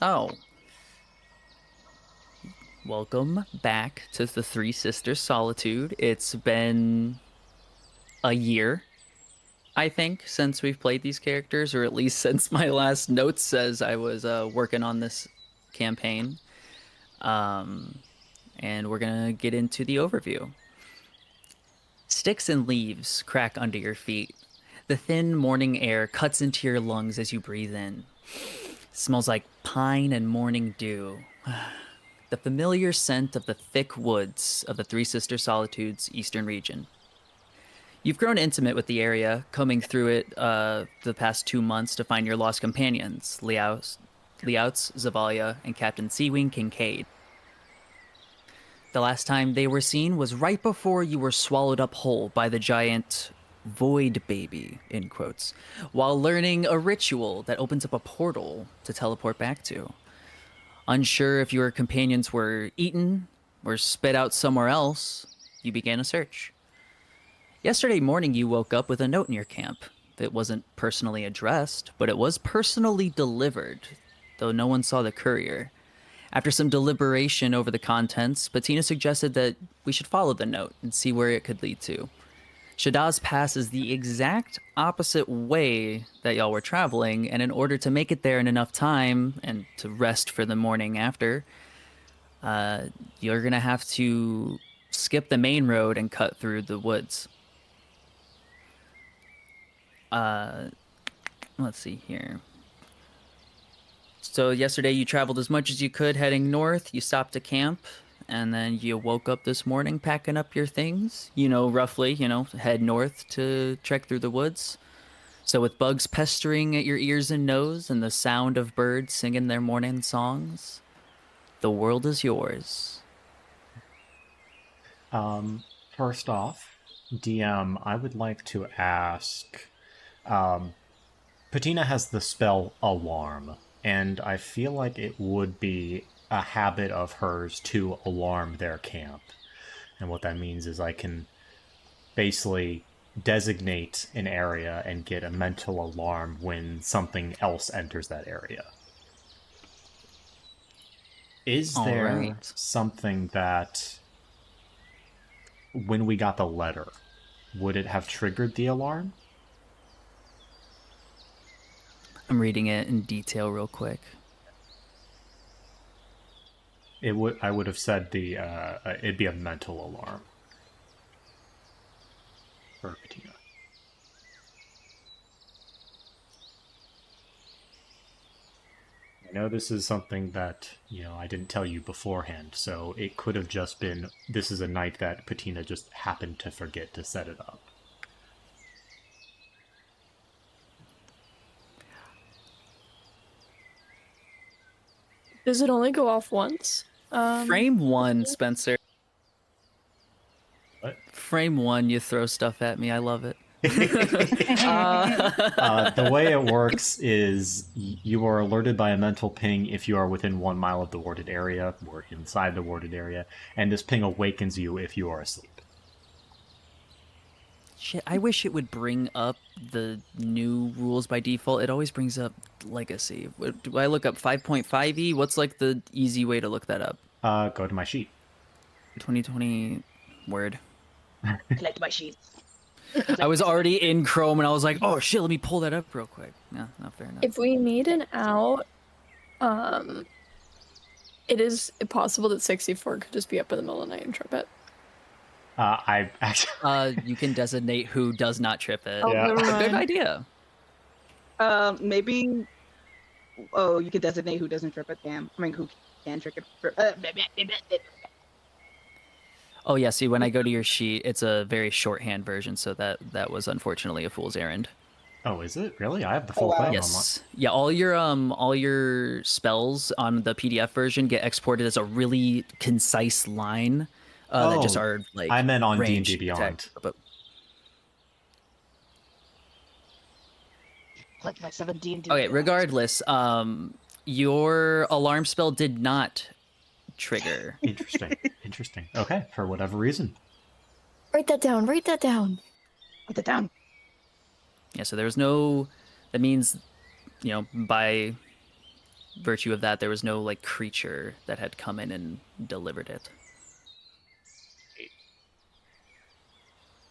So, welcome back to the Three Sisters Solitude. It's been a year, I think, since we've played these characters, or at least since my last note says I was working on this campaign. Um, and we're gonna get into the overview. Sticks and leaves crack under your feet. The thin morning air cuts into your lungs as you breathe in. It smells like pine and morning dew. The familiar scent of the thick woods of the Three Sister Solitude's eastern region. You've grown intimate with the area, combing through it the past 2 months to find your lost companions, Leouts, Zavalia, and Captain Seawing Kincaid. The last time they were seen was right before you were swallowed up whole by the giant void baby, in quotes, while learning a ritual that opens up a portal to teleport back to. Unsure if your companions were eaten or spit out somewhere else, you began a search. Yesterday morning, you woke up with a note in your camp. It wasn't personally addressed, but it was personally delivered, though no one saw the courier. After some deliberation over the contents, Patina suggested that we should follow the note and see where it could lead to. Shadaa's pass is the exact opposite way that y'all were traveling, and in order to make it there in enough time and to rest for the morning after, you're gonna have to skip the main road and cut through the woods. Let's see here. So yesterday you traveled as much as you could heading north. You stopped to camp, and then you woke up this morning packing up your things. Roughly, head north to trek through the woods. So with bugs pestering at your ears and nose and the sound of birds singing their morning songs, the world is yours. First off, DM, I would like to ask. Patina has the spell Alarm, and I feel like it would be a habit of hers to alarm their camp. And what that means is I can basically designate an area and get a mental alarm when something else enters that area. Is All there right. something that, when we got the letter, would it have triggered the alarm? I'm reading it in detail real quick. It would. I would have said it'd be a mental alarm for Patina. I know this is something that I didn't tell you beforehand, so it could have just been this is a night that Patina just happened to forget to set it up. Does it only go off once? Frame one, Spencer. What? Frame one, you throw stuff at me. I love it. The way it works is you are alerted by a mental ping if you are within 1 mile of the warded area or inside the warded area, and this ping awakens you if you are asleep. Shit, I wish it would bring up the new rules by default. It always brings up Legacy. Do I look up 5.5e? What's like the easy way to look that up? Go to my sheet. 2020 Word. Collect my sheets. I was already in Chrome and I was like, oh shit, let me pull that up real quick. No, not fair enough. If we need an out, it is possible that 64 could just be up in the middle of the night and trip it. I actually. You can designate who does not trip it. Oh, Yeah. never Good mind. idea. Maybe. Oh, you could designate who doesn't trip it. Damn. I mean, who can trick it? Oh yeah, see, when I go to your sheet, it's a very shorthand version, so that was unfortunately a fool's errand. Oh, is it really? I have the full wow. thing. Yes. Yeah, all your spells on the PDF version get exported as a really concise line that just are like I meant on range D&D Beyond. text, but Collect my 17. okay, regardless, your alarm spell did not trigger. Interesting. Okay, for whatever reason. Write that down. Write that down. Put it down. Yeah, so there was no. That means, by virtue of that, there was no like creature that had come in and delivered it.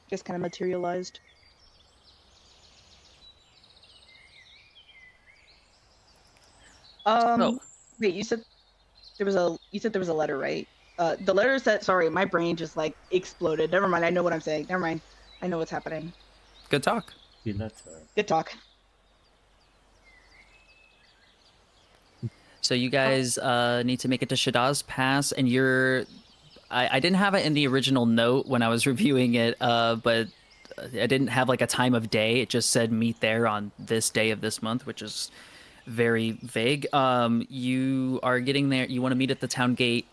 Just kind of materialized. So, Wait, you said there was a letter, right? The letter said, sorry, my brain just like exploded. Never mind, I know what I'm saying. Never mind. I know what's happening. good talk. The letter. Good talk. So you guys need to make it to Shadaa's Pass, and I didn't have it in the original note when I was reviewing it, but I didn't have like a time of day. It just said meet there on this day of this month, which is very vague. You are getting there. You want to meet at the town gate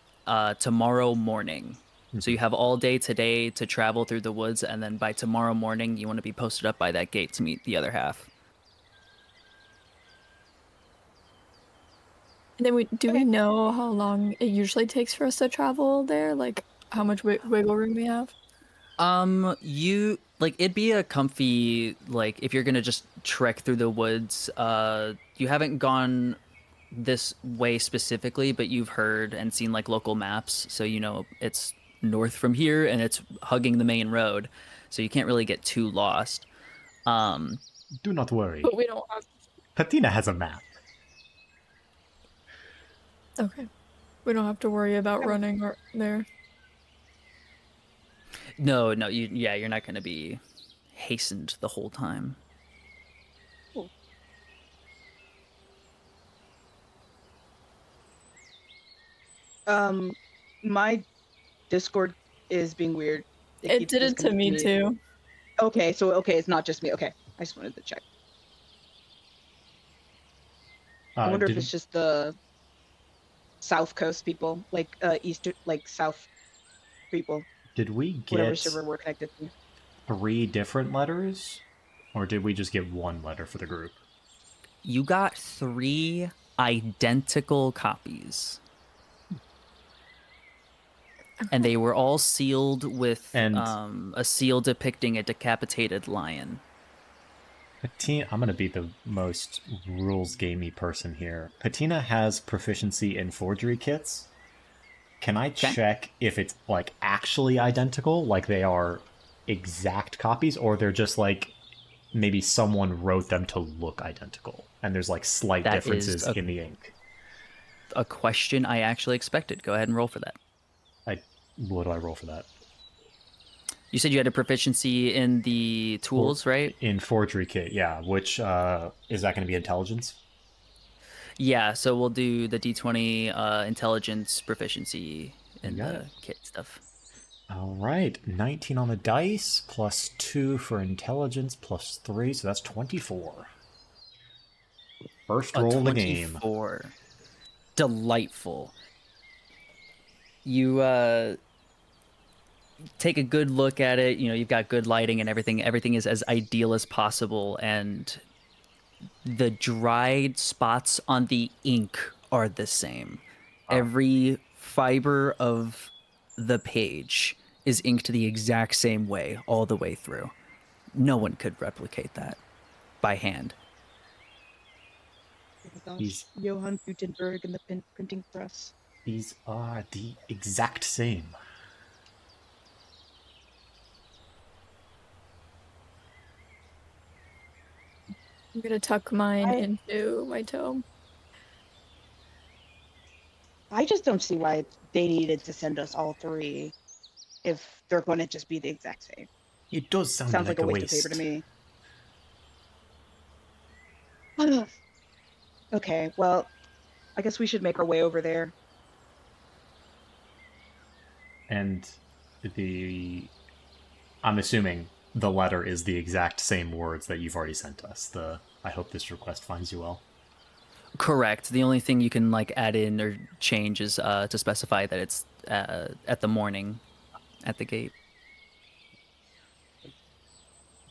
tomorrow morning. So you have all day today to travel through the woods, and then by tomorrow morning, you want to be posted up by that gate to meet the other half. And then do we know how long it usually takes for us to travel there? Like how much wiggle room we have? You like it'd be a comfy like if you're gonna just trek through the woods. You haven't gone this way specifically, but you've heard and seen like local maps, so you know it's north from here and it's hugging the main road, so you can't really get too lost. Do not worry. But we don't have. Patina has a map. Okay. We don't have to worry about running or there. No, you're not gonna be hastened the whole time. My Discord is being weird. It keeps did it to me disconnecting too. Okay, so it's not just me. Okay, I just wanted to check. I wonder if it's just the South Coast people, like Eastern, like South people, Did we whatever get server we're connected to. 3 different letters? Or did we just get 1 letter for the group? You got 3 identical copies. And they were all sealed with And- a seal depicting a decapitated lion. Patina, I'm going to be the most rules gamey person here. Patina has proficiency in forgery kits. Can I check if it's like actually identical, like they are exact copies, or they're just like maybe someone wrote them to look identical and there's like slight That differences is in the ink? A question I actually expected. Go ahead and roll for that. What do I roll for that? You said you had a proficiency in the tools, right? In forgery kit, yeah. Which is that going to be intelligence? Yeah, so we'll do the D20 intelligence proficiency in got the it. kit stuff. All right, 19 on the dice, plus 2 for intelligence, plus 3, so that's 24. First roll of the game. 24. Delightful. You take a good look at it. You know, you've got good lighting and everything. Everything is as ideal as possible, and the dried spots on the ink are the same. Every fiber of the page is inked the exact same way all the way through. No one could replicate that by hand. Oh my gosh, He's- Johann Gutenberg and the printing press. These are the exact same. I'm gonna tuck mine into my tome. I just don't see why they needed to send us all 3 if they're going to just be the exact same. It does sound Sounds like like a a waste of paper to me. Okay, well, I guess we should make our way over there. And I'm assuming the letter is the exact same words that you've already sent us. I hope this request finds you well. Correct. The only thing you can like add in or change is to specify that it's at the morning at the gate.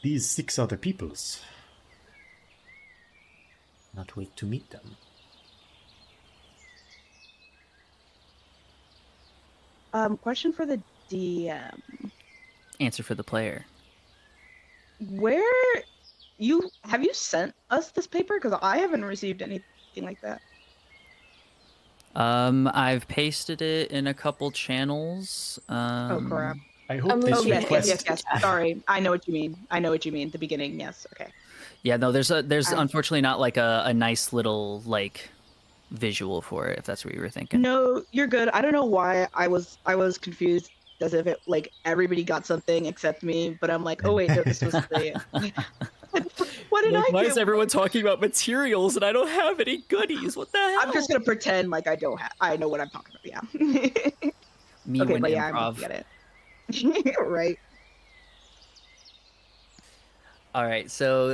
These 6 other peoples. Not wait to meet them. Question for the DM. Answer for the player. Have you sent us this paper? Because I haven't received anything like that. I've pasted it in a couple channels. Oh crap. I hope I'm this Oh looking yes, at yes, request. yes, yes. Sorry, I know what you mean. I know what you mean. The beginning, yes. Okay. Yeah, no, there's I- unfortunately not like a nice little like visual for it, if that's what you were thinking. No, you're good. I don't know why I was confused as if it like everybody got something except me, but I'm like, oh wait, no, this was the. What did Like, I why get? is everyone talking about materials and I don't have any goodies? What the hell? I'm just gonna pretend like I don't have. I know what I'm talking about. Yeah. Me Okay, when but yeah, I'm improv. looking at it. Right. All right, so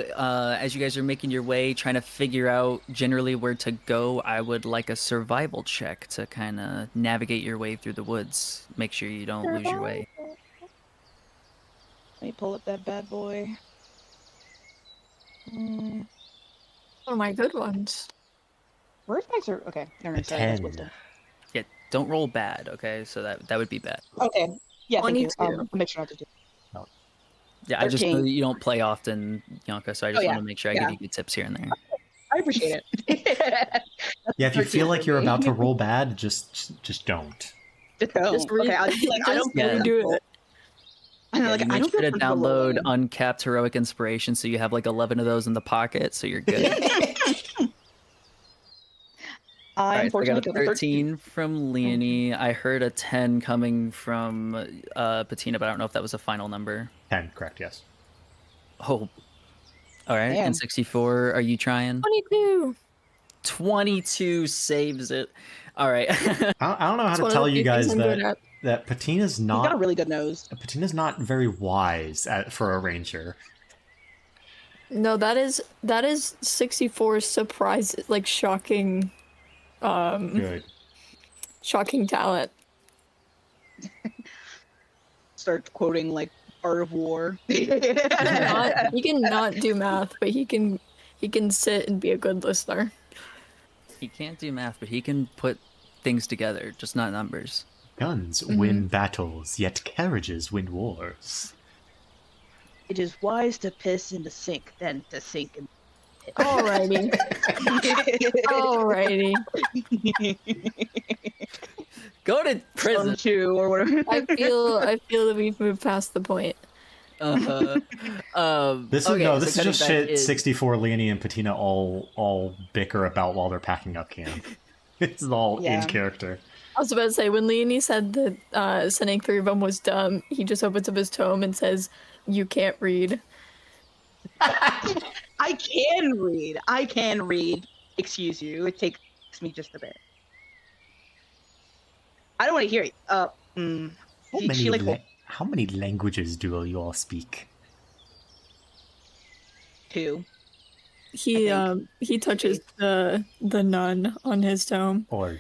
as you guys are making your way, trying to figure out generally where to go, I would like a survival check to kind of navigate your way through the woods. Make sure you don't lose your way. Let me pull up that bad boy. Mm, One of my good ones. where's my sur? Okay, never A mind. Sorry, that's 10. wisdom. Yeah, don't roll bad, okay? So that would be bad. Okay. Yeah, thank you. 22. I'll make sure not to do. Yeah, I just know 13. that you don't play often, Yonka, so I Oh just want yeah, to make sure I give yeah. you good tips here and there. I appreciate it. That's Yeah, if you 13 feel like for you're me. about to roll bad, just don't. Just don't. Just read. Okay, I'll just be like, I Just don't feel Yeah. redo comfortable. it. And Yeah, like, you I make don't sure feel to comfortable download rolling. uncapped heroic inspiration so you have like 11 of those in the pocket, so you're good. All I right, so I got unfortunately a got a 13. 13 from Leonie. I heard a 10 coming from Patina, but I don't know if that was a final number. 10, correct, yes. Oh, all right. Damn. And 64, are you trying? 22. 22 saves it. All right. I don't know how It's to one of tell the you few things guys I'm good at. that Patina's He's got a not really good nose. very wise for a ranger. No, that is 64's surprise, like shocking, Good. shocking talent. Start quoting like Art of War. He can not do math, but he can sit and be a good listener. He can't do math, but he can put things together, just not numbers. Guns win battles, yet carriages win wars. It is wise to piss in the sink than to sink in Alrighty. Alrighty. Go to prison. Two or whatever. I feel that we've moved past the point. Uh-huh. This Okay, so is cutting just back shit in- 64 Leonie and Patina all bicker about while they're packing up camp. It's all Yeah. in character. I was about to say, when Leonie said that sending 3 of them was dumb, he just opens up his tome and says, "You can't read." I can read. I can read. Excuse you. It takes me just a bit. I don't want to hear it. How many languages do you all speak? 2. He touches the nun on his tome. Or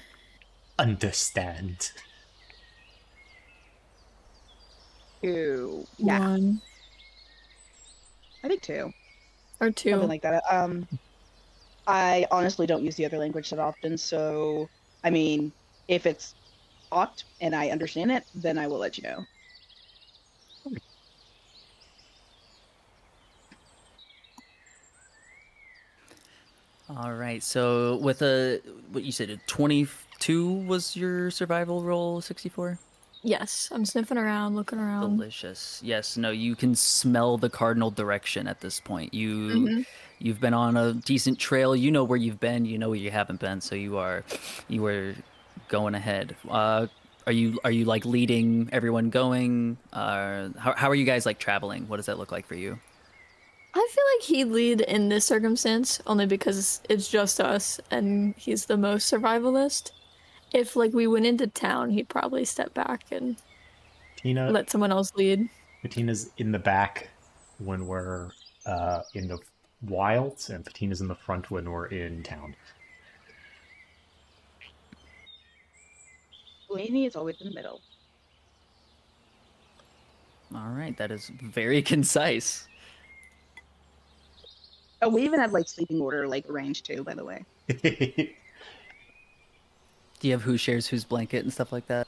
understand? 2. Yeah, 1 I think 2. or 2. Something like that. I honestly don't use the other language that often, so I mean, if it's taught and I understand it, then I will let you know. All right. So with what you said, a 22 was your survival roll, 64? Yes, I'm sniffing around, looking around. Delicious. Yes. No, you can smell the cardinal direction at this point. You've been on a decent trail. You know where you've been. You know where you haven't been. So you are going ahead. Are you like leading everyone going? How are you guys like traveling? What does that look like for you? I feel like he'd lead in this circumstance only because it's just us and he's the most survivalist. If like we went into town, he'd probably step back and let someone else lead. Patina's in the back when we're in the wilds, and Patina's in the front when we're in town. Leonie is always in the middle. All right, that is very concise. Oh, we even have like sleeping order like arranged too, by the way. Do you have who shares whose blanket and stuff like that?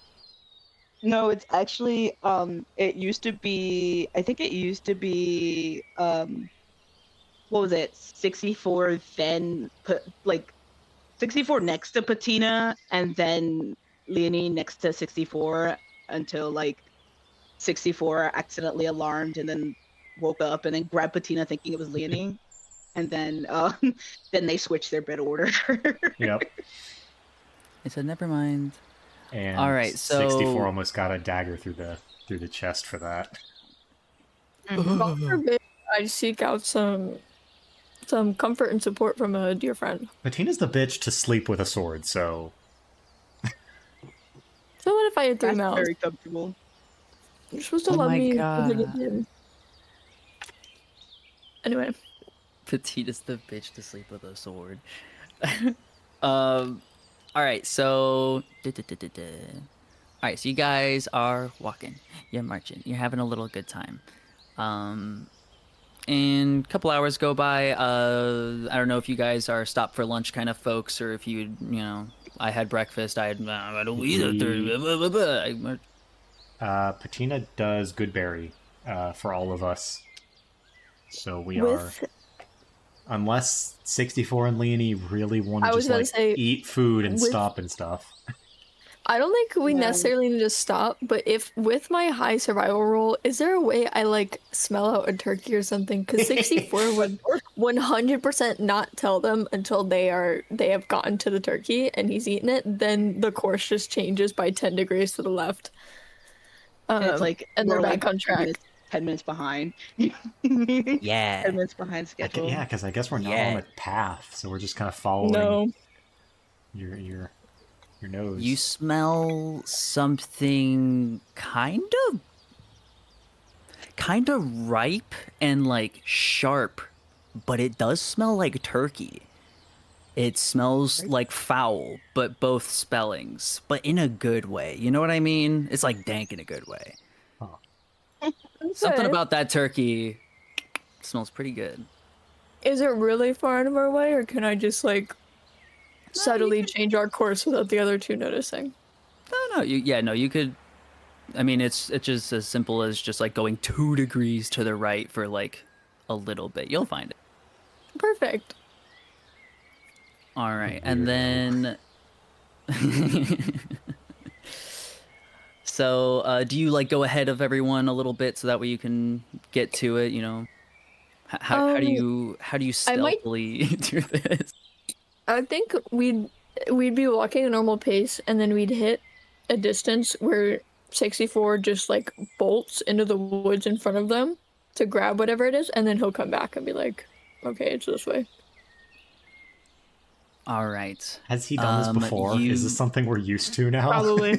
No, it's actually it used to be, I think it used to be what was it? 64 then put like 64 next to Patina, and then Leonie next to 64 until like 64 accidentally alarmed and then woke up and then grabbed Patina thinking it was Leonie. And then then they switched their bed order. Yep. I said, never mind. And All right, 64 so almost got a dagger through the chest for that. God forbid I seek out some comfort and support from a dear friend. Patina's the bitch to sleep with a sword, so So what if I had 3 That's mouths? very comfortable. You're supposed to Oh love my me God. with a good. Anyway, Petita's the bitch to sleep with a sword. All right, so all right, so you guys are walking, you're marching, you're having a little good time. And a couple hours go by. I don't know if you guys are stop for lunch kind of folks, or if you know, I had breakfast. I don't eat at 30. Blah, blah, blah. Patina does Goodberry for all of us. So we are, with unless 64 and Leonie really want to I was just gonna like say eat food and with stop and stuff. I don't think we Yeah. necessarily need to stop, but if with my high survival roll, is there a way I like smell out a turkey or something? Because 64 would 100% not tell them until they have gotten to the turkey and he's eaten it. Then the course just changes by 10 degrees to the left. And it's like And we're they're like back on 10 track. minutes, 10 minutes behind. 10 Yeah, minutes behind schedule. Yeah, because I guess we're not Yeah. on a path, so we're just kind of following No, your nose. you smell something kind of ripe and like sharp, but it does smell like turkey. It smells like foul, but both spellings, but in a good way. You know what I mean? It's like dank in a good way. Something okay. about that turkey smells pretty good. Is it really far out of our way, or can I just like you subtly could- change our course without the other two noticing? No, you could. I mean, it's just as simple as just like going 2 degrees to the right for like a little bit. You'll find it. Perfect. All right, and Weirdo. then. So, do you like go ahead of everyone a little bit so that way you can get to it? You know, how do you I might stealthily do this? I think we'd be walking a normal pace and then we'd hit a distance where 64 just like bolts into the woods in front of them to grab whatever it is, and then he'll come back and be like, okay, it's this way. All right. Has he done this before? Is this something we're used to now? Probably.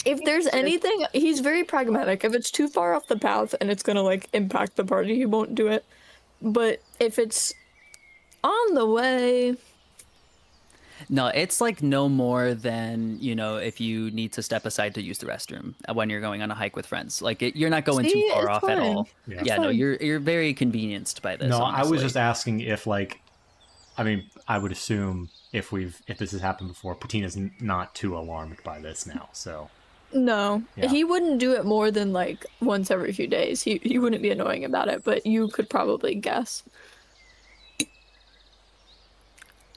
If there's anything, he's very pragmatic. If it's too far off the path and it's gonna like impact the party, he won't do it. But if it's on the way, No, it's like no more than, you know, if you need to step aside to use the restroom when you're going on a hike with friends. Like you're not going See, too far it's off at fine. all. Yeah. It's Yeah, no, fine. you're very convenienced by this. No, I was honestly. just asking if like, I mean, I would assume if this has happened before, Patina's not too alarmed by this now. So No, Yeah. he wouldn't do it more than like once every few days. He wouldn't be annoying about it, but you could probably guess.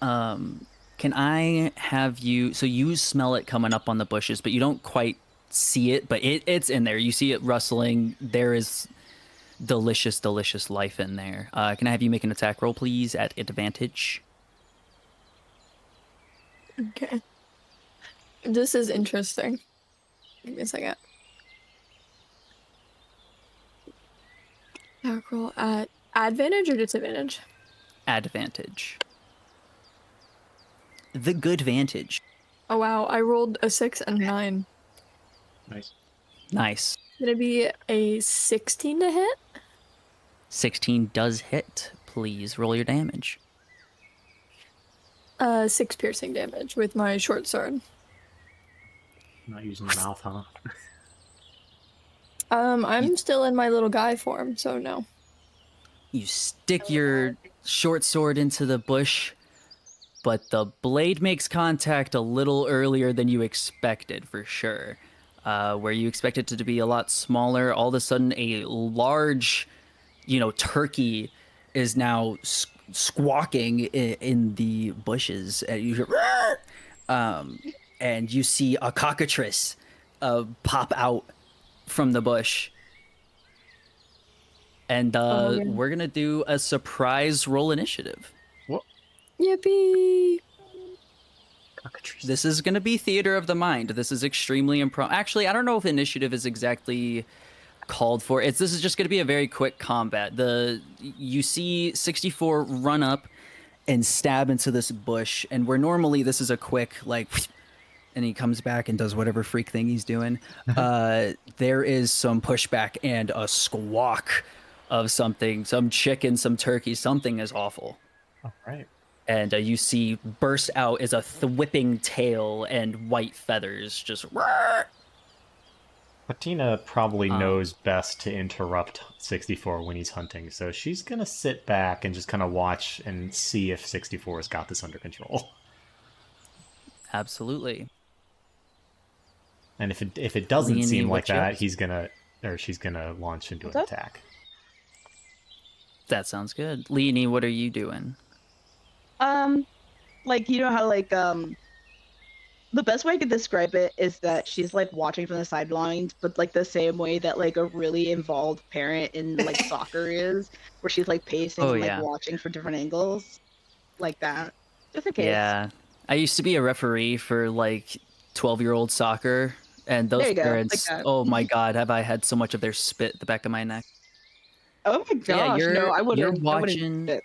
Can I have you? So you smell it coming up on the bushes, but you don't quite see it. But it's in there. You see it rustling. There is delicious, delicious life in there. Can I have you make an attack roll, please, at advantage? Okay. This is interesting. Give me a second. Attack roll at advantage or disadvantage? Advantage. The good vantage. Oh wow, I rolled a 6 and a 9. nice. Nice. Gonna be a 16 to hit? 16 does hit. Please roll your damage. 6 piercing damage with my short sword. Not using the mouth, huh? I'm still in my little guy form, so no. You stick your short sword into the bush, but the blade makes contact a little earlier than you expected, for sure. Where you expected it to be a lot smaller, all of a sudden a large, turkey is now squawking in the bushes, and you hear, and you see a cockatrice pop out from the bush. And Oh, okay. we're gonna do a surprise roll initiative. What? Yippee! This is gonna be theater of the mind. This is extremely Actually, I don't know if initiative is exactly called for. This is just gonna be a very quick combat. You see 64 run up and stab into this bush, and where normally this is a quick like, and he comes back and does whatever freak thing he's doing. There is some pushback and a squawk of something, some chicken, some turkey, something is awful. All right. And you see burst out is a whipping tail and white feathers, just. Roar! Patina probably knows best to interrupt 64 when he's hunting, so she's gonna sit back and just kind of watch and see if 64's got this under control. Absolutely. And if it doesn't Leonie, seem like what's that, yours? she's gonna launch into an What's up? attack. That sounds good. Leonie, what are you doing? Like you know how like the best way I could describe it is that she's like watching from the sidelines, but like the same way that like a really involved parent in like soccer is, where she's like pacing Oh, and like yeah. watching for different angles, like that, just in case. Yeah. I used to be a referee for like 12-year-old soccer, and There those you go, like parents, that. oh my God, have I had so much of their spit at the back of my neck. Oh my So yeah, gosh, no, I you're wouldn't. I wouldn't. watching,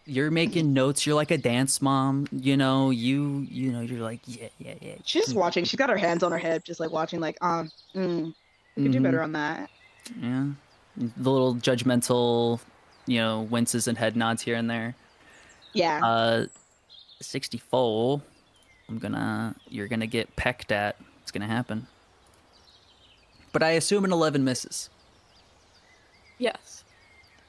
you're making notes, you're like a dance mom, you're like, yeah, yeah, yeah. She's just watching. She's got her hands on her hip, just like watching. Like, we could do better on that. Yeah. The little judgmental, winces and head nods here and there. Yeah. 64. You're gonna get pecked at. It's gonna happen. But I assume an 11 misses. Yes.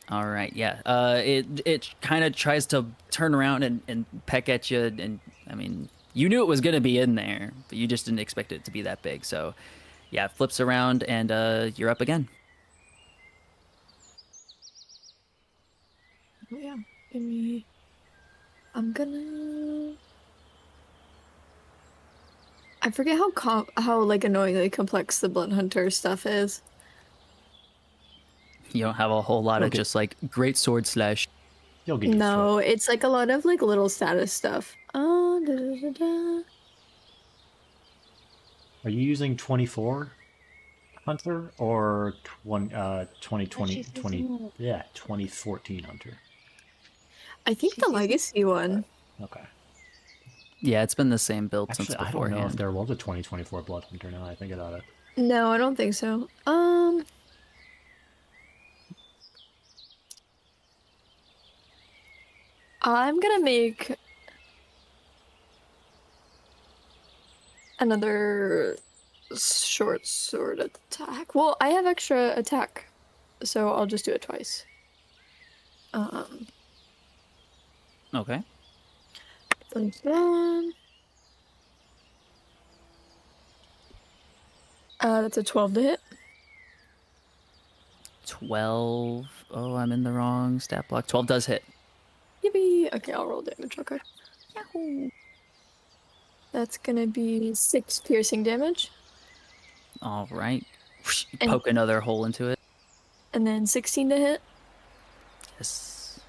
All right, yeah. It kind of tries to turn around and peck at you, and I mean, you knew it was gonna be in there, but you just didn't expect it to be that big. So, yeah, it flips around, and you're up again. Oh yeah. Give me. I'm gonna. I forget how like annoyingly complex the Blood Hunter stuff is. You don't have a whole lot of Okay. just like great sword slash. You'll get used to No, it. it's like a lot of like little status stuff. Oh, da, da, da, da. Are you using 24 Hunter or 2014 Hunter? I think the legacy one. Okay. Yeah, it's been the same build Actually, since I don't beforehand. know if there was a 2024 Blood Hunter now I think about it. No, I don't think so. I'm gonna make another short sword attack. Well, I have extra attack, so I'll just do it twice. Okay. Thanks, man. That's a 12 to hit. 12. Oh, I'm in the wrong stat block. 12 does hit. Yippee! Okay, I'll roll damage real quick. Yahoo! That's gonna be 6 piercing damage. All right. You And- poke another hole into it. And then 16 to hit. Yes.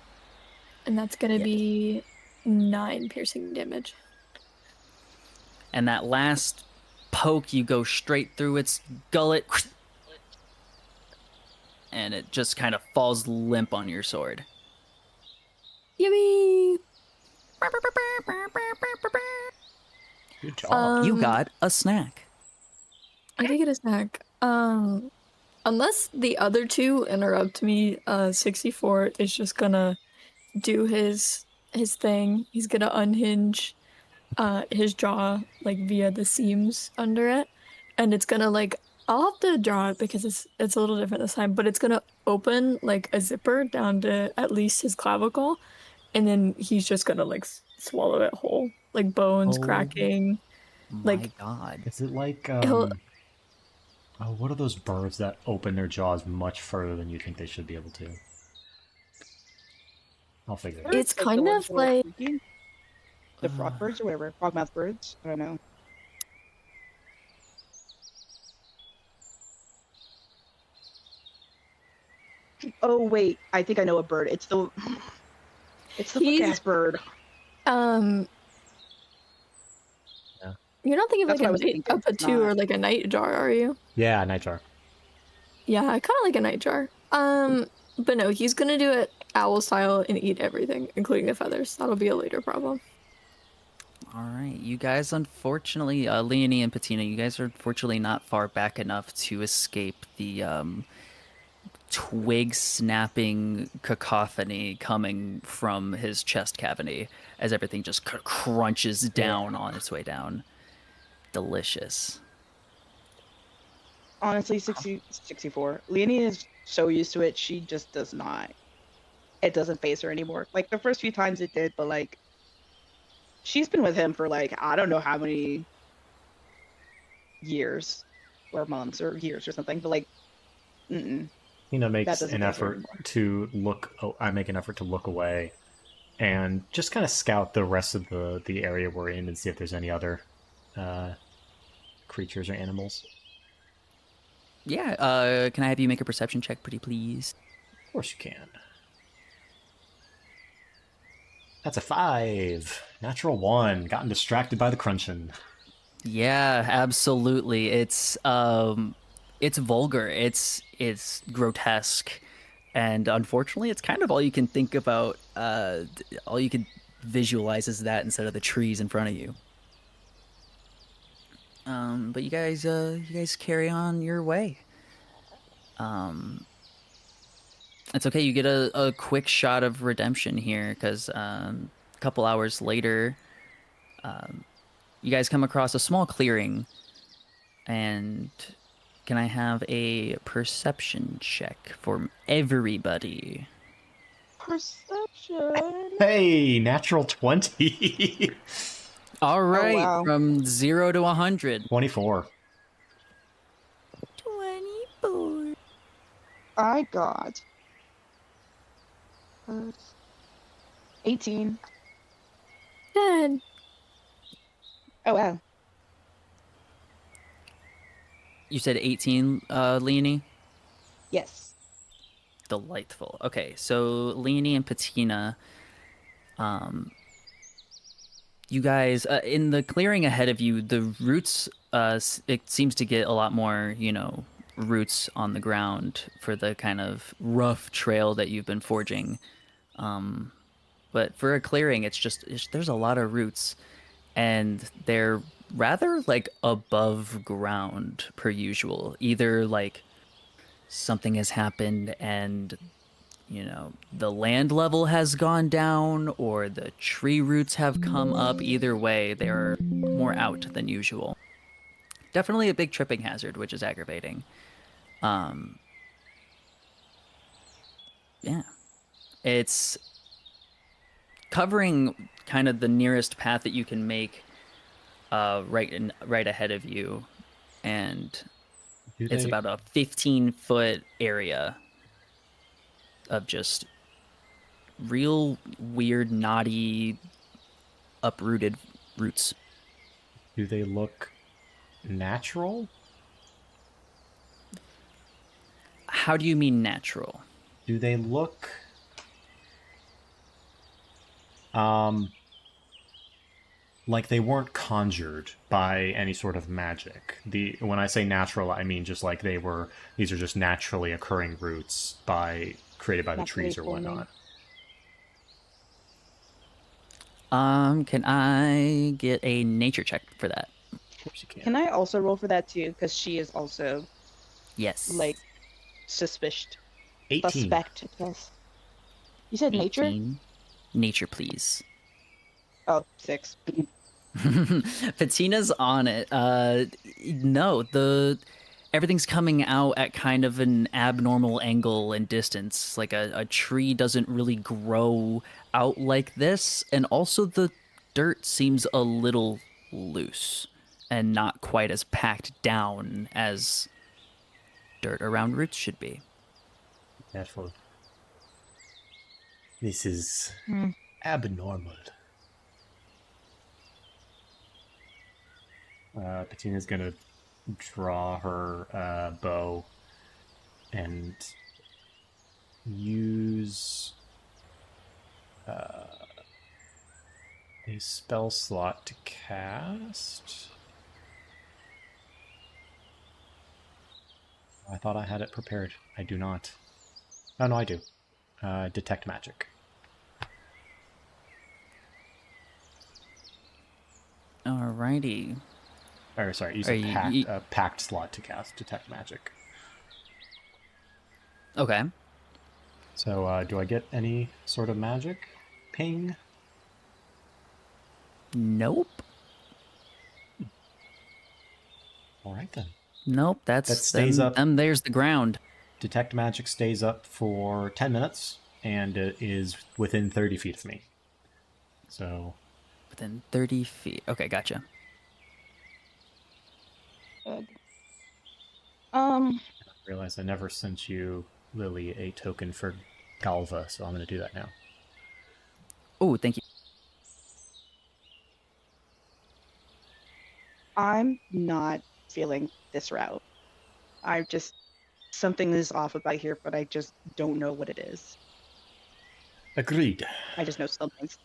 And that's gonna Yes. be 9 piercing damage. And that last poke, you go straight through its gullet. And it just kind of falls limp on your sword. Yippee! Good job. You got a snack. I did get a snack. Unless the other two interrupt me, 64 is just gonna do his thing. He's gonna unhinge his jaw like via the seams under it, and it's gonna like I'll have to draw it because it's a little different this time, but it's gonna open like a zipper down to at least his clavicle, and then he's just gonna like swallow it whole, like bones Oh. cracking. My Like- God. Is it like He'll- oh, what are those birds that open their jaws much further than you think they should be able to? I'll figure it out. It's Birds, like the kind ones of that are like freaking, the frog birds or whatever, frogmouth birds. I don't know. Oh wait, I think I know a bird. It's the book he's ass bird. um. Yeah. You're not thinking of That's like what I was a thinking. It's patu not. or like a nightjar, are you? Yeah, nightjar. Yeah, I kind of like a nightjar. But no, he's gonna do it owl style and eat everything, including the feathers. That'll be a later problem. All right, you guys, unfortunately, Leonie and Patina, you guys are unfortunately not far back enough to escape the twig snapping cacophony coming from his chest cavity as everything just crunches down on its way down. Delicious. Honestly, 64. Leonie is so used to it, she just does not. It doesn't phase her anymore. Like the first few times it did, but like she's been with him for like I don't know how many years or months or years or something. But like, Tina that makes doesn't an phase her effort anymore. to look. Oh, I make an effort to look away and just kind of scout the rest of the area we're in and see if there's any other uh, creatures or animals. Yeah, can I have you make a perception check, pretty please? Of course you can. That's a 5. Natural 1. Gotten distracted by the crunching. Yeah, absolutely. It's vulgar. It's grotesque, and unfortunately, it's kind of all you can think about. All you can visualize is that instead of the trees in front of you. But you guys carry on your way. It's okay. You get a quick shot of redemption here because a couple hours later, you guys come across a small clearing. And can I have a perception check for everybody? Perception. Hey, natural 20. All Oh right, wow. from 0 to 100. 24. 24. I got 18. 10. Oh wow. You said 18, Leonie? Yes. Delightful. Okay, so Leonie and Patina, you guys, in the clearing ahead of you, the roots, it seems to get a lot more, roots on the ground for the kind of rough trail that you've been forging. But for a clearing, there's a lot of roots, and they're rather like above ground per usual. Either like something has happened and the land level has gone down, or the tree roots have come up. Either way, they're more out than usual. Definitely a big tripping hazard, which is aggravating. Yeah, it's covering kind of the nearest path that you can make right ahead of you, and Do it's they about a 15-foot area of just real weird, knotty, uprooted roots. do they look natural? How do you mean natural? Do they look um like they weren't conjured by any sort of magic? When I say natural, I mean just like these are just naturally occurring roots created by the Naturally trees or forming. whatnot. Can I get a nature check for that? Of course you can. Can I also roll for that too? Because she is also Yes. like suspicious. 18. Suspect. Yes. You said nature? 18. Nature, please. Oh, 6. Patina's on it. No, the everything's coming out at kind of an abnormal angle and distance. Like a tree doesn't really grow out like this, and also the dirt seems a little loose and not quite as packed down as dirt around roots should be. Natural. This is Hmm. abnormal. Patina's gonna draw her bow and use a spell slot to cast. I thought I had it prepared. I do not. Oh, no, I do. Detect magic. Alrighty. Or, sorry, use Are a packed slot to cast Detect Magic. Okay. So, do I get any sort of magic? Ping? Nope. Alright then. Nope. That That's stays up. There's the ground. Detect Magic stays up for 10 minutes, and it is within 30 feet of me. So, Within 30 feet. Okay, gotcha. I realize I never sent you, Lily, a token for Galva, so I'm going to do that now. Oh, thank you. I'm not feeling this route. I just something is off about here, but I just don't know what it is. Agreed. I just know something's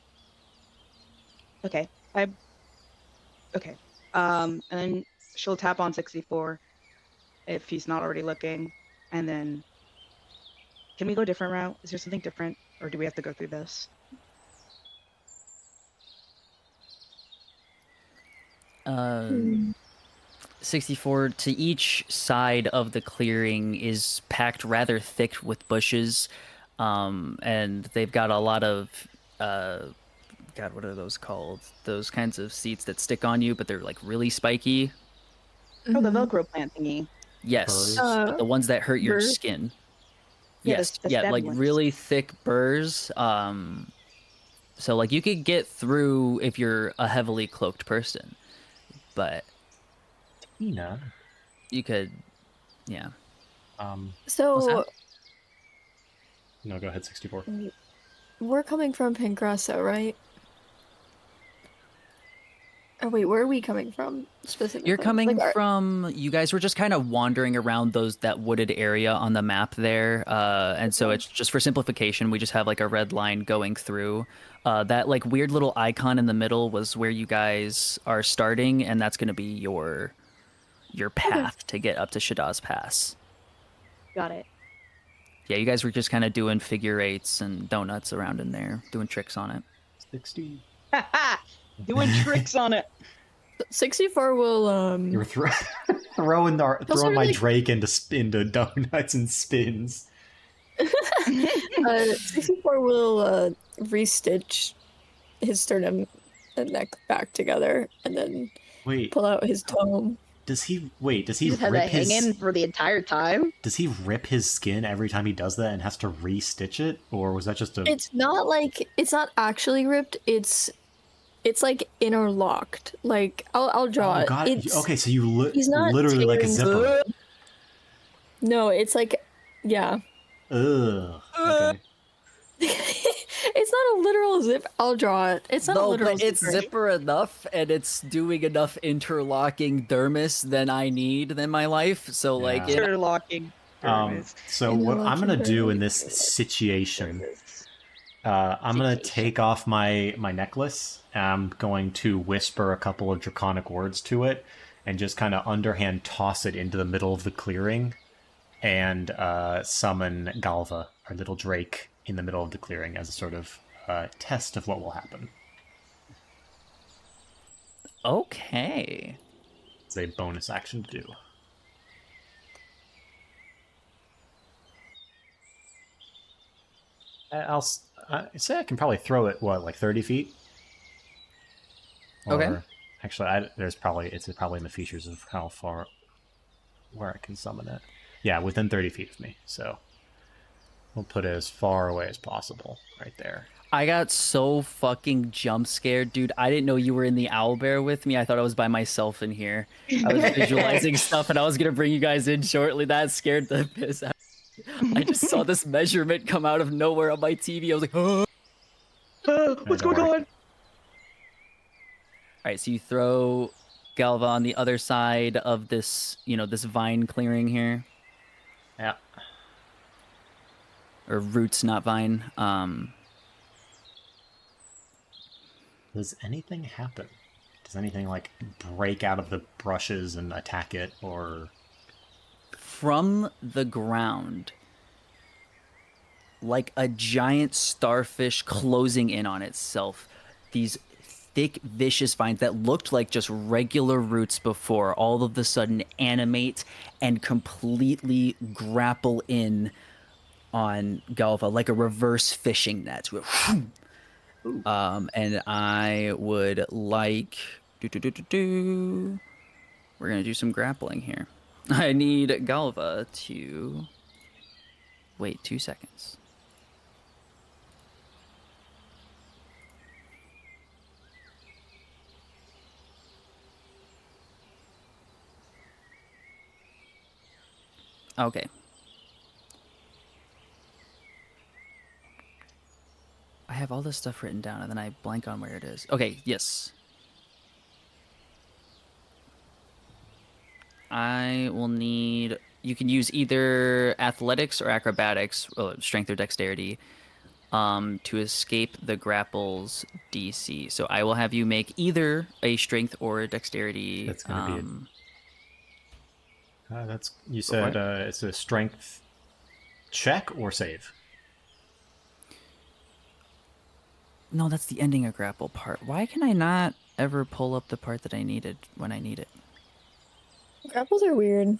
okay. Okay. And then she'll tap on 64 if he's not already looking, and then can we go a different route? Is there something different, or do we have to go through this? 64 to each side of the clearing is packed rather thick with bushes, and they've got a lot of God, what are those called? Those kinds of seats that stick on you, but they're like really spiky. Oh, the Velcro plant thingy. Yes, Burrs? but the ones that hurt your burrs? skin. Yeah, Yes, the yeah, stab like ones. really thick burrs. So like you could get through if you're a heavily cloaked person, but Tina? you could, yeah. What's So that? No, go ahead, 64. we're coming from Pancrasa, right? Oh wait, where are we coming from specifically? You're coming Like, from. You guys were just kind of wandering around that wooded area on the map there, and so Okay. it's just for simplification. We just have like a red line going through. That like weird little icon in the middle was where you guys are starting, and that's going to be your path to get up to Shadaa's Pass. Got it. Yeah, you guys were just kind of doing figure eights and donuts around in there, doing tricks on it. 60. Doing tricks on it. 64 will You were throwing my really- Drake into donuts and spins. 64 will restitch his sternum and neck back together and then Wait, pull out his tome. does he You just had rip that hanging for the entire time. Does he rip his skin every time he does that and has to re-stitch it, or was that just a? It's not actually ripped. It's like interlocked. Like I'll draw it. God. It's, Okay, so you he's not literally like a tearing- zipper. No, it's like, yeah. Ugh. Okay. It's not a literal zip. I'll draw it. It's not a No, literal but it's zipper. zipper enough, and it's doing enough interlocking dermis than I need in my life. So like, Yeah. Interlocking. So what I'm gonna Interlocking do in dermis. this situation, I'm gonna take off my necklace. I'm going to whisper a couple of draconic words to it, and just kind of underhand toss it into the middle of the clearing, and summon Galva, our little drake, in the middle of the clearing as a sort of test of what will happen. okay. It's a bonus action to do. I'll say I can probably throw it, what, like 30 feet? Okay. Actually, it's probably in the features of how far, where I can summon it. Yeah, within 30 feet of me. So we'll put it as far away as possible, right there. I got so fucking jump scared, dude. I didn't know you were in the owlbear with me. I thought I was by myself in here. I was visualizing stuff, and I was gonna bring you guys in shortly. That scared the piss out. I just saw this measurement come out of nowhere on my TV. I was like, oh. What's don't going worry. on? All right, so you throw Galva on the other side of this, this vine clearing here, Yeah. or roots, not vine. Does anything happen? Does anything like break out of the brushes and attack it, or From the ground, like a giant starfish closing in on itself, these thick, vicious vines that looked like just regular roots before all of a sudden animate and completely grapple in on Galva like a reverse fishing net. And I would like we're gonna do some grappling here. I need Galva to wait 2 seconds. Okay. I have all this stuff written down and then I blank on where it is. Okay, yes. I will need... You can use either athletics or acrobatics, or strength or dexterity, to escape the grapple's DC. So I will have you make either a strength or a dexterity. That's gonna be that's you for it. said it's a strength check or save? No, that's the ending of grapple part. Why can I not ever pull up the part that I needed when I need it? Grapples are weird.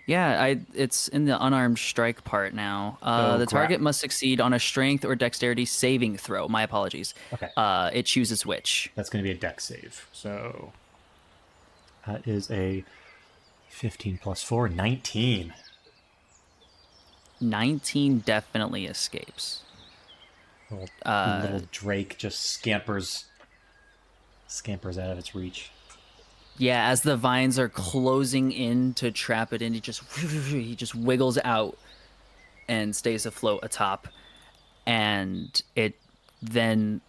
Yeah, it's in the unarmed strike part now. So The target must succeed on a strength or dexterity saving throw. My apologies. Okay. It chooses which. That's going to be a dex save. So that is a 15 plus 4, 19. 19 definitely escapes. Little Drake just scampers out of its reach. Yeah, as the vines are closing in to trap it in, he just wiggles out and stays afloat atop. And it then,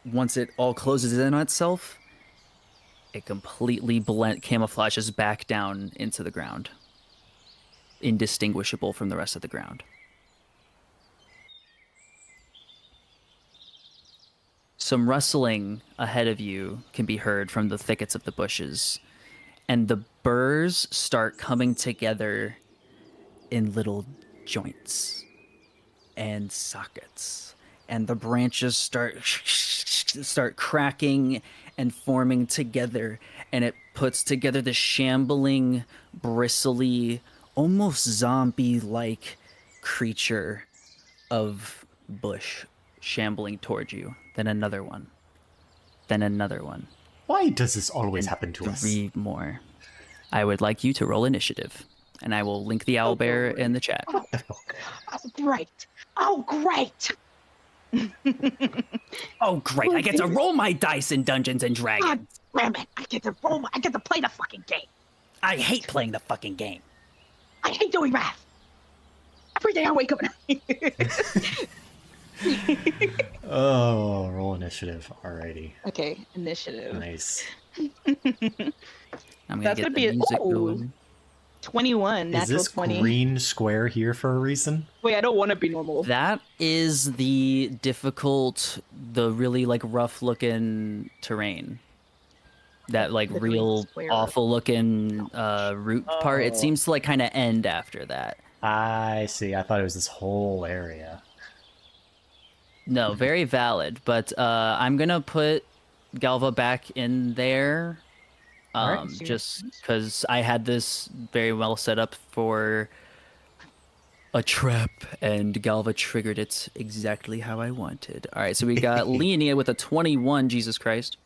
once it all closes in on itself, it completely camouflages back down into the ground, indistinguishable from the rest of the ground. Some rustling ahead of you can be heard from the thickets of the bushes, and the burrs start coming together in little joints and sockets, and the branches start cracking and forming together, and it puts together the shambling, bristly, almost zombie-like creature of bush shambling towards you. Then another one. Then another one. Why does this always happen to us? 3 more. I would like you to roll initiative, and I will link the owlbear in the chat. Oh, great. Oh, great. Oh, great. I get to roll my dice in Dungeons and Dragons. God damn it. I get to play the fucking game. I hate playing the fucking game. I hate doing math. Every day I wake up and Oh, roll initiative. Alrighty. Okay, initiative. Nice. I'm gonna That's get gonna the be music going. 21, Is natural this 20. green square here for a reason? Wait, I don't want to be normal. That is the difficult, the really like rough looking terrain. That like The green real square. awful looking root part. It Oh. seems to like kind of end after that. I see. I thought it was this whole area. No, very valid. But I'm gonna put Galva back in there, Alright. just because I had this very well set up for a trap, and Galva triggered it exactly how I wanted. All right, so we got Leonie with a 21. Jesus Christ.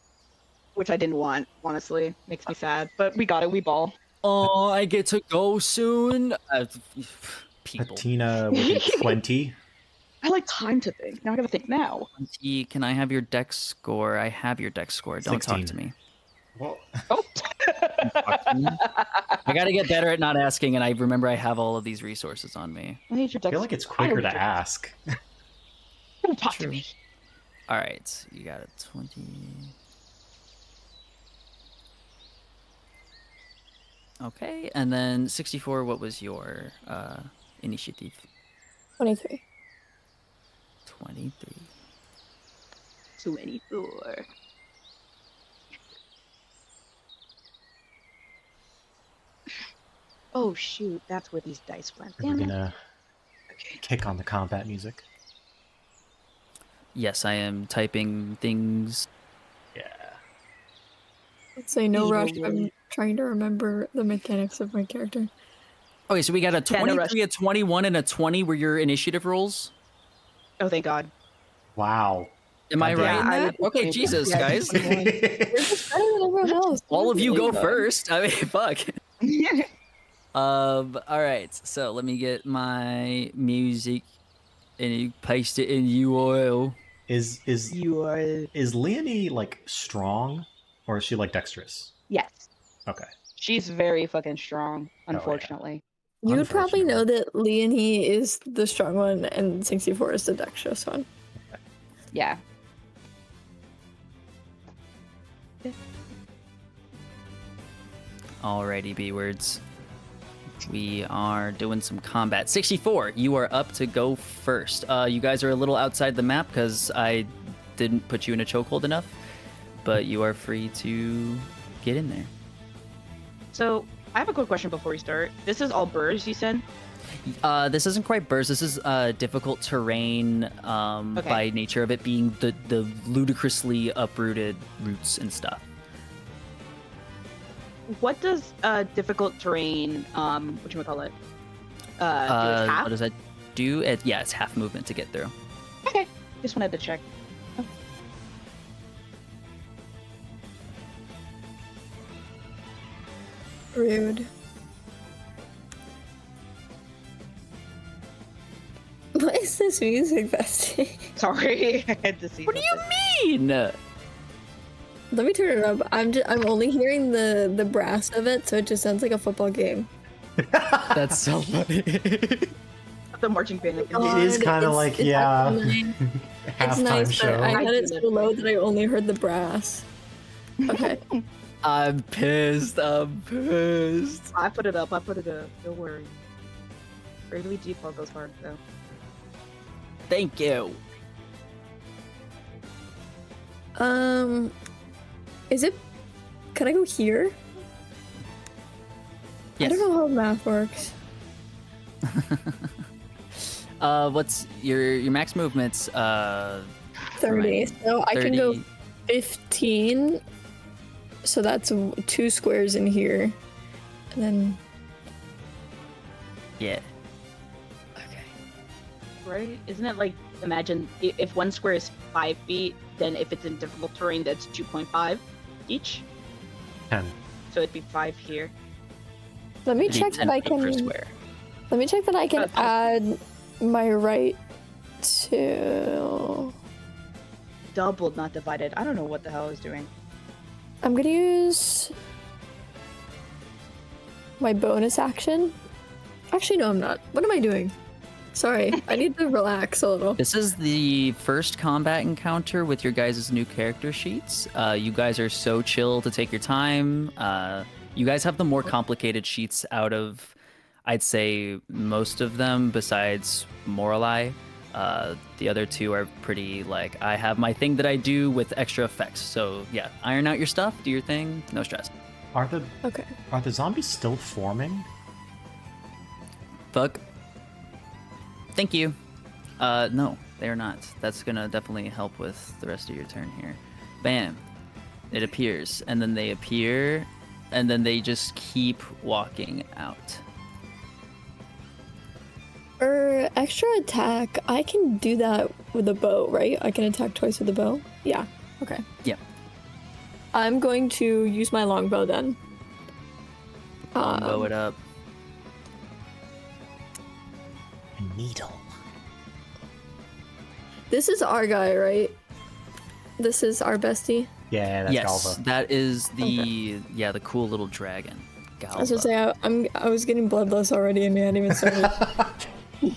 Which I didn't want, honestly. Makes me sad. But we got it, we ball. Oh, I get to go soon. People. Patina with a 20. I like time to think. Now I gotta think now. Can I have your dex score? I have your dex score. Don't talk 16. to me. Well, Oh. I gotta get better at not asking, and I remember I have all of these resources on me. I need your I feel dex. like it's I quicker know to your dex. ask. Don't talk to True. me. All right, you got a 20. Okay, and then 64. What was your initiative? 23. 23. 24. Oh shoot, that's where these dice went. We're Damn it. gonna Okay. kick on the combat music. Yes, I am typing things. Yeah. Let's say no rush. Evil. I'm trying to remember the mechanics of my character. Okay, so we got a Tana rush. 23, a 21, and a 20 were your initiative rolls. Oh, thank God. Wow. Am I God right damn. in I that? would Okay, say- Jesus, yeah, guys. 21. You're just better than everyone else. All of you go Believe that. first. I mean, fuck. All right. So let me get my music and you paste it in URL. Is You are. is Leonie like strong, or is she like dexterous? Yes. Okay. She's very fucking strong, yeah. unfortunately. You would probably know Unfortunately. that Leonie is the strong one and 64 is the dexterous one. Yeah. Alrighty, B-words. We are doing some combat. 64, you are up to go first. You guys are a little outside the map because I didn't put you in a chokehold enough, but you are free to get in there. So, I have a quick question before we start. This is all birds, you said? This isn't quite burst. This is difficult terrain by nature of it being the ludicrously uprooted roots and stuff. What does difficult terrain, whatchamacallit, do? Half? What does that do? Yeah, it's half movement to get through. Okay. Just wanted to check. Rude. What is this music, Bestie? Sorry, I had to see. What do you mean? Let me turn it up. I'm only hearing the brass of it, so it just sounds like a football game. That's so funny. The marching band. It is kind of like, yeah, It's halftime nice, show. but I I had do it so that. low that I only heard the brass. Okay. I'm pissed. I'm pissed. I put it up. Don't worry. Bravely default goes hard, though. Thank you. Is it? Can I go here? Yes. I don't know how math works. What's your max movements? 30. So I can go 30. 15. So that's 2 squares in here, and then Yeah. okay. Right? Isn't it like, imagine if one square is 5 feet, then if it's in difficult terrain, that's 2.5 each. 10. So it'd be 5 here. Let me It'd be check 10 that I feet per can. square. Let me check that I can Okay. add my right to. Doubled, not divided. I don't know what the hell I was doing. I'm gonna use my bonus action. Actually, no, I'm not. What am I doing? Sorry, I need to relax a little. This is the first combat encounter with your guys' new character sheets. You guys are so chill to take your time. You guys have the more complicated sheets out of, I'd say, most of them besides Morali. The other two are pretty, like, I have my thing that I do with extra effects. So yeah, iron out your stuff, do your thing, no stress. Are the Okay. zombies still forming? Fuck. Thank you. No, they're not. That's gonna definitely help with the rest of your turn here. Bam. It appears, and then they appear, and then they just keep walking out. For extra attack, I can do that with a bow, right? I can attack twice with a bow? Yeah. Okay. Yeah. I'm going to use my longbow then. Bow it up. A needle. This is our guy, right? This is our bestie. Yeah, that's Yes, Galva. that is the the cool little dragon. I was gonna Galva. say I was getting bloodless already and we hadn't even started.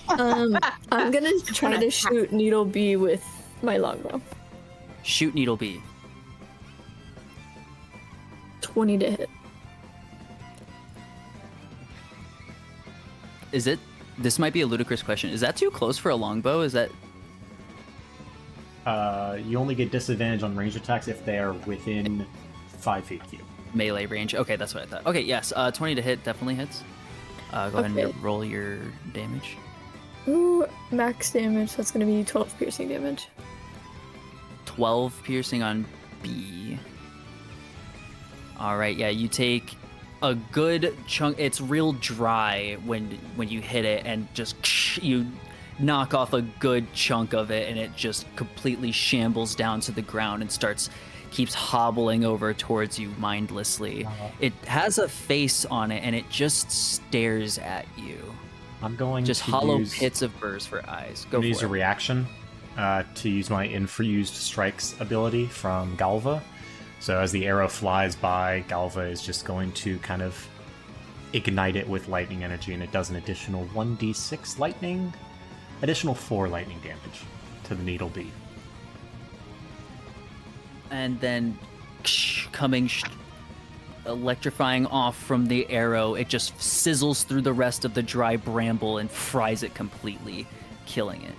I'm gonna try to shoot Needle B with my longbow. Shoot Needle B. 20 to hit. Is it? This might be a ludicrous question. Is that too close for a longbow? Is that? You only get disadvantage on range attacks if they are within 5 feet of you. Melee range. Okay, that's what I thought. Okay, yes. 20 to hit definitely hits. Go ahead Okay. and roll your damage. Ooh, max damage. That's gonna be 12 piercing damage. 12 piercing on B. All right, yeah, you take a good chunk. It's real dry when you hit it, and just you knock off a good chunk of it, and it just completely shambles down to the ground and keeps hobbling over towards you mindlessly. It has a face on it, and it just stares at you. I'm going Just to hollow use, pits of burrs for eyes. I'm Go gonna for use a it. reaction to use my infused strikes ability from Galva. So as the arrow flies by, Galva is just going to kind of ignite it with lightning energy, and it does an additional 1d6 lightning, additional 4 lightning damage to the Needle B. And then electrifying off from the arrow, it just sizzles through the rest of the dry bramble and fries it completely, killing it.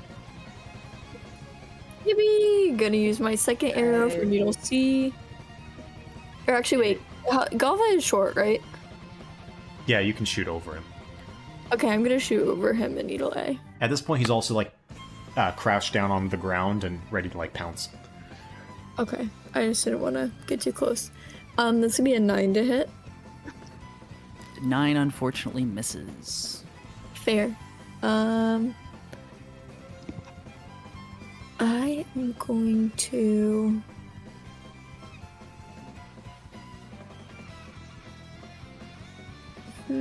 Yippee! Gonna use my second arrow for Needle C. Or actually, wait. Galva is short, right? Yeah, you can shoot over him. Okay, I'm gonna shoot over him in Needle A. At this point, he's also like crouched down on the ground and ready to like pounce. Okay, I just didn't want to get too close. That's gonna be a 9 to hit. 9 unfortunately misses. Fair. I am going to... Let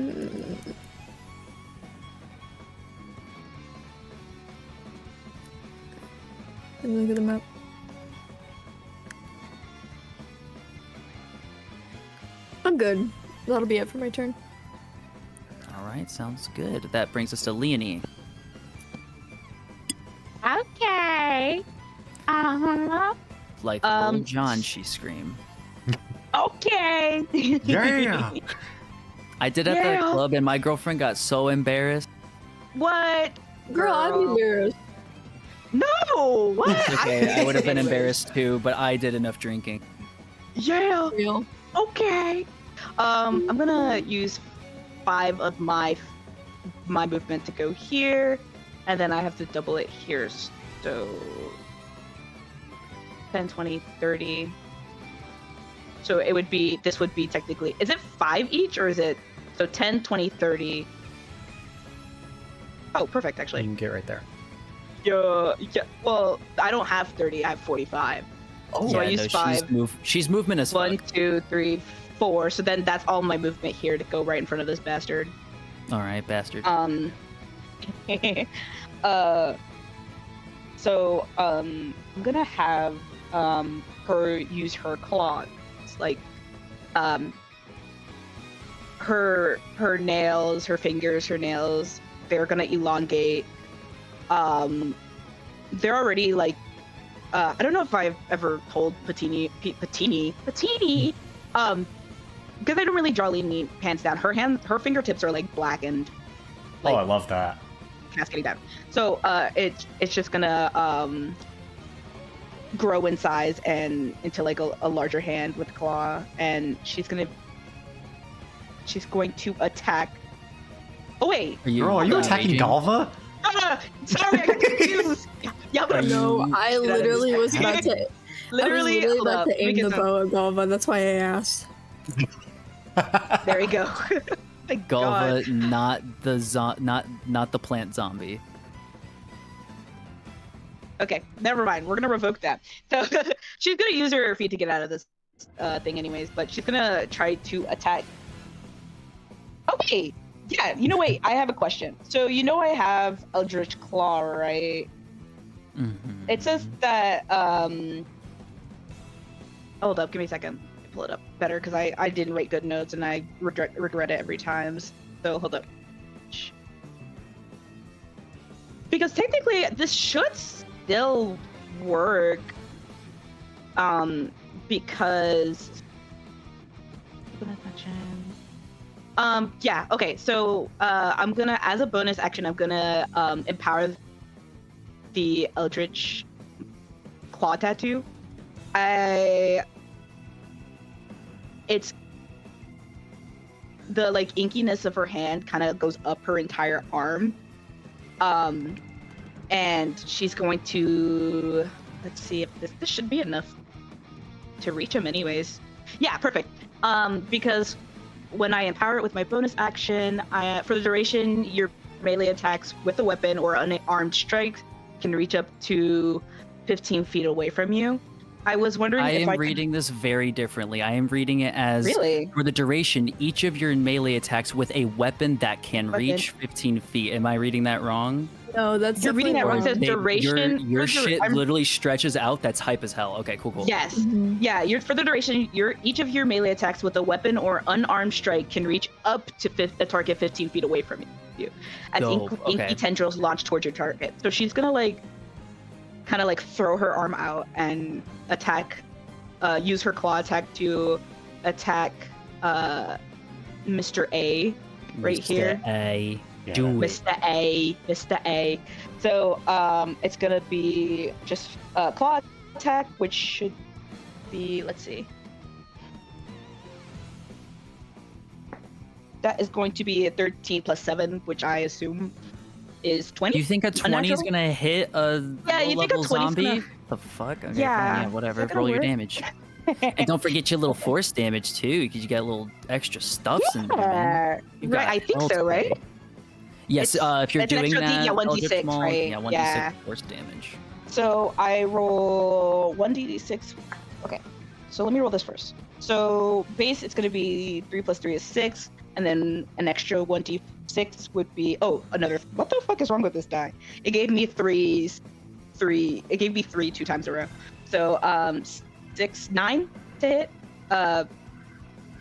me look at the map. I'm good. That'll be it for my turn. All right, sounds good. That brings us to Leonie. Okay. Like little John, she screamed. Okay. Yeah. I did at the club, and my girlfriend got so embarrassed. What? Girl, I'm embarrassed. No. What? It's okay, I would have been embarrassed too, but I did enough drinking. Yeah. Real. Okay. I'm gonna use 5 of my movement to go here, and then I have to double it here. So 10, 20, 30. So it would be, this would be technically, is it 5 each, or is it, so 10, 20, 30. Oh, perfect, You actually. can get right there. Yeah, well, I don't have 30, I have 45. Oh, So I used 5. She's movement as fuck. 1, 2, 3, 4. So then that's all my movement here to go right in front of this bastard. All right, bastard. So I'm gonna have her use her claws, like her nails, her fingers, her nails. They're gonna elongate. They're already like I don't know if I've ever told Patini, because I don't really draw Leonie pants down. Her fingertips are like blackened. Oh, I love that. Cascading down. So it's just gonna grow in size and into like a larger hand with claw, and she's going to attack. Oh wait, Girl, are you attacking Galva? sorry, I got confused. No, I literally was about to. Literally, I was hold about up. to Let me aim get the some- bow at Galva. That's why I asked. There we go. Thank God. Galva, not the plant zombie. Okay, never mind. We're gonna revoke that. So she's gonna use her feet to get out of this thing, anyways. But she's gonna try to attack. Oh wait, yeah. Wait. I have a question. So I have Eldritch Claw, right? Mm-hmm. It says that Hold up, give me a second. Pull it up better because I didn't write good notes and I regret it every time. So hold up. Because technically this should still work. Because yeah, okay, so I'm gonna, as a bonus action, I'm gonna empower the Eldritch Claw Tattoo. It's the like inkiness of her hand kind of goes up her entire arm. And she's going to, let's see if this should be enough to reach him anyways. Yeah, perfect. Because when I empower it with my bonus action, for the duration, your melee attacks with a weapon or unarmed strike can reach up to 15 feet away from you. I was wondering I if am reading this very differently. I am reading it as, Really? for the duration, each of your melee attacks with a weapon that can reach 15 feet. Am I reading that wrong? No, that's You're reading that wrong. It says definitely duration. Your for shit I'm- literally stretches out. That's hype as hell. Okay, cool. Yes. Mhm. Yeah, for the duration, each of your melee attacks with a weapon or unarmed strike can reach up to a target 15 feet away from you, as Dope, okay. inky tendrils launch towards your target. So she's gonna kind of throw her arm out and attack, use her claw attack to attack Mr. A right here. A. Yeah, Do it. Mr. A. So it's gonna be just a claw attack, which should be, let's see. That is going to be a 13 plus 7, which I assume is 20. Do you think a 20 is Unnatural? gonna hit a Yeah, you think a low-level 20 's zombie? gonna- The fuck? Okay, Yeah, fine, yeah, whatever. it's not gonna Roll your work. damage. And don't forget your little force damage too, because you got little extra stuffs in there. Man. You Right, got I think hell so, to right? pay. Yes, if you're it's an doing extra that, yeah, Eldritch 1d6, Maul, right? Yeah, 1d6 Yeah. force damage. So I roll 1d6. Okay, so let me roll this first. So base, it's going to be 3 plus 3 is 6, and then an extra 1d6 would be, another. What the fuck is wrong with this die? It gave me three. It gave me 3 2 times in a row. So 6, 9 to hit.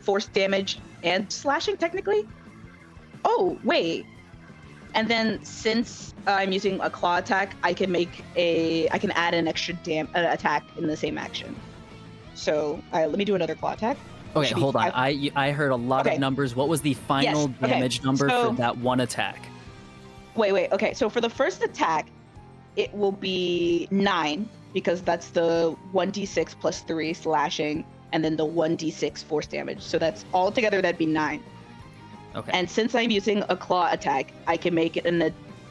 Force damage and slashing technically. Oh wait. And then since I'm using a claw attack, I can add an extra attack in the same action. So let me do another claw attack. Okay, Should be hold on. 5. I heard a lot Okay. of numbers. What was the final okay. damage number So- for that one attack? Wait. Okay, so for the first attack, it will be 9 because that's the 1d6 plus 3 slashing, and then the 1d6 force damage. So that's all together. That'd be 9. Okay. And since I'm using a claw attack, I can make it an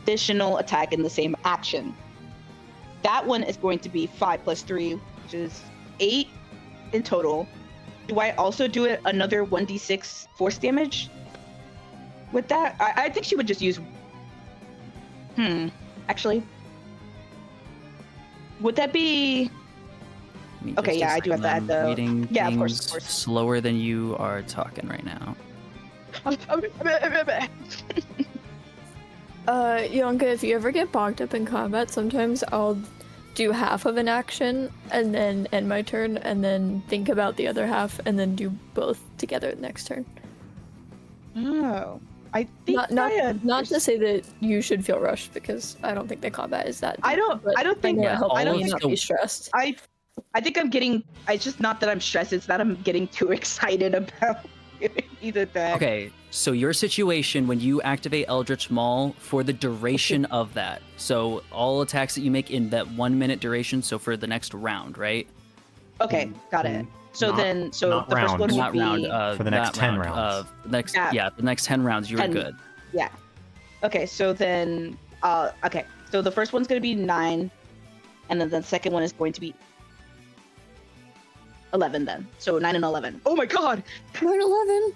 additional attack in the same action. That one is going to be 5 plus 3, which is 8 in total. Do I also do it another 1d6 force damage with that? I think she would just use... Actually... Would that be... Give me Okay, just a yeah, I do have to second. add I'm the- reading Yeah, of things course. slower than you are talking right now. Yonka, if you ever get bogged up in combat, sometimes I'll do half of an action and then end my turn and then think about the other half and then do both together next turn. Oh, I think Not to say that you should feel rushed because I don't think the combat is that. I don't think. Yeah, help all you of not the- be stressed. I think I'm getting. It's just not that I'm stressed. It's that I'm getting too excited about either that. Okay, so your situation when you activate Eldritch Maul for the duration of that. So all attacks that you make in that 1 minute duration. So for the next round, right? Okay, got it. So Not- then, so not the first round. one will Not be round. For the next that 10 round, rounds. The next 10 rounds, you're 10. good. yeah. Okay, so then, okay, so the first one's gonna be 9, and then the second one is going to be 11. Then, so 9 and 11. Oh my god! 9/11.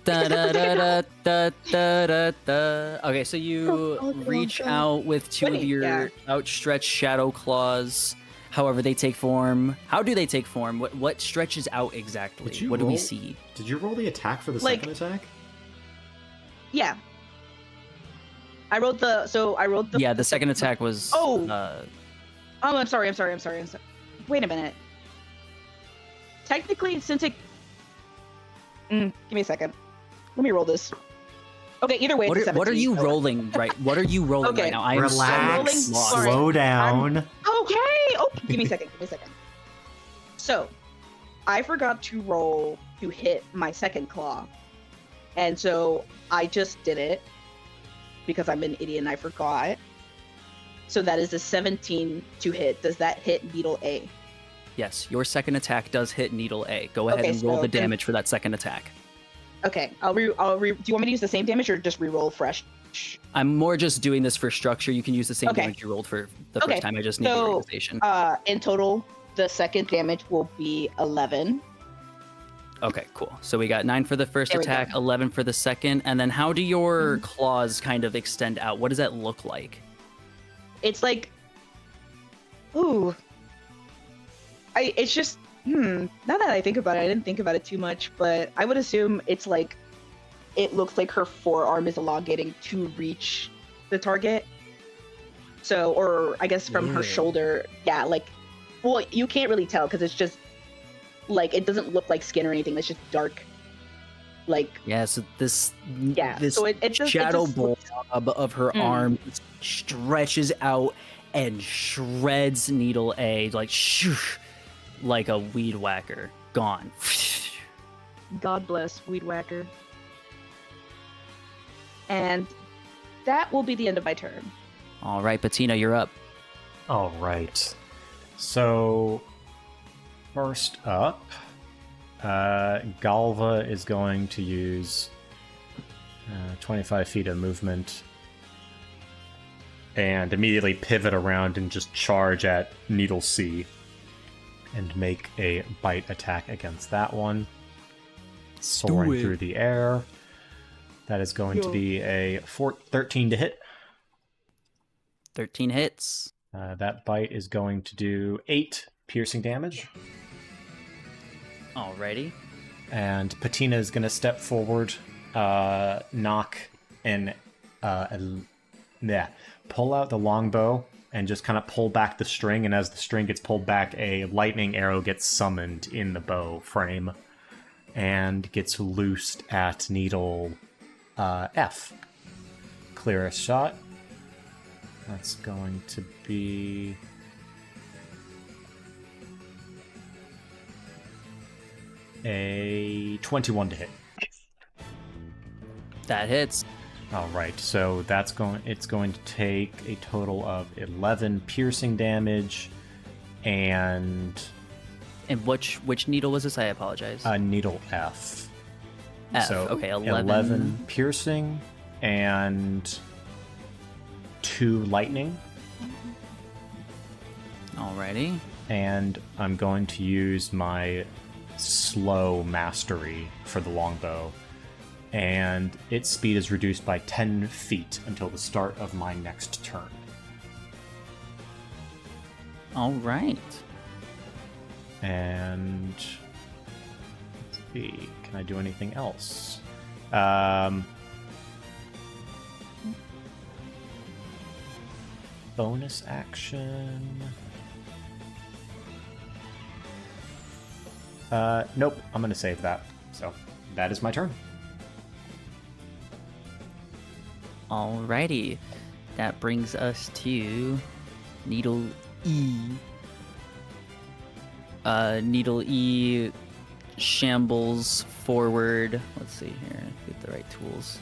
Da, da, da, da, da, da, da, da. Okay, so you Oh, reach God. out with two of 20, your yeah. outstretched shadow claws. However, they take form. How do they take form? What stretches out exactly? Did you What do we roll? see? Did you roll the attack for the Like- second attack? Yeah. I rolled the. Yeah, the second attack was. Oh. Uh, Oh, I'm sorry. Wait a minute. technically, since it... give me a second. Let me roll this. Okay, either way, it's a 17. What are you so- rolling right? What are you rolling Okay, right now? I am Relax. so lost. Sorry. Slow down. Okay. Oh, give me a second. So, I forgot to roll to hit my second claw. And so I just did it because I'm an idiot and I forgot. So that is a 17 to hit. Does that hit Needle A? Yes, your second attack does hit Needle A. Go ahead Okay, and roll so the then- damage for that second attack. Okay, do you want me to use the same damage or just re-roll fresh? I'm more just doing this for structure. You can use the same Okay. damage you rolled for the Okay, first time. I just need the so, organization. In total, the second damage will be 11. Okay, cool. So we got 9 for the first There we attack, go. 11 for the second, and then how do your claws kind of extend out? What does that look like? It's like, ooh, it's just, now that I think about it, I didn't think about it too much, but I would assume it's like, it looks like her forearm is elongating to reach the target. So, or I guess from her Yeah. shoulder, yeah, like, well, you can't really tell because it's just, like, it doesn't look like skin or anything, it's just dark. Like, Yeah, so this so it just shadow looks- blob of her arm stretches out and shreds Needle A like shoosh, like a weed whacker. Gone. God bless Weed Whacker. And that will be the end of my turn. All right, Patina, you're up. All right. So, first up, Galva is going to use 25 feet of movement and immediately pivot around and just charge at Needle C and make a bite attack against that one. Soaring it. through the air. That is going to be a 13 to hit. 13 hits. That bite is going to do 8 piercing damage. Alrighty. And Patina is going to step forward, knock, and pull out the longbow and just kind of pull back the string. And as the string gets pulled back, a lightning arrow gets summoned in the bow frame and gets loosed at Needle F. Clearest shot. That's going to be... a 21 to hit. That hits. All right, so it's going to take a total of 11 piercing damage and And which needle was this? I apologize. a Needle F. F. So Okay, 11. 11 piercing and 2 lightning. Alrighty. And I'm going to use my slow mastery for the longbow. And its speed is reduced by 10 feet until the start of my next turn. Alright. And let's see, can I do anything else? Bonus action. Nope, I'm gonna save that. So that is my turn. Alrighty. That brings us to Needle E. Needle E shambles forward. Let's see here. Get the right tools.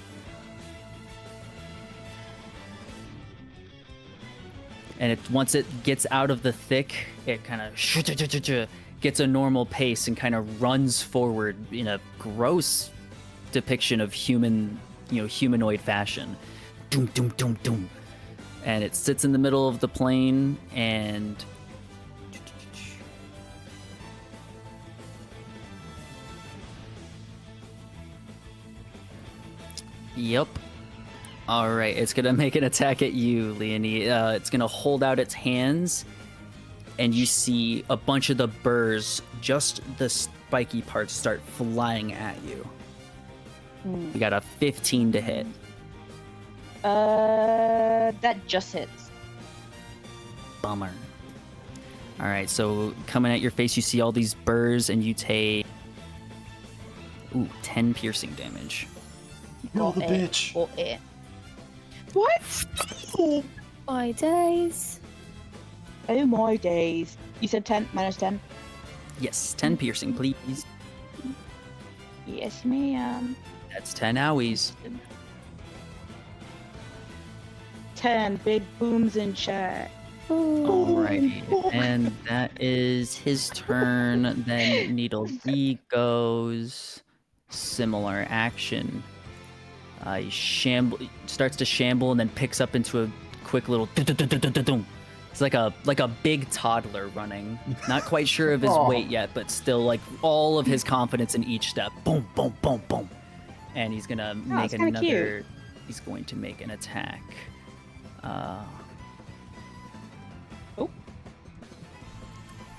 And once it gets out of the thick, it kind of gets a normal pace and kind of runs forward in a gross depiction of humanoid fashion. Doom, doom, doom, doom. And it sits in the middle of the plane and Yep. Alright, it's gonna make an attack at you, Leonie. It's gonna hold out its hands, and you see a bunch of the burrs, just the spiky parts, start flying at you. You got a 15 to hit. That just hits. Bummer. All right, so coming at your face, you see all these burrs, and you take 10 piercing damage. Kill the Got it. bitch. Got it. What? My days. Oh my days. You said 10 minus 10? Yes, 10 piercing, please. Yes, ma'am. That's 10 owies. 10 big booms in chat. Alrighty, and that is his turn. Then Needle D goes. Similar action. He starts to shamble and then picks up into a quick little. It's like a big toddler running. Not quite sure of his weight yet, but still like all of his confidence in each step. Boom, boom, boom, boom, and he's gonna make it's kinda another. cute. He's going to make an attack.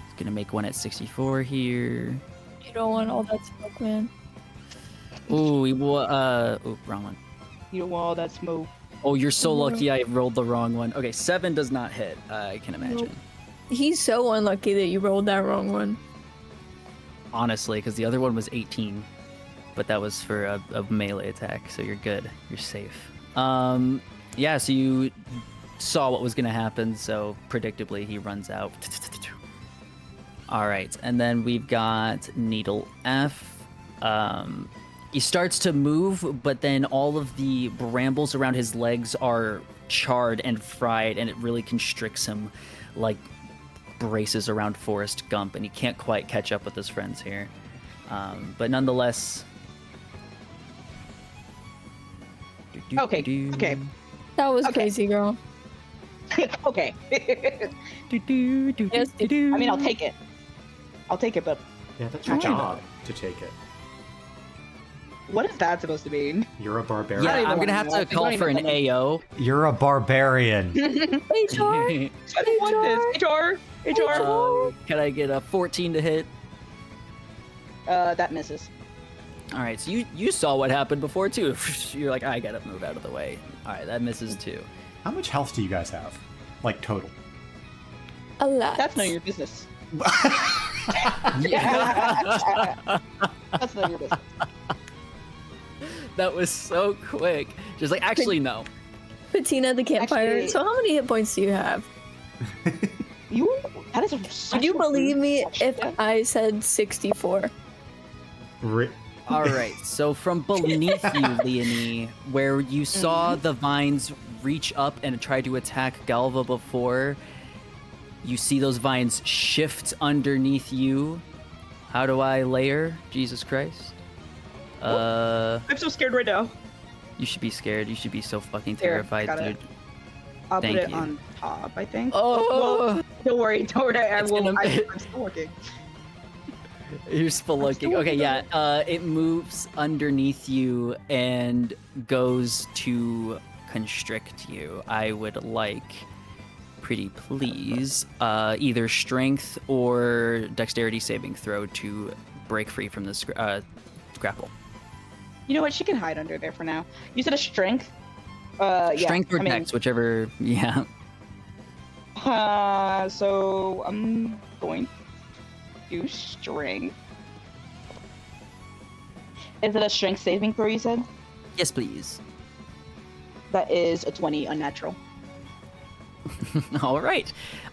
He's gonna make one at 64 here. You don't want all that smoke, man. Ooh, wrong one. You don't want all that smoke. Oh, you're so lucky I rolled the wrong one. Okay, 7 does not hit, I can imagine. He's so unlucky that you rolled that wrong one. Honestly, because the other one was 18. But that was for a melee attack, so you're good. You're safe. Yeah, so you saw what was going to happen, so predictably he runs out. All right, and then we've got Needle F. He starts to move, but then all of the brambles around his legs are charred and fried, and it really constricts him like braces around Forrest Gump, and he can't quite catch up with his friends here. But nonetheless... Okay. That was Okay. crazy, girl. Okay. Yes, I mean, I'll take it. I'll take it, but Yeah, that's your job to take it. what is that supposed to mean? You're a Yeah, barbarian. even I'm gonna wanna have know. to I call don't for even an AO. You're a barbarian. HR. I don't want this. HR. Can I get a 14 to hit? That misses. All right, so you saw what happened before too. You're like, I gotta move out of the way. All right, that misses too. How much health do you guys have? Like total? A lot. That's none of your business. That's none of your business. That was so quick. Just like, actually, no. Patina the campfire. Actually- So how many hit points do you have? That is a. Would you believe me if I said 64? All right, so from beneath you, Leonie, where you saw the vines reach up and try to attack Galva before, you see those vines shift underneath you. How do I layer? Jesus Christ. I'm so scared right now. You should be scared. You should be so fucking Here, terrified, got dude. it. I'll Thank put it you. on top, I think. Oh, Well, don't worry. I It's will. gonna- I'm still working. you're spelunking. Okay, yeah. It moves underneath you and goes to constrict you. I would like, pretty please, either strength or dexterity saving throw to break free from this grapple. You know what? She can hide under there for now. You said a strength. Yeah. Strength or I mean, dex, whichever. Yeah. So I'm going to do strength. Is it a strength saving throw? You said Yes, please. that is a 20 unnatural. All right.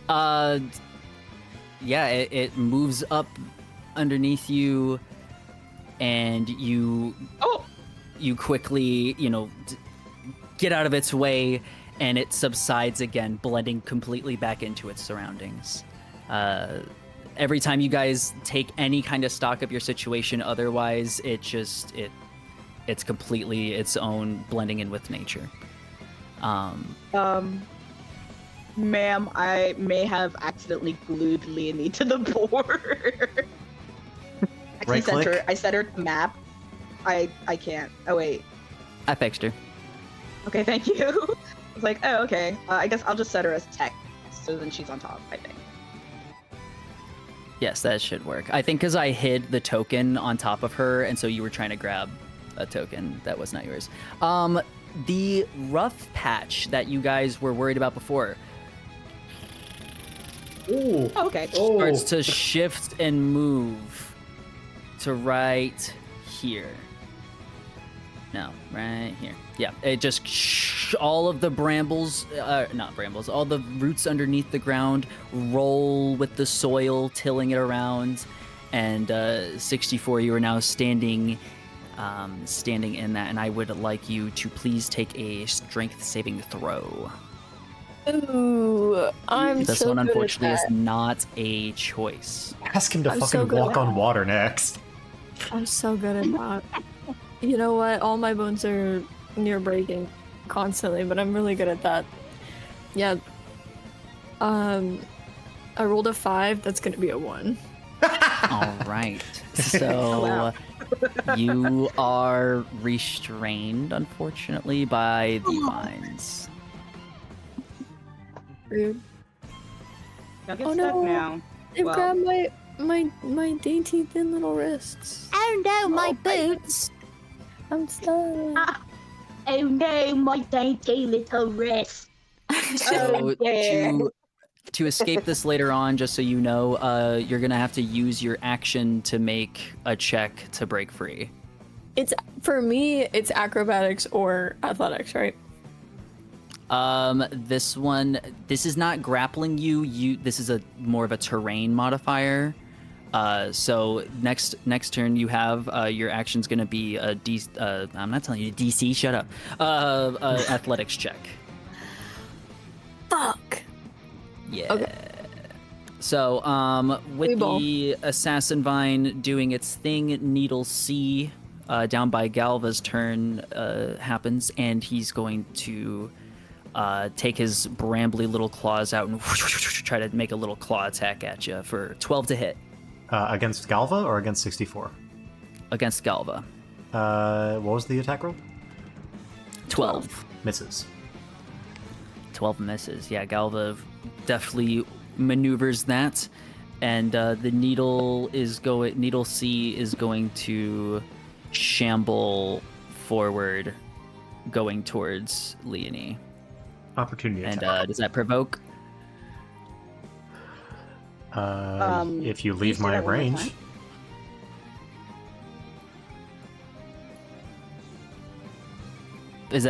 Yeah, it moves up underneath you, and you Oh, you quickly, get out of its way, and it subsides again, blending completely back into its surroundings. Every time you guys take any kind of stock of your situation, otherwise, it's completely its own, blending in with nature. ma'am, I may have accidentally glued Leonie to the board. Right click. I set her to map. I can't. Oh wait. I fixed her. Okay, thank you. I was like, oh okay. I guess I'll just set her as tech, so then she's on top. I think. Yes, that should work. I think because I hid the token on top of her, and so you were trying to grab a token that was not yours. The rough patch that you guys were worried about before. Ooh. Okay. starts to shift and move to right here. No, right here. Yeah, it just all of the brambles, not brambles, all the roots underneath the ground roll with the soil, tilling it around. And 64, you are now standing in that, and I would like you to please take a strength saving throw. Ooh, I'm This so one, good unfortunately, at is that. not a choice. Ask him to I'm so fucking good at walk on that. water next. I'm so good at that. You know what? All my bones are near breaking constantly, but I'm really good at that. Yeah. I rolled a 5. That's gonna be a 1. All right. So you are restrained, unfortunately, by the vines. Rude. Y'all get Oh stuck no. now. They've Well, grabbed my dainty thin little wrists. Oh no, my Oh, I- boots! I'm stuck. Oh no, my dainty little wrist. So yeah. to escape this later on, just so you know, you're gonna have to use your action to make a check to break free. It's for me. It's acrobatics or athletics, right? This is not grappling you. This is a more of a terrain modifier. So next turn you have your action's gonna be a I'm not telling you DC. Shut up. Athletics check. Fuck. Yeah. Okay. So with Free ball. the assassin vine doing its thing, Needle C down by Galva's turn happens, and he's going to take his brambly little claws out and try to make a little claw attack at you for 12 to hit. Against Galva or against 64? Against Galva. What was the attack roll? 12. Misses. 12 misses. Yeah, Galva definitely maneuvers that. And the Needle C is going to shamble forward, going towards Leonie. Opportunity And attack. does that provoke? If you leave say my that one more range. time? Does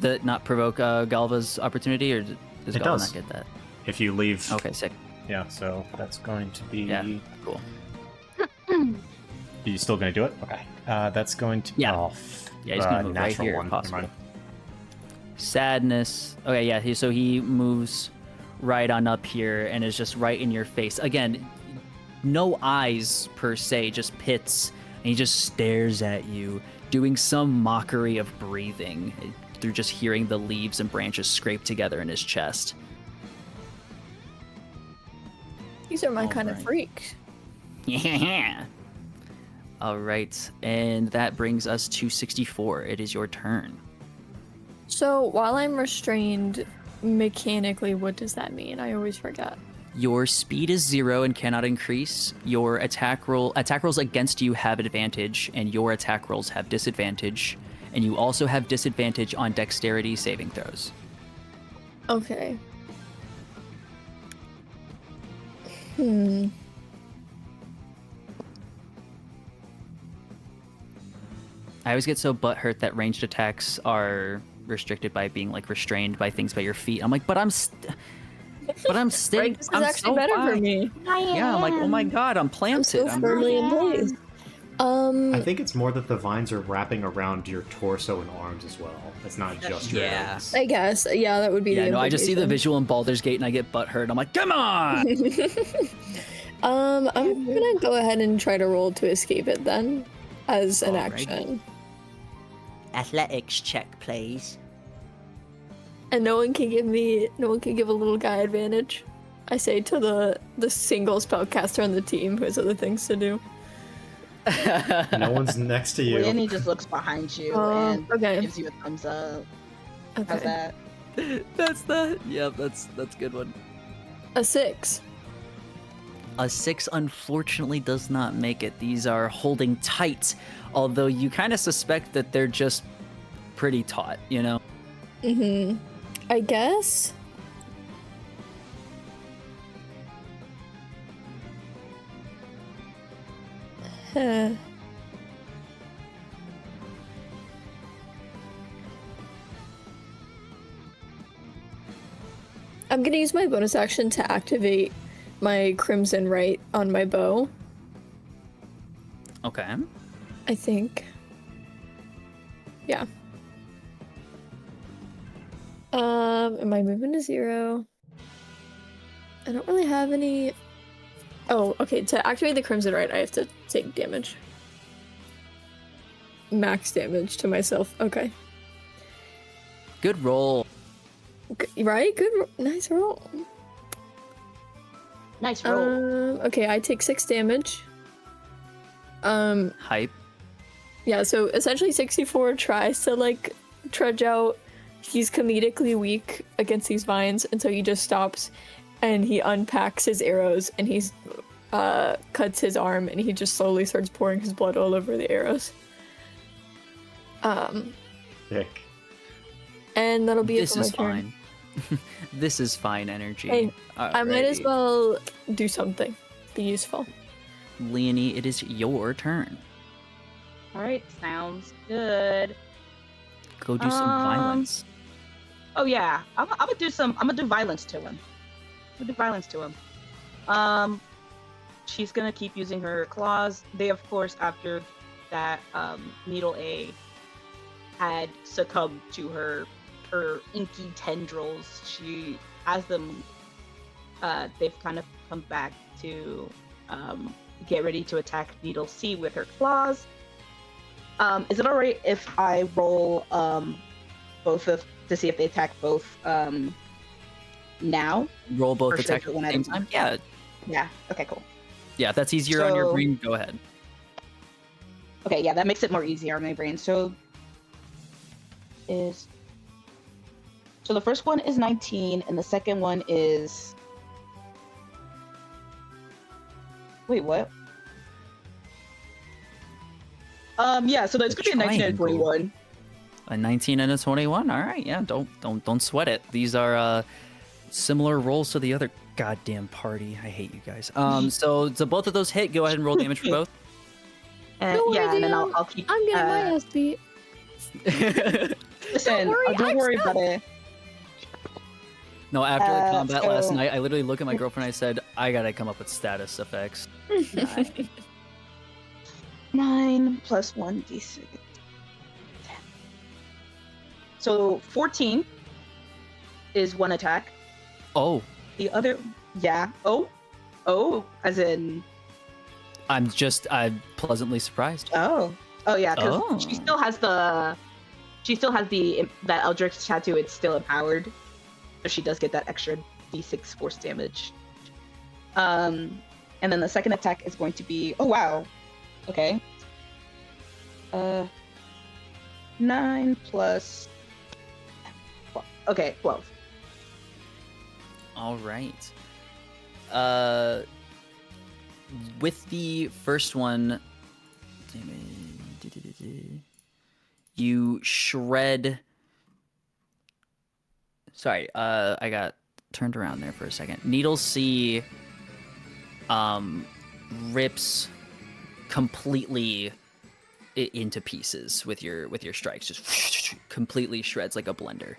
that not provoke Galva's opportunity, or does It Galva does. not get that? If you leave. Okay, sick. Yeah, so that's going to be. Yeah, cool. Are you still going to do it? Okay. That's going to. Yeah. Oh, Yeah, he's gonna move right natural here, one. if Never possible. mind. Sadness. Okay, yeah. So he moves right on up here and is just right in your face. Again, no eyes per se, just pits, and he just stares at you, doing some mockery of breathing through just hearing the leaves and branches scrape together in his chest. These are my kind of Alright. freaks. Yeah. All right, and that brings us to 64. It is your turn. So while I'm restrained, mechanically, what does that mean? I always forget. Your speed is 0 and cannot increase. Your attack rolls against you have advantage, and your attack rolls have disadvantage. And you also have disadvantage on dexterity saving throws. Okay. I always get so butthurt that ranged attacks are restricted by being like restrained by things by your feet. I'm like, but I'm sitting. This is I'm actually so better for fine. me. Yeah, I'm like, oh my god, I'm I'm planted. so I'm firmly in place. I think it's more that the vines are wrapping around your torso and arms as well. It's not just your Yeah. legs. I guess. Yeah, that would be Yeah, the no, I just see the implication. visual in Baldur's Gate and I get butthurt. I'm like, come on! I'm gonna go ahead and try to roll to escape it then, as an Alrighty. action. Athletics check, please. And no one can give a little guy advantage. I say to the single spellcaster on the team who has other things to do. No one's next to you. Leonie just looks behind you Oh, and okay. gives you a thumbs up. How's Okay. that? That's a good one. A 6. A 6 unfortunately does not make it. These are holding tight, although you kind of suspect that they're just pretty taut, you know? I guess. I'm gonna use my bonus action to activate my Crimson Right on my bow, Okay. I think. Yeah. And my movement is 0. I don't really have any... Oh, okay, to activate the Crimson Right, I have to take damage. Max damage to myself, okay. Good roll. Right? Nice roll. Nice roll. Okay, I take 6 damage. Hype. Yeah, so essentially 64 tries to, like, trudge out. He's comedically weak against these vines, and so he just stops, and he unpacks his arrows, and he's, cuts his arm, and he just slowly starts pouring his blood all over the arrows. Sick. And that'll be it This for my is turn. fine. This is fine energy. Hey, I might as Alrighty. well do something. Be useful. Leonie, it is your turn. All right, sounds good. Go do some violence. Oh yeah, I'm gonna do violence to him. I'm gonna do violence to him. She's gonna keep using her claws. They, of course, after that, Needle A had succumbed to her inky tendrils. She, as them, they've kind of come back to get ready to attack Needle C with her claws. Is it alright if I roll both of to see if they attack both now? Roll both Or should I attacks do at one the at same a time? time. Yeah, Yeah. Okay. Cool. yeah. If that's easier on your So- brain, go ahead. Okay. Yeah, that makes it more easier on my brain. So the first one is 19, and the second one is. Wait, what? Yeah. So that's The gonna be a 19 and triangle. 21. A 19 and a 21. All right, yeah. Don't sweat it. These are similar rolls to the other goddamn party. I hate you guys. So both of those hit. Go ahead and roll damage for both. Don't worry, Yeah, and then DM. I'll keep. I'm getting my ass beat. Listen, worry, don't I'm worry stuck. about it. No, after the combat last so- night, I literally look at my girlfriend. I said, I gotta come up with status effects. 9 plus 1d6. 10. So 14 is one attack. Oh, The other, yeah. Oh, as in, I'm pleasantly surprised. oh yeah, because Oh. she still has that Eldritch tattoo. It's still empowered, so she does get that extra d6 force damage. And then the second attack is going to be, oh wow, okay. 9 plus. Okay, 12. All right. With the first one, you shred. Sorry, I got turned around there for a second. Needle C rips completely into pieces with your strikes, just completely shreds like a blender.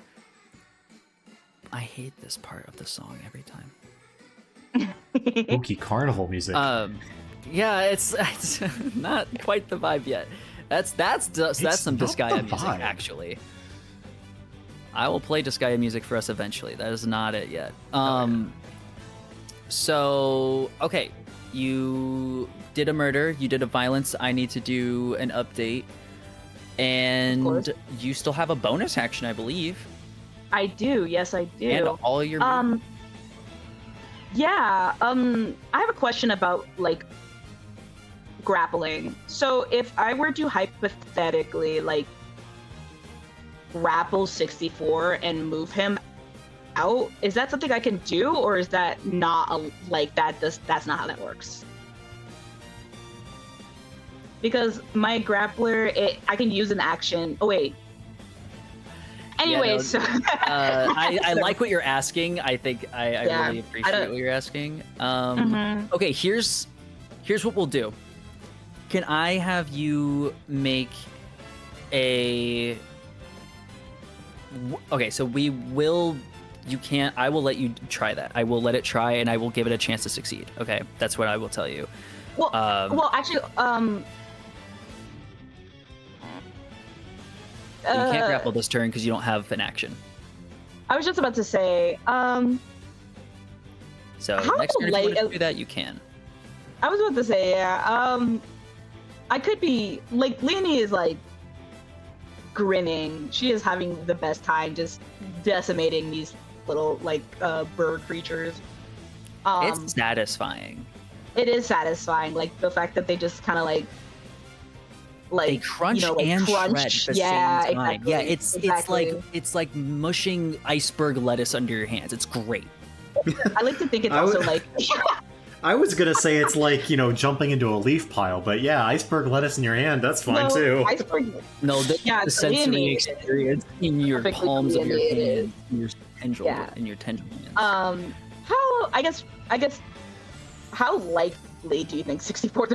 I hate this part of the song every time. Spooky carnival music. Yeah, it's not quite the vibe yet. That's some not Disgaea the music, vibe. actually. I will play Disgaea music for us eventually. That is not it yet. So okay, you did a murder, you did a violence. I need to do an update, and course. you still have a bonus action, I believe, I do. Yes, I do. and all your Yeah. I have a question about like grappling. So if I were to hypothetically like grapple 64 and move him out, is that something I can do, or is that not that's not how that works? Because my grappler, I can use an action. Oh wait. Anyway, so I like what you're asking. I think I Yeah, really I appreciate don't- what you're asking. Mhm. Okay, here's what we'll do. Can I have you make a... Okay, so we will... You can't... I will let you try that. I will let it try, and I will give it a chance to succeed. Okay, that's what I will tell you. Well, actually, You can't grapple this turn because you don't have an action. I was just about to say, So How next turn, if you late- want to do that, you can. I was about to say, yeah, I could be, like, Leonie is, like, grinning. She is having the best time just decimating these little, like, bird creatures. It's satisfying. It is satisfying, like, the fact that they just kind of, like, They crunch and shred at the yeah, same time. exactly, Yeah, exactly. it's like mushing iceberg lettuce under your hands. It's great. I like to think it's I also would- like I was gonna say it's like, jumping into a leaf pile, but yeah, iceberg lettuce in your hand, that's fine too. iceberg. No, Yeah, the it's sensory Leonie. experience in your Perfectly palms of your Leonie it hands, in your tendril, Yeah. in your tendril hands. How I guess how likely do you think 64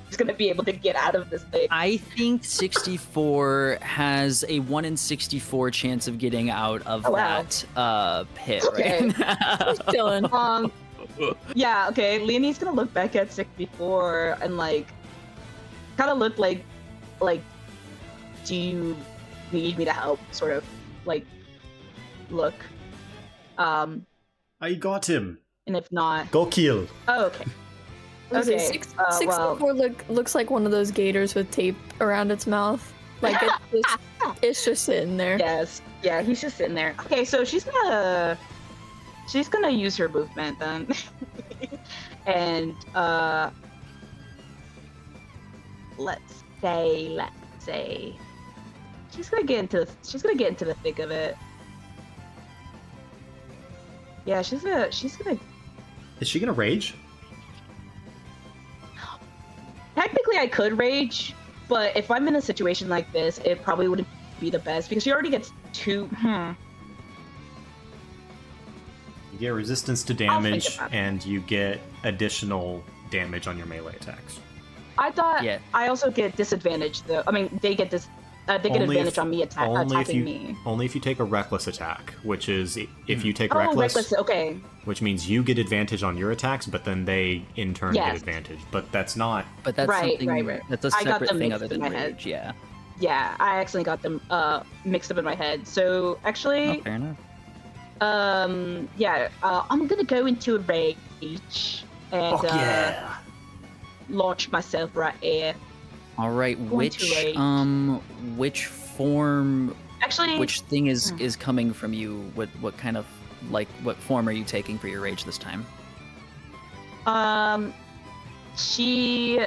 is going to be able to get out of this thing? I think 64 has a 1 in 64 chance of getting out of Oh, wow. that pit Okay. right now. Dylan. Yeah, okay. Leonie's gonna look back at 64 and like kind of look like do you need me to help? Sort of like look. I got him. And if not, Go kill. oh, okay. Okay, Okay, 64 looks like one of those gators with tape around its mouth. Like it's just sitting there. Yes. Yeah, he's just sitting there. Okay, so she's gonna use her movement then. And let's say she's gonna get into the thick of it. Yeah, she's gonna Is she gonna rage? technically I could rage, but if I'm in a situation like this, it probably wouldn't be the best because she already gets two You get resistance to I'll think damage, about it. and you get additional damage on your melee attacks. I thought Yeah. I also get disadvantage though. I mean, they get this. They get Only advantage if- on me Only if attacking you me. only if you take a reckless attack, which is if you take Oh, reckless, okay. which means you get advantage on your attacks, but then they in turn get Yes. advantage. But that's not. But that's Right, something right. that's a I got separate them thing mixed other in than my head. rage. Yeah. Yeah, I accidentally got them mixed up in my head. So actually, Oh, fair enough. I'm gonna go into a rage and Oh yeah. launch myself right here. All right, Going to which form, Actually, which thing is coming from you? What kind of what form are you taking for your rage this time? she.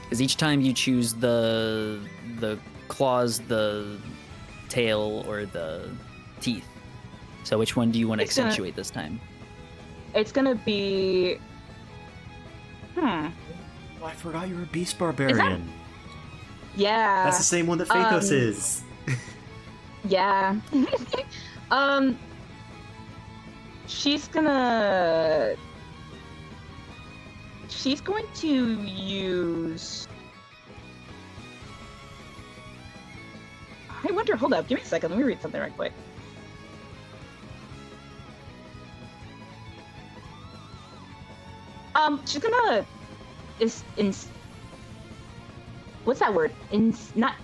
Because each time you choose the claws, the tail, or the teeth. So which one do you want to It's gonna- accentuate this time? It's gonna be. Oh, I forgot you're a beast barbarian. Yeah. That's the same one that Phaethos Um, is. Yeah. She's going to use. I wonder. Hold up. Give me a second. Let me read something right quick. She's gonna what's that word? Not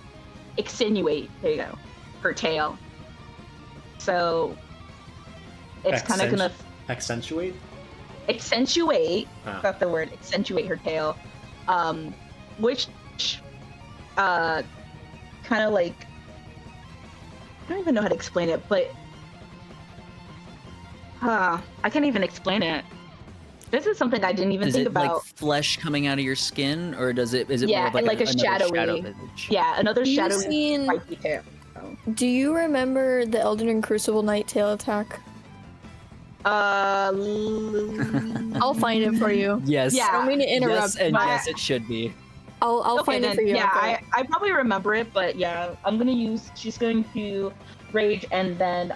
extenuate. There you go. Her tail. So it's kind of gonna Accentuate? accentuate. Ah. That's the word. Accentuate her tail. Which kind of like I don't even know how to explain it, but I can't even explain it. This is something I didn't even Is think it about. like flesh coming out of your skin, or is it more Yeah, of like, like a another shadowy- shadow image? Yeah, another You shadowy seen- spiky tail. Do you remember the Elden Ring Crucible Knight tail attack? I'll I'll find it for you. Yes. Yeah. I don't mean to interrupt. Yes, and but- yes, it should be. I'll Okay, find it then, for you. yeah, okay. I probably remember it, but yeah, she's going to rage, and then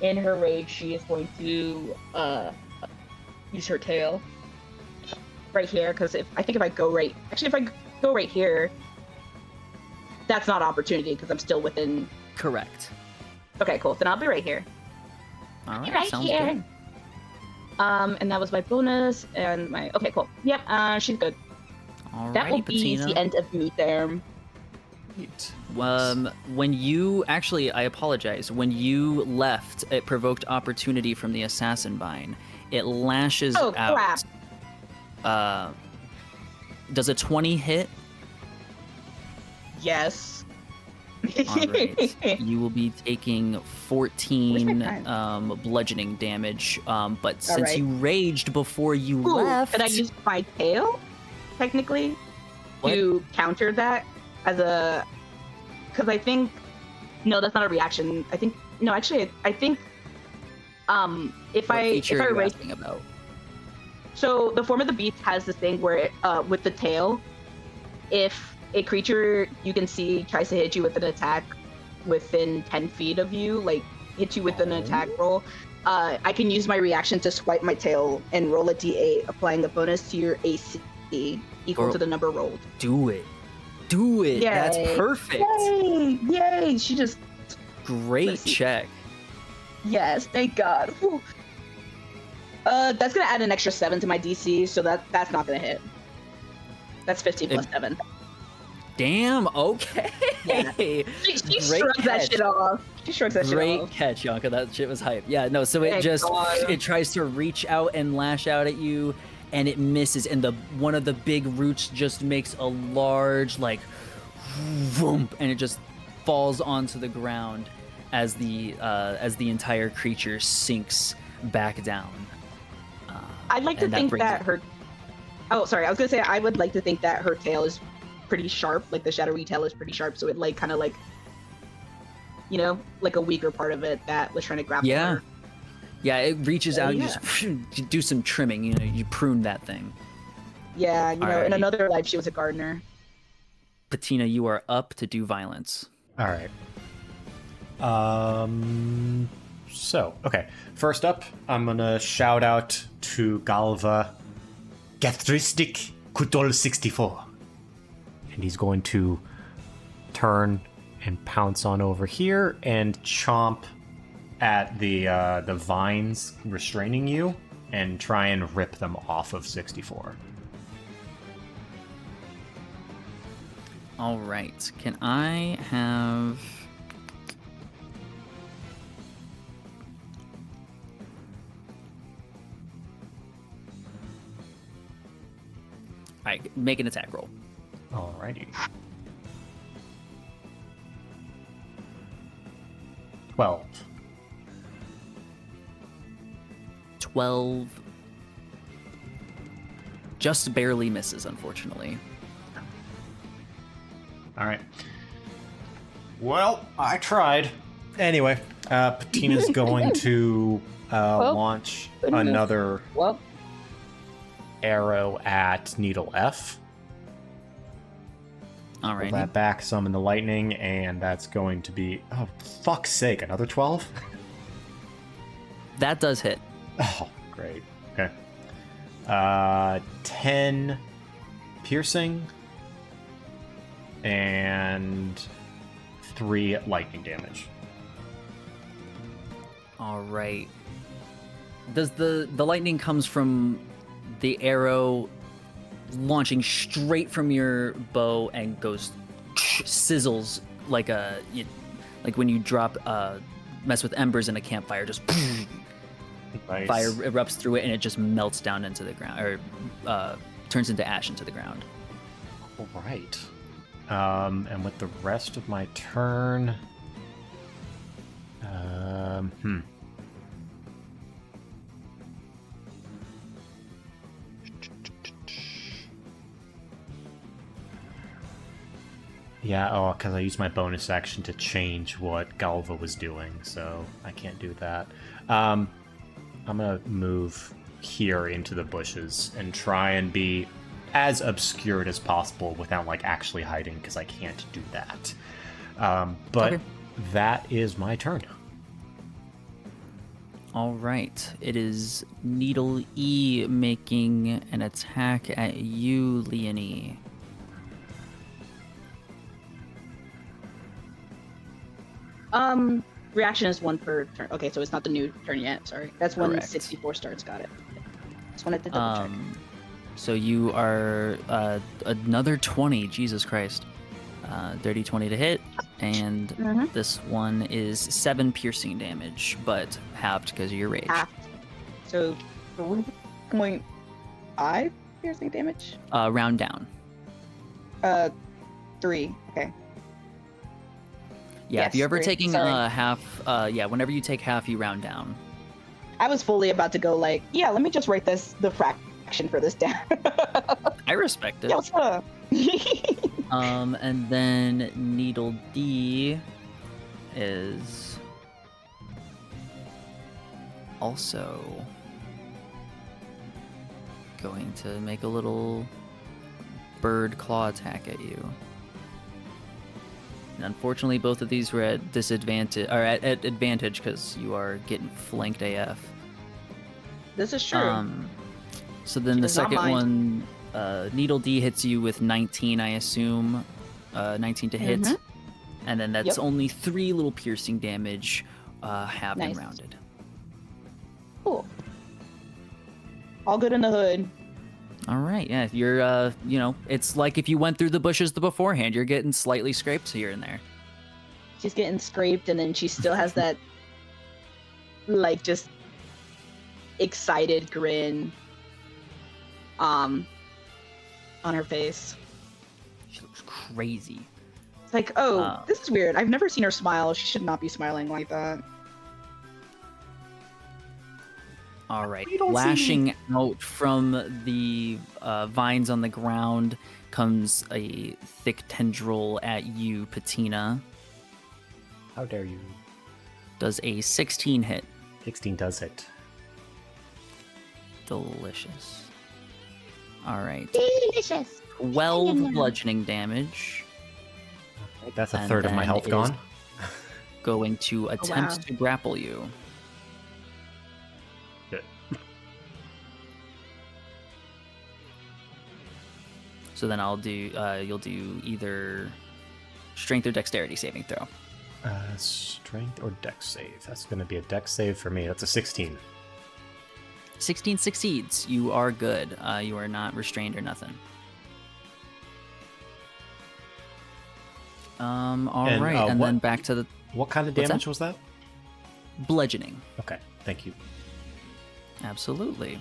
in her rage, she is going to use her tail. right here, because if I go right, actually, if I go right here, that's not opportunity because I'm still within. Correct. Okay, cool. Then I'll be right here. All right, Right sounds here. good. And that was my bonus and my. Okay, cool. Yep. She's good. That will Alrighty, be Patina. the end of me there. When you actually, I apologize. When you left, it provoked opportunity from the assassin vine. It lashes Oh, out. crap. Does a 20 hit? Yes. All right. You will be taking 14 bludgeoning damage. But since right. you raged before you Ooh, left, could I use my tail, technically, to counter that as a? Because I think no, that's not a reaction. I think no, actually, I think if what I feature are you rage, asking about? so the form of the beast has this thing where it, with the tail, if a creature you can see tries to hit you with an attack within 10 feet of you, like hit you with an attack roll, I can use my reaction to swipe my tail and roll a d8, applying a bonus to your AC equal to the number rolled. Do it. Do it. Yay. That's perfect. Yay! Yay! She just. Great check. Yes, thank God. Whew. That's gonna add an extra 7 to my DC, so that's not gonna hit. That's 15 plus 7. Damn, okay. Yeah. She Great shrugs that catch. shit off. She shrugs that shit Great off. catch, Yonka. That shit was hype. Yeah, no, so it Thank just God. it tries to reach out and lash out at you, and it misses, and one of the big roots just makes a large like whoomp, and it just falls onto the ground as the entire creature sinks back down. I'd like to think that her. Oh, sorry. I was gonna say I would like to think that her tail is pretty sharp. Like the shadowy tail is pretty sharp, so it like kind of like, you know, like a weaker part of it that was trying to grapple her. Yeah, it reaches out. You just do some trimming. You know, you prune that thing. Yeah, you know, Alrighty. in another life she was a gardener. Patina, you are up to do violence. All right. So, okay. First up, I'm gonna shout out to Galva, Gathristic Kutol 64. And he's going to turn and pounce on over here and chomp at the vines restraining you and try and rip them off of 64. All right. Can I have... All right, make an attack roll. Alrighty. 12. 12 just barely misses, unfortunately. Alright. Well, I tried. Anyway, Patina's going to launch another arrow at Needle F. All Pull right. that back, summon the lightning, and that's going to be... Oh, fuck's sake, another 12? That does hit. Oh, great. Okay. 10 piercing and 3 lightning damage. All right. Does the lightning comes from the arrow launching straight from your bow and goes sizzles like when you drop mess with embers in a campfire, just Nice. fire erupts through it and it just melts down into the ground, or turns into ash into the ground. All right. And with the rest of my turn, Yeah, because I used my bonus action to change what Galva was doing, so I can't do that. I'm gonna move here into the bushes and try and be as obscured as possible without like actually hiding, because I can't do that. But Okay. that is my turn. All right. It is Needle E making an attack at you, Leonie. Reaction is 1 per turn. Okay, so it's not the new turn yet. Sorry, that's when Correct. 64 starts. Got it. Just wanted to double check. So you are another 20. Jesus Christ. Dirty 20 to hit. And Mhm. this one is 7 piercing damage, but halved because of your rage. Half. So 3.5 piercing damage. Round down. 3. Okay. Yeah, if you're Yes, ever 3. taking Sorry. half, whenever you take half, you round down. I was fully about to go like, yeah, let me just write the fraction for this down. I respect it. Yeah, what's up? And then Needle D is also going to make a little bird claw attack at you. And unfortunately, both of these were at disadvantage, or at advantage, because you are getting flanked AF. This is true. So then She the does not second mind. one, Needle D hits you with 19, I assume. 19 to hit. Mhm. And then that's Yep. only 3 little piercing damage, halved and Nice. rounded. Cool. All good in the hood. All right, yeah, you're, it's like if you went through the bushes beforehand, you're getting slightly scraped here and there. She's getting scraped, and then she still has that, like, just excited grin, on her face. She looks crazy. It's like, oh, Uh, this is weird. I've never seen her smile. She should not be smiling like that. All right, You don't see lashing out from the vines on the ground comes a thick tendril at you, Patina. How dare you? Does a 16 hit. 16 does hit. Delicious. All right. Delicious. 12 bludgeoning damage. That's a And third of my then health it gone. is Going to attempt wow. to grapple you. Good. So then I'll do. You'll do either strength or dexterity saving throw. Strength or dex save? That's going to be a dex save for me. That's a 16. 16 succeeds. You are good. You are not restrained or nothing. All And, right, and what- then back to the What kind of What's damage that? was that? bludgeoning. Okay, thank you. Absolutely.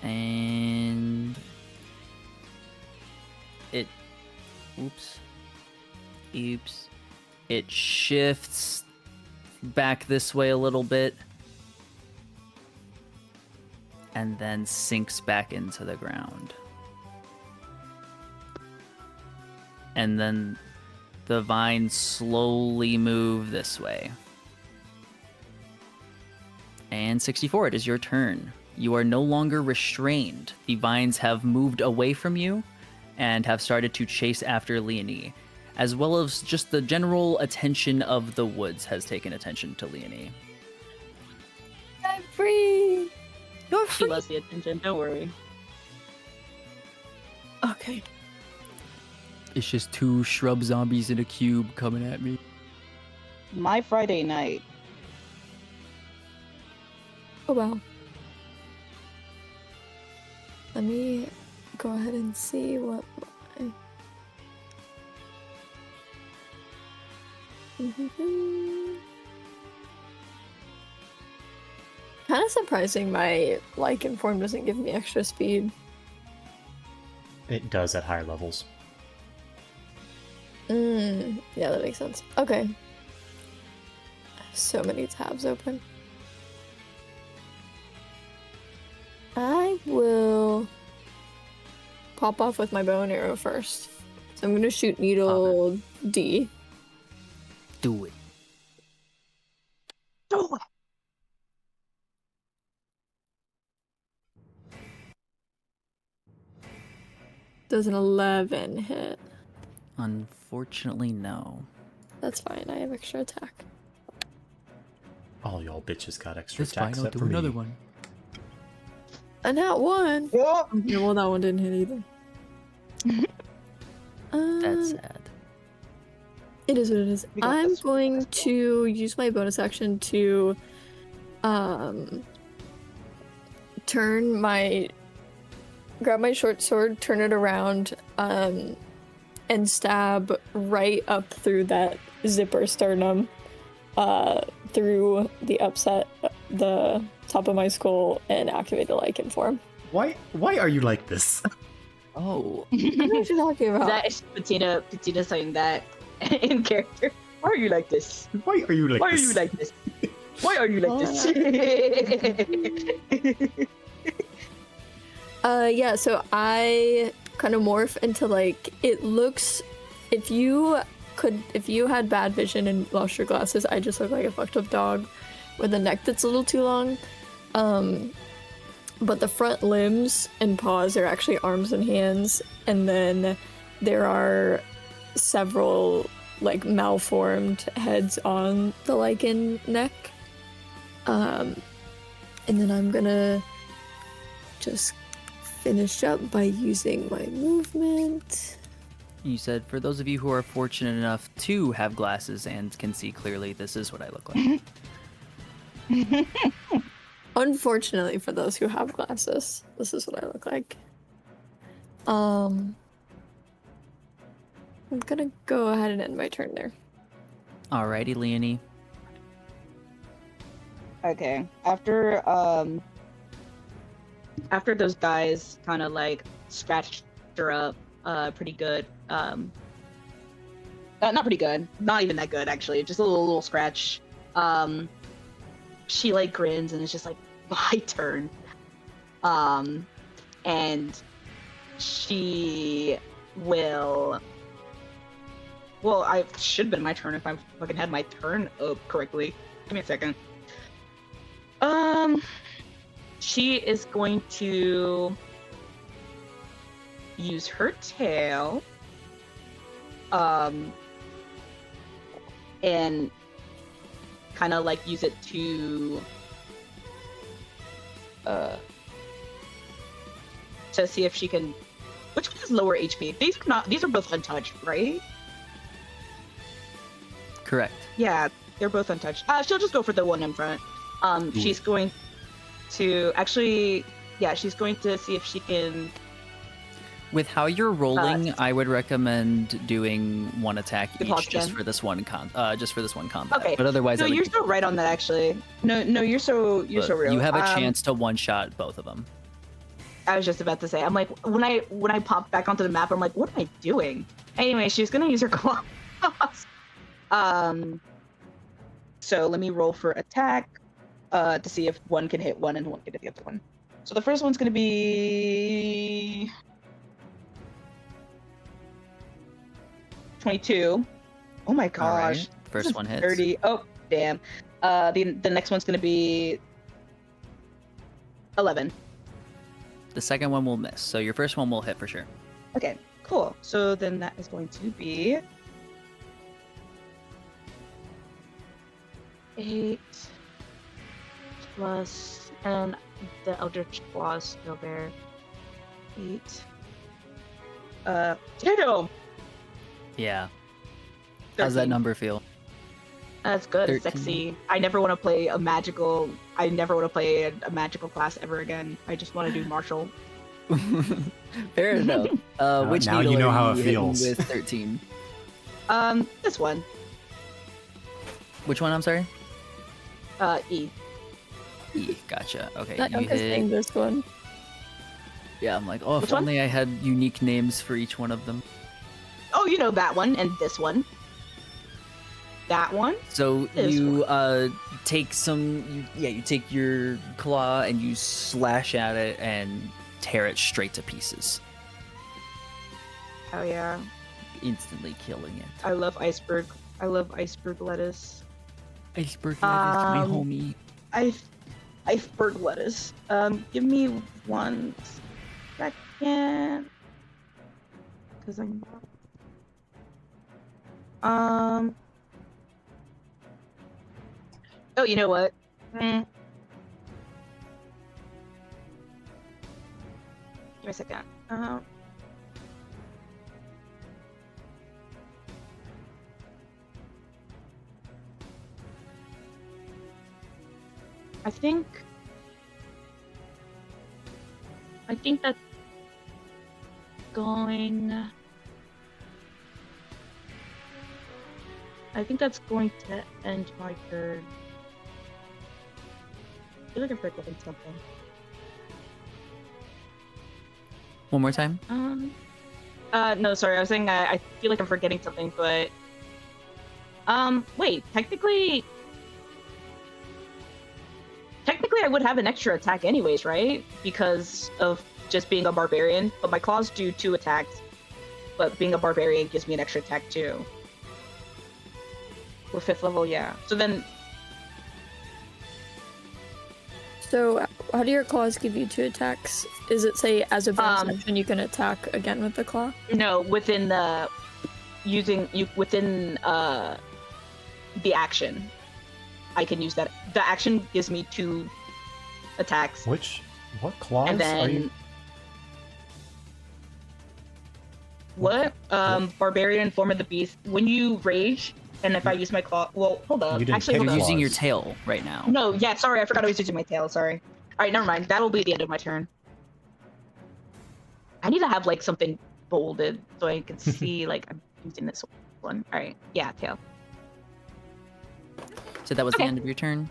And it, oops, it shifts back this way a little bit and then sinks back into the ground. And then the vines slowly move this way. And 64, it is your turn. You are no longer restrained. The vines have moved away from you and have started to chase after Leonie, as well as just the general attention of the woods has taken attention to Leonie. I'm free. You're She free. loves the attention. Don't worry. Okay. It's just 2 shrub zombies in a cube coming at me. My Friday night. Oh wow. Let me go ahead and see what my... Kind of surprising my Lycan form doesn't give me extra speed. It does at higher levels. Yeah, that makes sense. Okay. I have so many tabs open. I will pop off with my bow and arrow first. So I'm gonna shoot needle D. Do it. Do it. Does an 11 hit? Unfortunately, no. That's fine. I have extra attack. All y'all bitches got extra It's attack fine. I'll except do for another me. one. And that one. Oh! Okay, well, that one didn't hit either. That's sad. It is what it is. We got I'm this. going to use my bonus action to grab my short sword, turn it around, and stab right up through that zipper sternum, through the top of my skull, and activate the lichen form. Why are you like this? Oh. What are you talking about? That is Patina saying that in character. Why are you like this? Why are you like Why are this? you like this? Why are you like this? Yeah, so I kind of morph into, like, it looks, if you had bad vision and lost your glasses, I just look like a fucked up dog with a neck that's a little too long. But the front limbs and paws are actually arms and hands, and then there are several, like, malformed heads on the lichen neck. And then I'm gonna just finish up by using my movement. You said, for those of you who are fortunate enough to have glasses and can see clearly, this is what I look like. Unfortunately for those who have glasses, this is what I look like. I'm gonna go ahead and end my turn there. Alrighty, Leonie. Okay. After those guys kind of like scratched her up pretty good. Not pretty good. Not even that good actually. Just a little scratch. She like grins and is just like, my turn. And she will. Well, I should have been my turn if I fucking had my turn up correctly. Give me a second. She is going to use her tail, and kind of like use it to see if she can. Which one has lower HP? These are both untouched, right? Correct. Yeah, they're both untouched. She'll just go for the one in front. She's going to actually, yeah, she's going to see if she can. With how you're rolling, I would recommend doing one attack The each pause just gen? for this one combat. Okay. But otherwise, No, I would you're keep so right on that actually. No, you're so but real. You have a chance to one-shot both of them. I was just about to say, I'm like, when I pop back onto the map, I'm like, what am I doing? Anyway, she's gonna use her claws. So let me roll for attack, to see if one can hit one and one can hit the other one. So the first one's gonna be 22. Oh my gosh. All right. This First is one hits. 30. Oh damn. The next one's gonna be 11. The second one will miss, so your first one will hit for sure. Okay, cool. So then that is going to be 8 plus, and the Eldritch Claw is still there. 8. Damn! Yeah. How's that 13. number feel? That's good. 13. It's sexy. I never want to play a magical class ever again. I just want to do martial. Fair enough. Which now needle you know are how it hitting feels. with 13? This one. Which one? I'm sorry. E. E. Gotcha. Okay. I'm You just saying hit. this one. Yeah. I'm like, oh, if Which one? only I had unique names for each one of them. Oh, you know that one and this one. That one. So This you take you take your claw and you slash at it and tear it straight to pieces, Oh yeah. instantly killing it. I love iceberg. I love iceberg lettuce. Iceberg lettuce, my Um, homie. Iceberg lettuce. Give me 1 second. Cause I'm Oh, you know what? Give me a second. I think that's going. I think that's going to end my turn. I feel like I'm forgetting something. One more time. No, sorry. I was saying I feel like I'm forgetting something, but wait. Technically, I would have an extra attack anyways, right? Because of just being a barbarian. But my claws do 2 attacks. But being a barbarian gives me an extra attack too. We're 5th level, yeah. So then, So, how do your claws give you 2 attacks? Is it say as a bonus action you can attack again with the claw? no, within the the action, I can use that. The action gives me 2 attacks. What clause And then are you? what? Barbarian form of the beast. When you rage, and if I use my claw, well, hold up. You didn't Actually, pick hold You're up. using your claws. tail right now. No, yeah, sorry, I forgot I was using my tail. Sorry. All right, never mind. That'll be the end of my turn. I need to have like something bolded so I can see like I'm using this one. All right, yeah, tail. So that was the Okay. end of your turn.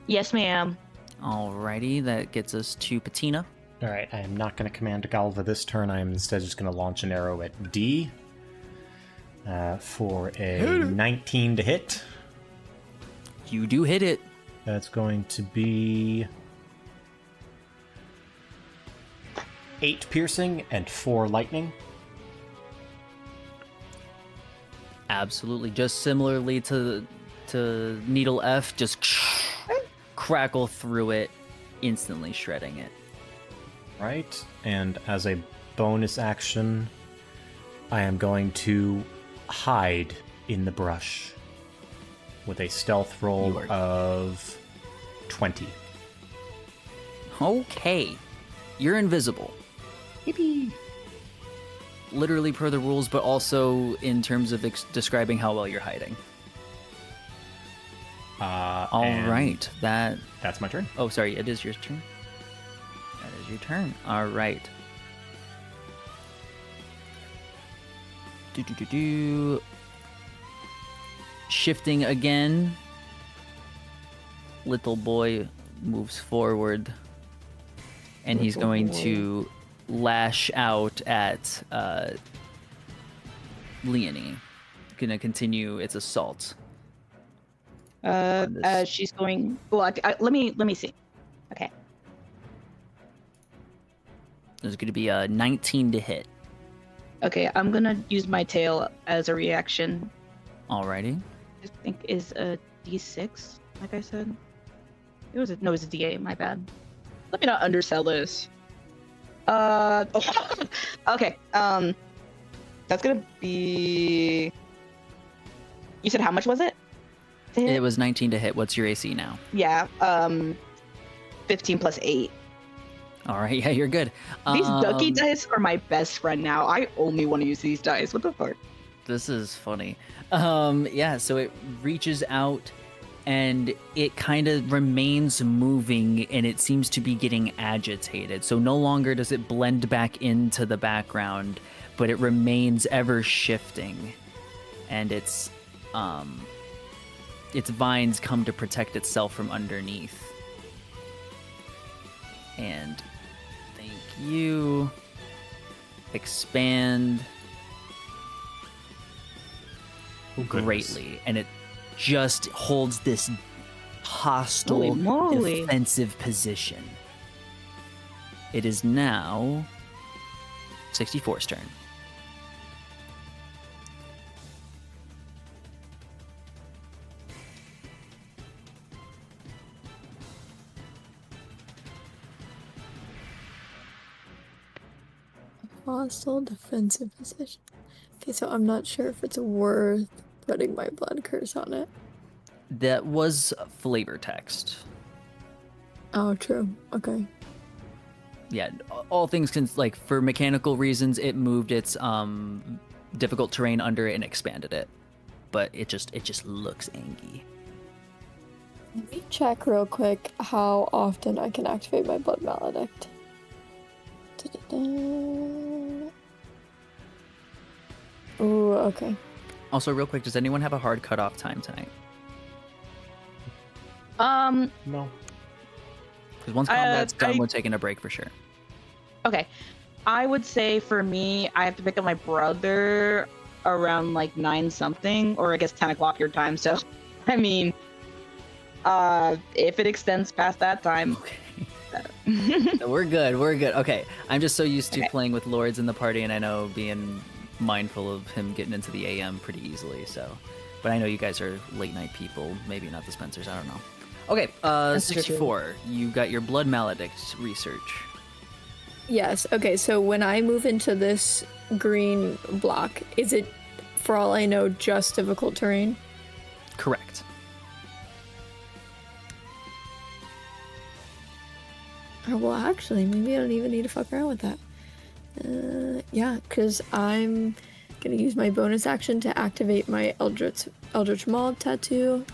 Yes, ma'am. Alrighty, that gets us to Patina. All right, I am not going to command Galva this turn. I am instead just going to launch an arrow at D for a 19 to hit. You do hit it. That's going to be 8 piercing and 4 lightning. Absolutely, just similarly to Needle F, just crackle through it, instantly shredding it. Right, and as a bonus action, I am going to hide in the brush with a stealth roll of 20. Okay, you're invisible. Yippee! Literally per the rules, but also in terms of describing how well you're hiding. All And right, that. That's my turn. Oh, sorry, it is your turn. That is your turn. All right. Do. Shifting again. Little boy moves forward, and he's going to lash out at Leonie. Gonna continue its assault. this. She's going. Well, let me see. Okay. There's gonna be a 19 to hit. Okay, I'm gonna use my tail as a reaction. Alrighty. I think is a D6, like I said. It was a D8. My bad. Let me not undersell this. Okay. That's gonna be. You said how much was it? It was 19 to hit. What's your AC now? Yeah. 15 plus 8. All right. Yeah, you're good. These ducky dice are my best friend now. I only want to use these dice. What the fuck? This is funny. Yeah, so it reaches out and it kind of remains moving and it seems to be getting agitated. So no longer does it blend back into the background, but it remains ever shifting. And its vines come to protect itself from underneath. And thank you. Expand. Greatly, and it just holds this hostile Holy moly. defensive position. It is now 64's turn. Hostile defensive position. Okay, so I'm not sure if it's worth spreading my blood curse on it. That was flavor text. Oh, true. Okay. Yeah, all things like for mechanical reasons, it moved its difficult terrain under it and expanded it, but it just looks angy. Let me check real quick how often I can activate my blood maledict. Da-da-da. Ooh, okay. Also, real quick, does anyone have a hard cutoff time tonight? No. Because once combat's done, I- we're taking a break for sure. Okay. I would say for me, I have to pick up my brother around like 9 something, or I guess 10 o'clock your time. So, I mean, if it extends past that time. Okay. We're good. We're good. Okay. I'm just so used to Okay. playing with lords in the party, and I know being mindful of him getting into the AM pretty easily. So, but I know you guys are late night people. Maybe not the Spencers. I don't know. Okay. That's true. 64. You got your blood maledict research. Yes. Okay, so when I move into this green block, is it, for all I know, just difficult terrain? Correct. Oh, well, actually, maybe I don't even need to fuck around with that. Yeah, because I'm gonna use my bonus action to activate my Eldritch Maul tattoo.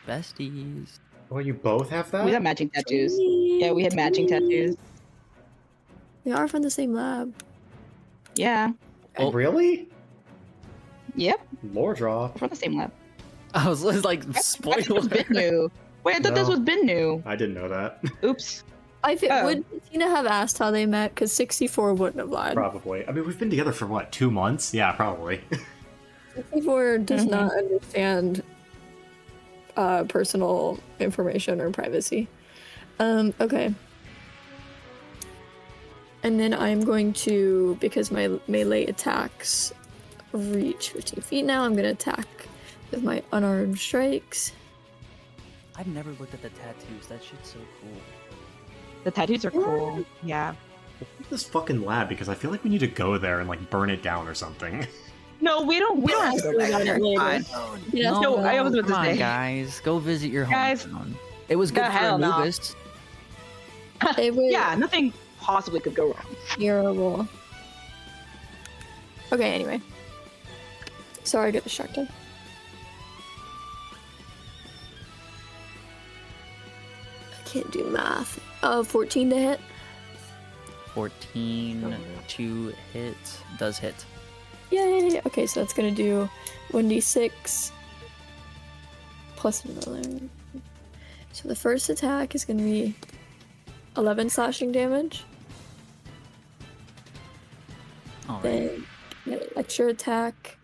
Besties. Oh, you both have that? We have matching tattoos. Yeah, we had matching tattoos. They are from the same lab. Yeah. Oh. Really? Yep. Lore draw. We're from the same lab. I was like, I thought spoiler. this was been new. Wait, I thought this No. was been new. I didn't know that. Oops. Would Oh. Patina have asked how they met? Because 64 wouldn't have lied. Probably. I mean, we've been together for what, 2 months? Yeah, probably. 64 does Mhm. not understand personal information or privacy. Okay. And then I'm going to, because my melee attacks reach 15 feet now, I'm going to attack with my unarmed strikes. I've never looked at the tattoos. That shit's so cool. The tattoos are cool. Yeah. This fucking lab, because I feel like we need to go there and like burn it down or something. No, we don't have to go back there. It's fine. Yeah, No, I was about to come on, say. guys. Go visit your Guys. hometown. It was good The for hell no. Anubis. It was Yeah, nothing possibly could go wrong. terrible. Okay, anyway. Sorry, I got distracted. I can't do math. 14 to hit. 14 to hit. Does hit. Yay! Okay, so that's gonna do 1d6 plus another. So the first attack is gonna be 11 slashing damage. Alright. Then extra attack,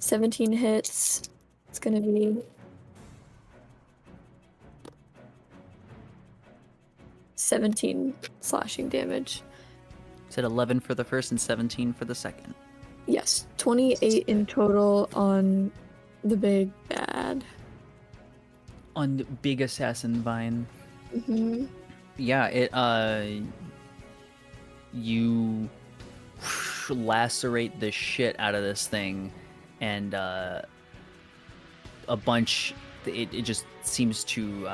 17 hits. It's gonna be 17 slashing damage. Said 11 for the first and 17 for the second. Yes, 28 in total on the big bad. On the Big Assassin Vine. Mm-hmm. Yeah, you lacerate the shit out of this thing, and a bunch. It just seems to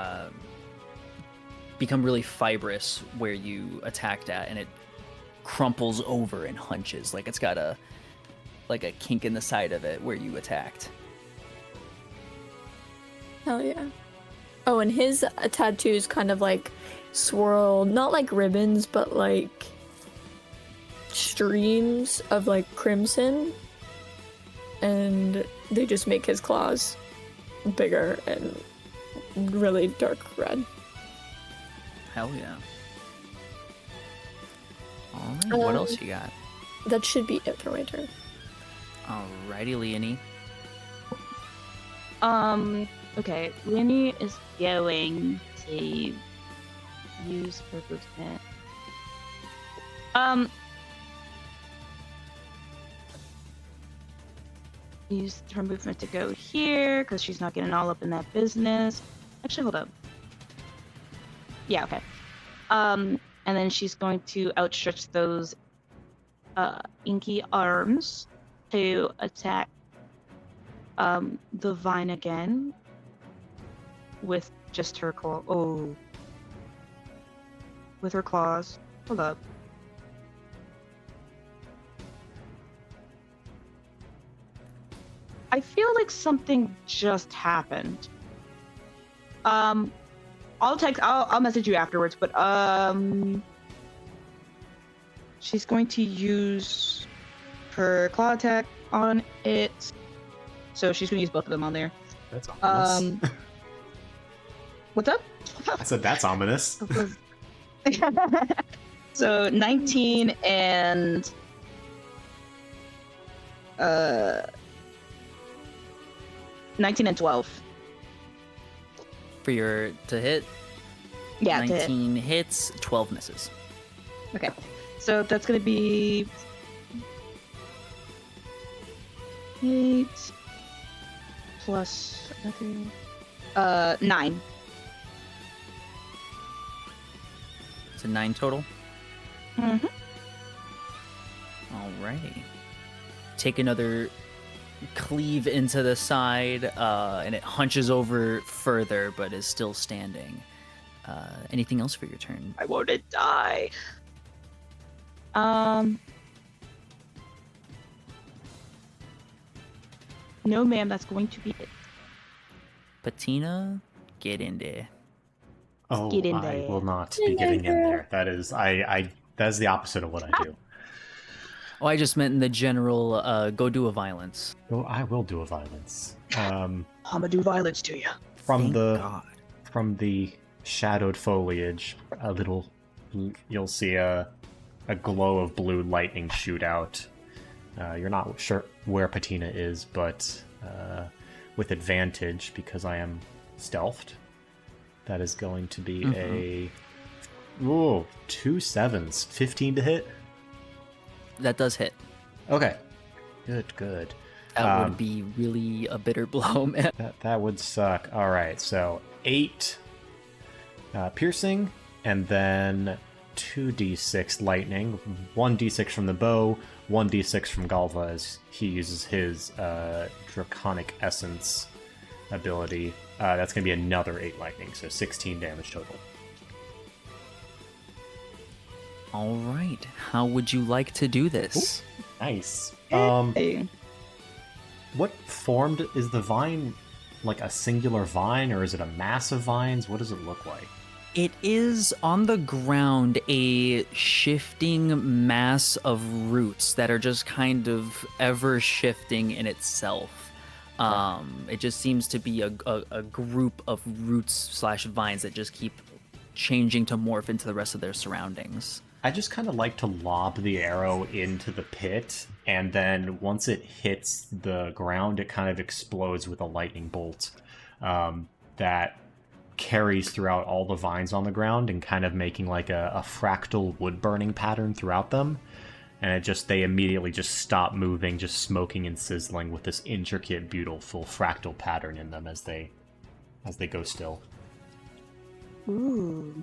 become really fibrous where you attacked at, and it crumples over and hunches like it's got a kink in the side of it where you attacked. Hell yeah. Oh, and his tattoos kind of like swirl, not like ribbons, but like streams of like crimson. And they just make his claws bigger and really dark red. Hell yeah. Alright, what else you got? That should be it for my turn. Alrighty, Leonie. Okay, Leonie is going to use her movement. Use her movement to go here because she's not getting all up in that business. Actually, hold up. Yeah, okay. And then she's going to outstretch those inky arms to attack the vine again with just her claw. Oh, with her claws. Hold up. I feel like something just happened. I'll message you afterwards, but she's going to use her claw attack on it. So she's gonna use both of them on there. That's ominous. What's up? I said that's ominous. So 19 and 19 and 12. For your to hit, Yeah, to hit. 19 hits, 12 misses. Okay. So that's gonna be 8 plus 9. It's a 9 total. Mm-hmm. Alrighty. Take another cleave into the side, and it hunches over further, but is still standing. Anything else for your turn? I want to die. No, ma'am, that's going to be it. Patina, get in there. Oh, Get in I there. will not be getting in there. That is that is the opposite of what I do. Oh, I just meant in the general, go do a violence. Oh, I will do a violence. I'ma do violence to you. From Thank God. the shadowed foliage, you'll see a glow of blue lightning shoot out. You're not sure where Patina is, but with advantage because I am stealthed. That is going to be a 2 7s, 15 to hit. That does hit. Okay, good. That would be really a bitter blow, man. That would suck. All right, so 8 piercing, and then 2d6 lightning, 1d6 from the bow, 1d6 from Galva as he uses his Draconic Essence ability. That's going to be another 8 lightning, so 16 damage total. All right. How would you like to do this? Ooh, nice. Hey. What formed is the vine? Like a singular vine, or is it a mass of vines? What does it look like? It is on the ground a shifting mass of roots that are just kind of ever shifting in itself. It just seems to be a group of roots / vines that just keep changing to morph into the rest of their surroundings. I just kind of like to lob the arrow into the pit, and then once it hits the ground, it kind of explodes with a lightning bolt that carries throughout all the vines on the ground and kind of making like a fractal wood burning pattern throughout them. And they immediately just stop moving, just smoking and sizzling with this intricate, beautiful fractal pattern in them as they go still. Ooh.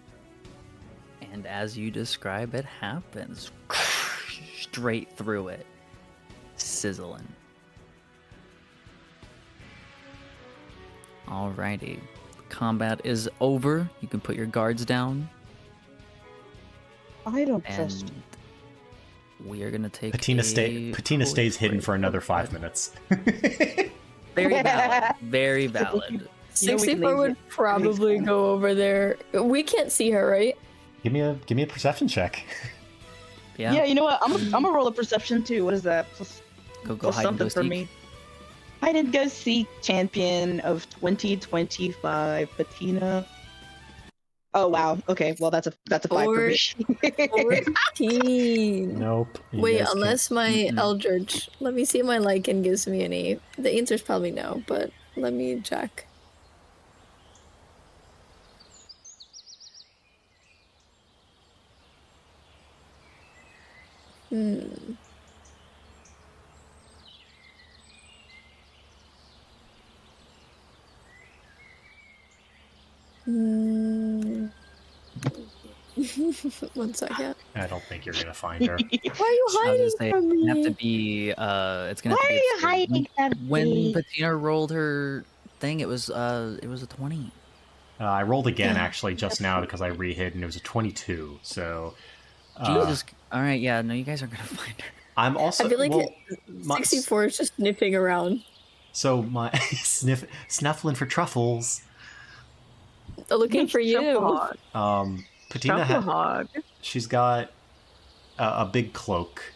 And as you describe, it happens. Straight through it. Sizzling. Alrighty. Combat is over. You can put your guards down. I don't And trust you. we are going to take Patina stays hidden for another 5 minutes. Very valid. Very valid. You know we 64 leave would it. probably go over there. We can't see her, right? Give me a perception check. Yeah. Yeah, you know what? I'm gonna roll a perception too. What is that? Go Plus hide and go something for seek. me. Hide and go seek champion of 2025, Patina. Oh wow. Okay. Well, that's a 5 for me. 14. Nope. You Wait, guys can't- unless my Mm-mm. Eldritch. Let me see if my Lycan gives me any. The answer's probably no, but let me check. Hmm. Hmm. One second. I don't think you're gonna find her. Why are you I was hiding gonna say from it's gonna have to me? be it's gonna Why have to be are you absurd. hiding from When me? Patina rolled her thing, it was a 20. I rolled again Yeah. actually just now because I re-hid and it was a 22. So Jesus. All right, yeah, no, you guys aren't gonna find her. I'm also I feel like my, 64 is just sniffing around, so my snuffling for truffles. looking for you. Patina Trufflehog. she's got a big cloak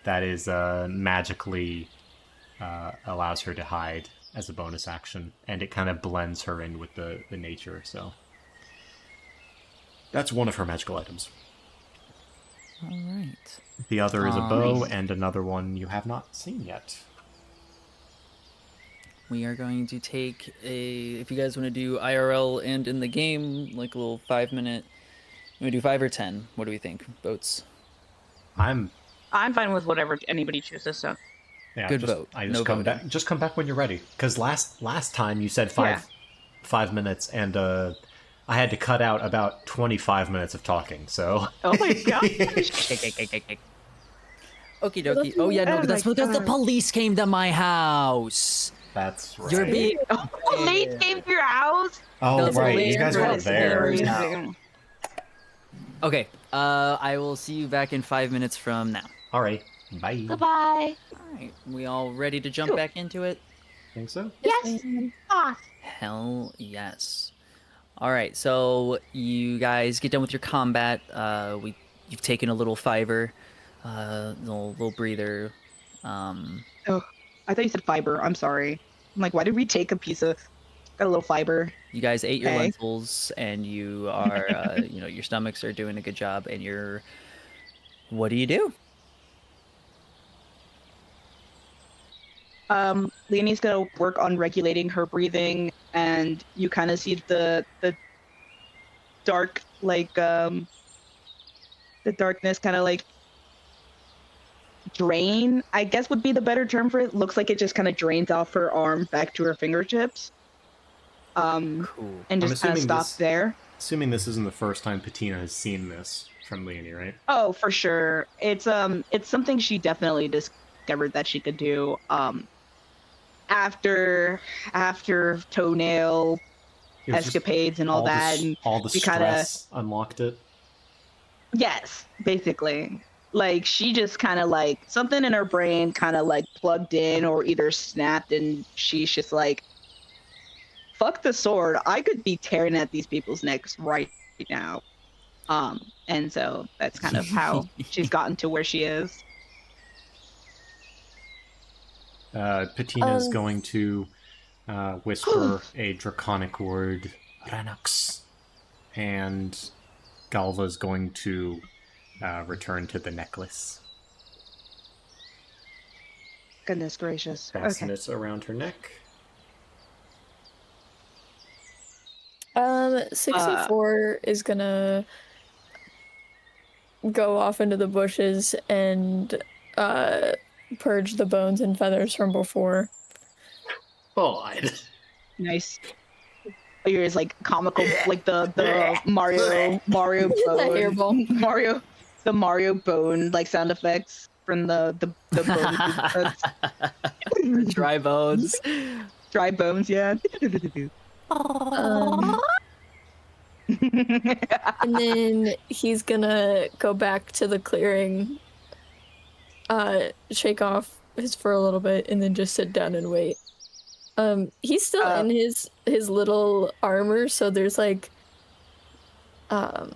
that is magically allows her to hide as a bonus action, and it kind of blends her in with the nature. So that's one of her magical items. All right. The other is a bow, Nice. and another one you have not seen yet. We are going to take if you guys want to do IRL and in the game, like a little 5-minute. You want to do 5 or 10? What do we think? Votes. I'm fine with whatever anybody chooses. So Good just, vote. I just No come voting. back. Just come back when you're ready. Because last time you said 5 minutes, and I had to cut out about 25 minutes of talking. So oh my gosh. Okie dokie. Oh yeah, no, Oh but that's my because the God. police came to my house. that's right. You're being. Police came to your house. Oh That's right, hilarious. you guys That weren't is there. hilarious. Okay. I will see you back in 5 minutes from now. All right, bye. Goodbye. All right. We all ready to jump Cool. back into it? Think so? Yes. Ah. Hell yes. All right, so you guys get done with your combat. You've taken a little fiver, little breather. Oh, I thought you said fiber. I'm sorry. I'm like, why did we take a piece of got a little fiber? You guys ate your Okay. lentils, and you are, your stomachs are doing a good job. And you're, what do you do? Leonie's gonna work on regulating her breathing, and you kind of see the dark, like the darkness, kind of like drain. I guess would be the better term for it. Looks like it just kind of drains off her arm back to her fingertips. Cool. And just kind of assuming stop this- there. Assuming this isn't the first time Patina has seen this from Leonie, right? Oh, for sure. It's something she definitely discovered that she could do. After toenail It was just escapades and all that, and all the we kinda- stress unlocked it. yes, basically. Like she just kind of like something in her brain kind of like plugged in or either snapped, and she's just like, fuck the sword. I could be tearing at these people's necks right now. And so that's kind of how she's gotten to where she is. Patina's Um, going to whisper a draconic word, Ranux, and Galva's going to return to the necklace. Goodness gracious. Fasten Okay. it around her neck. 64 is gonna go off into the bushes and purge the bones and feathers from before. God. Nice. Yours like comical, like the Mario Hairball. bone, the Mario bone like sound effects from the bone Dry bones. dry bones. Yeah. And then he's gonna go back to the clearing, shake off his fur a little bit, and then just sit down and wait. He's still in his little armor, so there's like, oh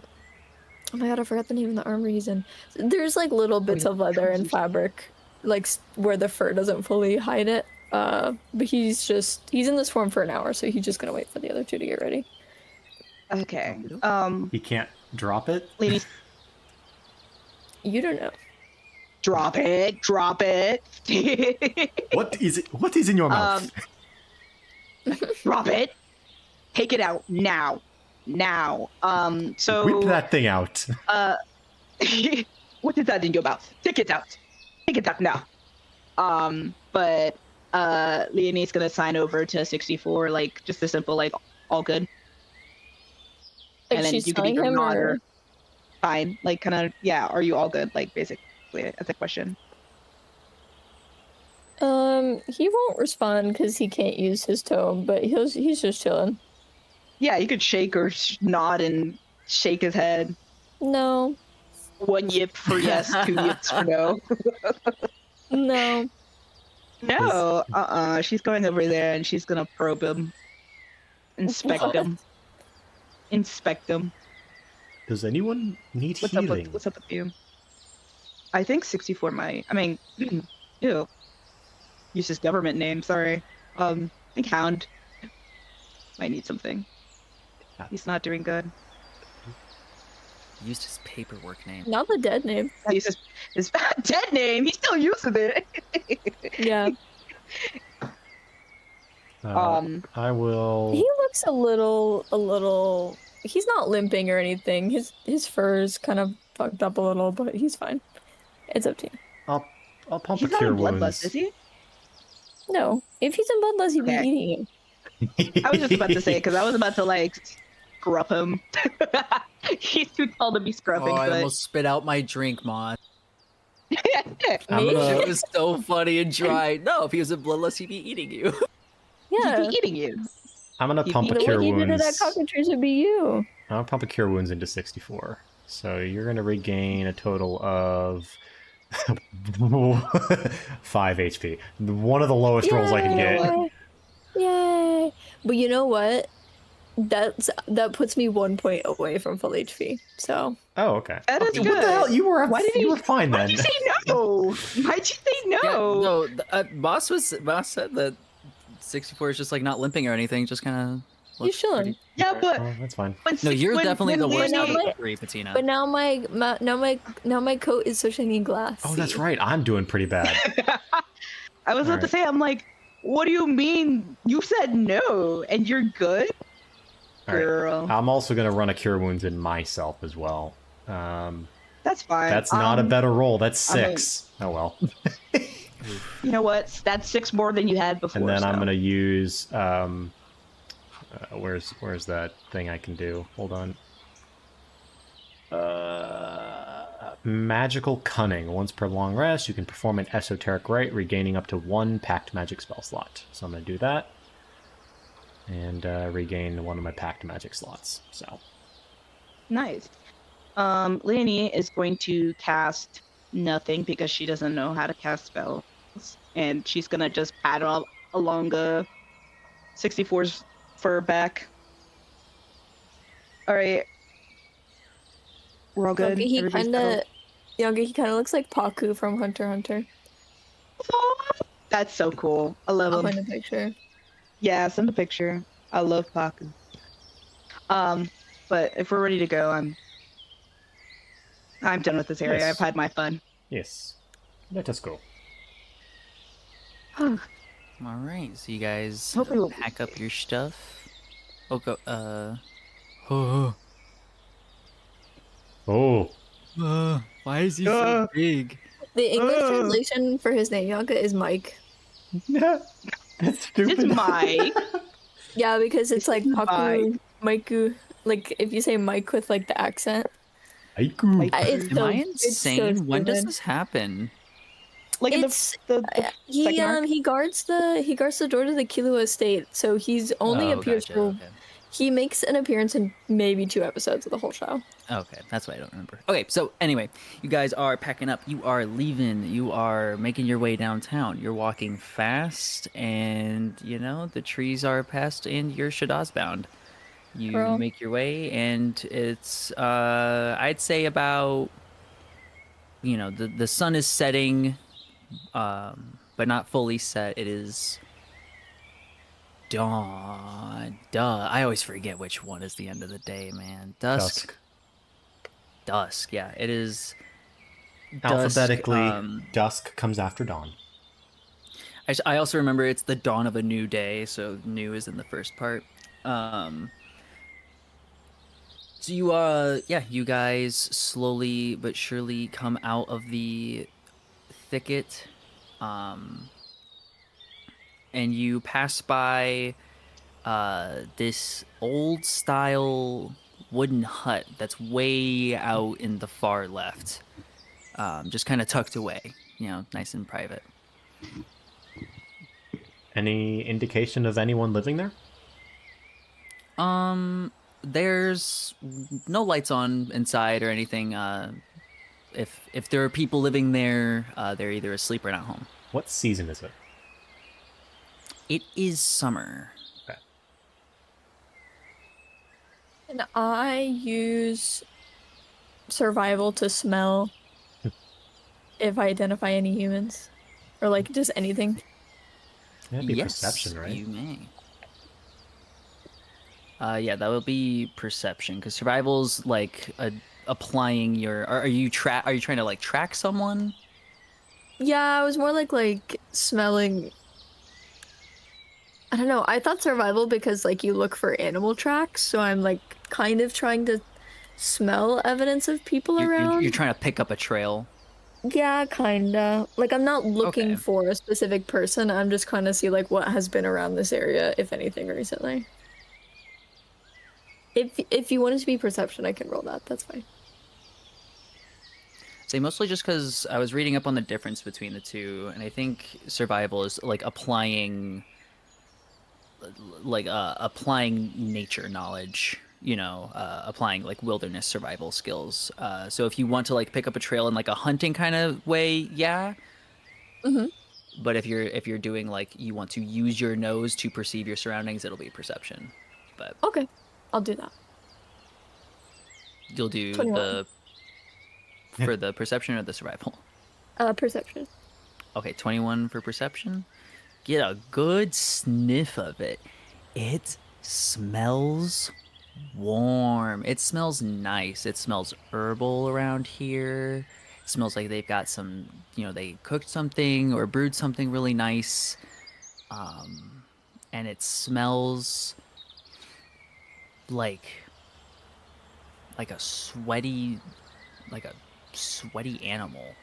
my god, I forgot the name of the armor he's in. There's like little bits of leather and fabric, like where the fur doesn't fully hide it. But he's in this form for an hour, so he's just gonna wait for the other two to get ready. Okay. He can't drop it? Ladies, You don't know. drop it. What is it? What is in your mouth? Drop it. Take it out now. So Whip that thing out. what is that in your mouth? Take it out now. But Leonie's gonna sign over to 64, like just a simple like all good. Like And then she's you can telling either him, nod or fine? Like, kind of, yeah, are you all good? Like, basically, that's the question. He won't respond because he can't use his tone, but he's just chilling. Yeah, you could shake or nod and shake his head. No, One yip for yes, two yips for no. no. Does No, she's going over there and she's gonna probe him, inspect What? him, inspect him. does anyone need healing? What's up with you? I think 64 might. I mean, ew. Use his government name. Sorry. I think Hound might need something. He's not doing good. Used his paperwork name. Not the dead name. I use his dead name. He's still using it. Yeah. I will. He looks a little. He's not limping or anything. His fur is kind of fucked up a little, but he's fine. It's up to you. I'll pump He's a not cure in bloodlust, wounds. is he? No, if he's in bloodlust, he'd Okay. be eating him. I was just about to say because I was about to like scrub him. He's too tall to be scrubbing, Oh, I but almost spit out my drink, Mon. I'm Me? gonna. It was so funny and dry. No, if he was a bloodlust, he'd be eating you. Yeah. he'd be eating you. I'm gonna pump a The cure way he did it at wounds. cockatrice would be you. I'll pump a cure wounds into 64. So you're gonna regain a total of 5 HP. One of the lowest rolls I can get. Yay! Yay! But you know what? That puts me 1 point away from full HP. So Oh, okay. That is What the good. hell? You were Why did you he- were fine Why'd then. you say no? Why'd you say no? Yeah, no, Boss said that 64 is just like not limping or anything, just kind of. He's chilling. Yeah, but Oh, that's fine. when No, you're definitely the worst now out of my- the three, Patina. but now my coat is so shiny and glassy. Oh, that's right. I'm doing pretty bad. I was about to Alright. say, I'm like, what do you mean? You said no, and you're good, Alright. girl. I'm also gonna run a cure wounds in myself as well. That's fine. That's not a better roll. That's I mean- 6. Oh well. You know what? That's 6 more than you had before. And then I'm so. gonna use where's that thing I can do? Hold on. Magical Cunning. Once per long rest, you can perform an esoteric rite, regaining up to 1 packed magic spell slot. So I'm gonna do that, and regain one of my packed magic slots. So Nice. Leonie is going to cast nothing because she doesn't know how to cast spells, and she's gonna just paddle along 64's fur back. All right, we're all good. He Everybody's kind of looks like Paku from Hunter x Hunter. settled? That's so cool. I love I'll him. find a picture. Yeah, send a picture. I love Paku. But if we're ready to go, I'm done with this area. Yes. I've had my fun. yes, let us go. All right, so you guys Hopefully we'll- pack up your stuff. Oh, go. Oh. Why is he so big? The English translation for his name, Yonka, is Mike. That's stupid. It's Mike. Yeah, because it's like Mike. Paku, Maiku. Like if you say Mike with like the accent. Aiku. It's Am so, I it's so insane? When does stupid. this happen? Like in It's the he second arc? he guards the door to the Killua estate, so he's only Oh, appears gotcha, for okay. he makes an appearance in maybe 2 episodes of the whole show. Okay, that's why I don't remember. Okay, so anyway, you guys are packing up. You are leaving. You are making your way downtown. You're walking fast, and you know the trees are past, and you're Shadaa's bound. You Girl. make your way, and it's I'd say about the sun is setting, but not fully set. It is dawn. Duh, I always forget which one is the end of the day, man. Dusk. Yeah, it is. Alphabetically, Dusk, dusk comes after dawn. I also remember it's the dawn of a new day, so new is in the first part. So you guys slowly but surely come out of the thicket, and you pass by this old style wooden hut that's way out in the far left, just kind of tucked away, nice and private. Any indication of anyone living there? There's no lights on inside or anything. If there are people living there, they're either asleep or not home. What season is it? It is summer. Okay. And I use survival to smell if I identify any humans. Or like just anything. That'd be Yes, perception, right? you may. Yeah, that would be perception because survival's like applying your. Are you trying to like track someone? Yeah, I was more like smelling. I don't know. I thought survival because like you look for animal tracks, so I'm like kind of trying to smell evidence of people around. You're trying to pick up a trail. Yeah, kinda. Like I'm not looking Okay. for a specific person. I'm just trying to see like what has been around this area, if anything, recently. If you want it to be perception, I can roll that. That's fine. Say mostly just because I was reading up on the difference between the two, and I think survival is like applying nature knowledge, applying like wilderness survival skills. So if you want to like pick up a trail in like a hunting kind of way, yeah. Mm-hmm. But if you're doing like you want to use your nose to perceive your surroundings, it'll be perception. But Okay, I'll do that. you'll do 21. for the perception or the survival. Perception. Okay, 21 for perception. Get a good sniff of it. It smells warm. It smells nice. It smells herbal around here. It smells like they've got some, they cooked something or brewed something really nice. And it smells like a sweaty animal.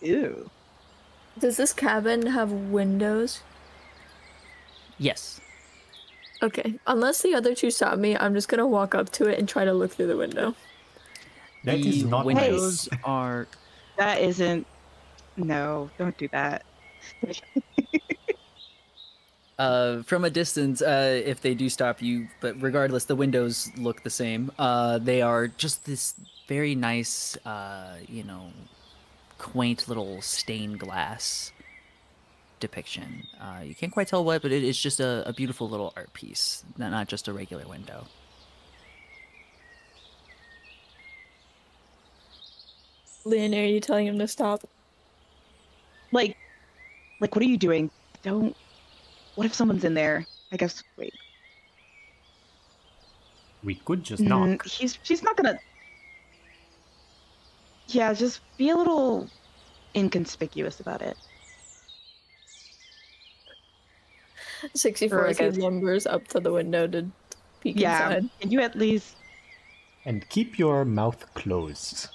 Ew. Does this cabin have windows? Yes. Okay, unless the other two stop me, I'm just gonna walk up to it and try to look through the window. That is The not windows nice. are That isn't. No, don't do that. from a distance, if they do stop you, but regardless, the windows look the same. They are just this very nice, quaint little stained glass depiction. You can't quite tell what, but it's just a beautiful little art piece, not just a regular window. Leonie, are you telling him to stop? Like, what are you doing? Don't. What if someone's in there? I guess. Wait. We could just knock. She's not gonna. Yeah, just be a little inconspicuous about it. 64 Or I as he guess- lumbers up to the window to peek Yeah. inside. Can you at least? And keep your mouth closed.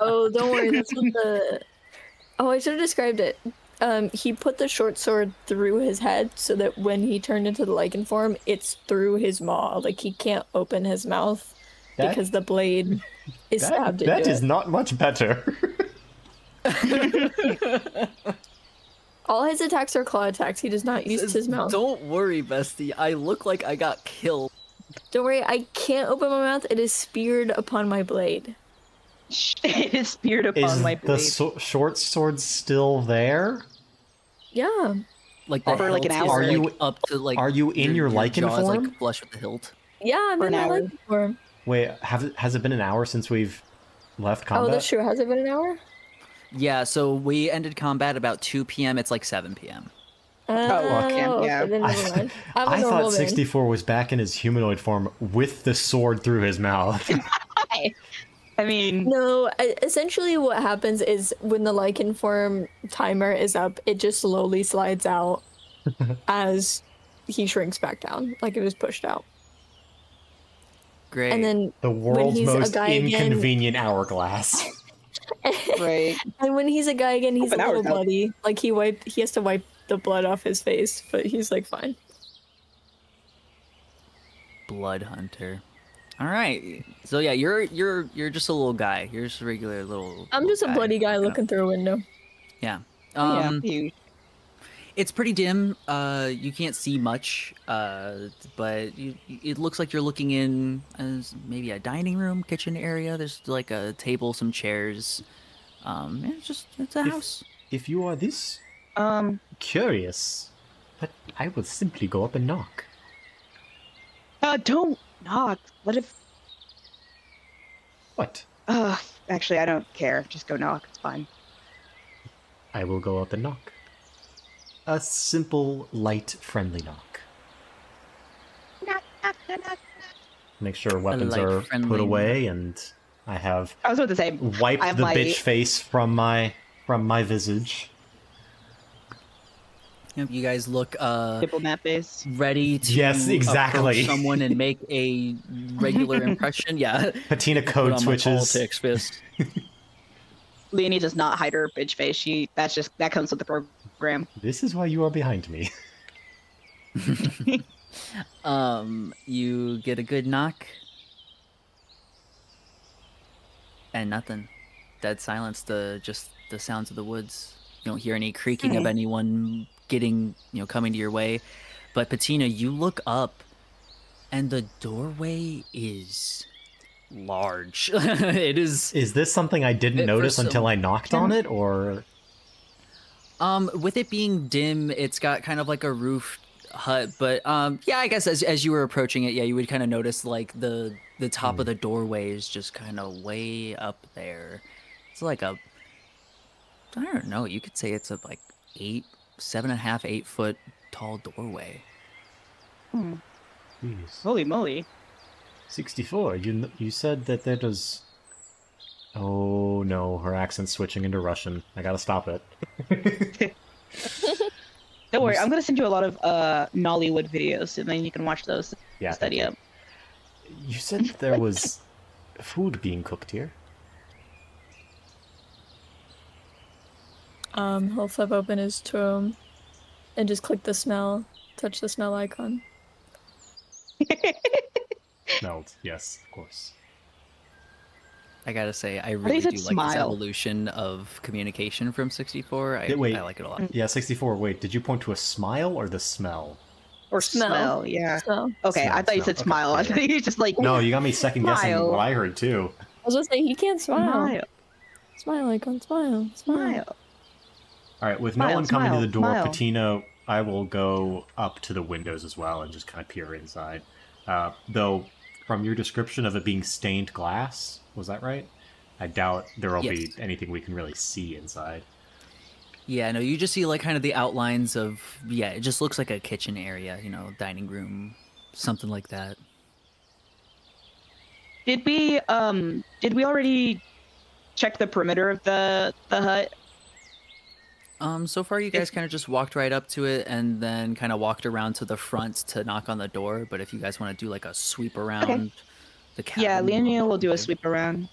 Oh, don't worry, that's what the... Oh, I should have described it. He put the short sword through his head so that when he turned into the lichen form, it's through his maw. Like, he can't open his mouth That- because the blade is stabbed into That is it. not much better. All his attacks are claw attacks. He does not use his mouth. Don't worry, bestie. I look like I got killed. Don't worry, I can't open my mouth. It is speared upon my blade. It is speared upon Is my the blade. short sword still there? Yeah. Like the For, like, an hilt is, hour. Are like, you- up to like? are you in your lichen jaw is, form? like flush with the hilt. Yeah, I'm For in an my hour. lichen form. Wait, has it been an hour since we've left Oh, combat? that's true. Has it been an hour? Yeah, so we ended combat about 2 p.m. It's like 7 p.m. Oh, yeah. okay, then never mind. I'm a I normal thought man. 64 was back in his humanoid form with the sword through his mouth. I mean, No, essentially what happens is when the lichen form timer is up, it just slowly slides out as he shrinks back down, like it is pushed out. Great. And then The when world's he's most a guy again, inconvenient hourglass. right. and when he's a guy again, he's a An little hour's out. bloody. Like he has to wipe the blood off his face, but he's like fine. Blood hunter. All right. So yeah, you're just a little guy. You're just a regular I'm little just a bloody guy Kind of- looking through a window. Yeah. Yeah, you. It's pretty dim. You can't see much. But it looks like you're looking in as maybe a dining room, kitchen area. There's like a table, some chairs. It's a house. If you are this curious, but I will simply go up and knock. Don't knock. What if? What? Actually, I don't care. Just go knock. It's fine. I will go up and knock. A simple, light, friendly knock. Knock, knock, knock, knock. Make sure weapons light, are friendly put away, and I have I was about to say. wiped I have the my- bitch face from my visage. Yep, you guys look Diplomat face. ready to Yes, exactly. approach someone and make a regular impression. Yeah. Patina Put code on my switches. politics fist. Leonie does not hide her bitch face. That comes with the program. This is why you are behind me. You get a good knock. And nothing. Dead silence, just the sounds of the woods. You don't hear any creaking of anyone coming to your way. But Patina, you look up and the doorway is large. It is Is this something I didn't Fit for notice until some- I knocked on it, or with it being dim, it's got kind of like a roof hut, but yeah, I guess as you were approaching it, yeah, you would kind of notice like the top of the doorway is just kind of way up there. It's like I don't know, you could say it's a like 7.5, 8 foot tall doorway. Jeez. Holy moly. 64? You said that there was. Oh no, her accent's switching into Russian. I gotta stop it. Don't worry, I'm gonna send you a lot of Nollywood videos, and then you can watch those. Yeah, Study thank up. you. You said that there was food being cooked here. He'll flip open his tome and just click the smell, touch the smell icon. Smelled, yes, of course. I gotta say, I think really it's do like this smile. evolution of communication from 64. Wait. I like it a lot. Yeah, 64. Wait, did you point to a smile or the smell? Or Smell. smell, yeah. Smell. Okay, I Smell, thought you smell. said Okay, smile. I yeah, thought you were just like, No, you got me second guessing Smile. what I heard too. I was gonna say he can't smile. smile, Smile icon, smile, smile. smile. All right, with no Smile, one coming smile, to the door, smile. Patina, I will go up to the windows as well and just kind of peer inside. Though, from your description of it being stained glass, was that right? I doubt there will be Yes. anything we can really see inside. Yeah, no, you just see like kind of the outlines of, yeah, it just looks like a kitchen area, dining room, something like that. Did we already check the perimeter of the hut? So far you guys kind of just walked right up to it and then kind of walked around to the front to knock on the door, but if you guys want to do like a sweep around the cabin. Yeah, Leonie will do a okay. sweep around.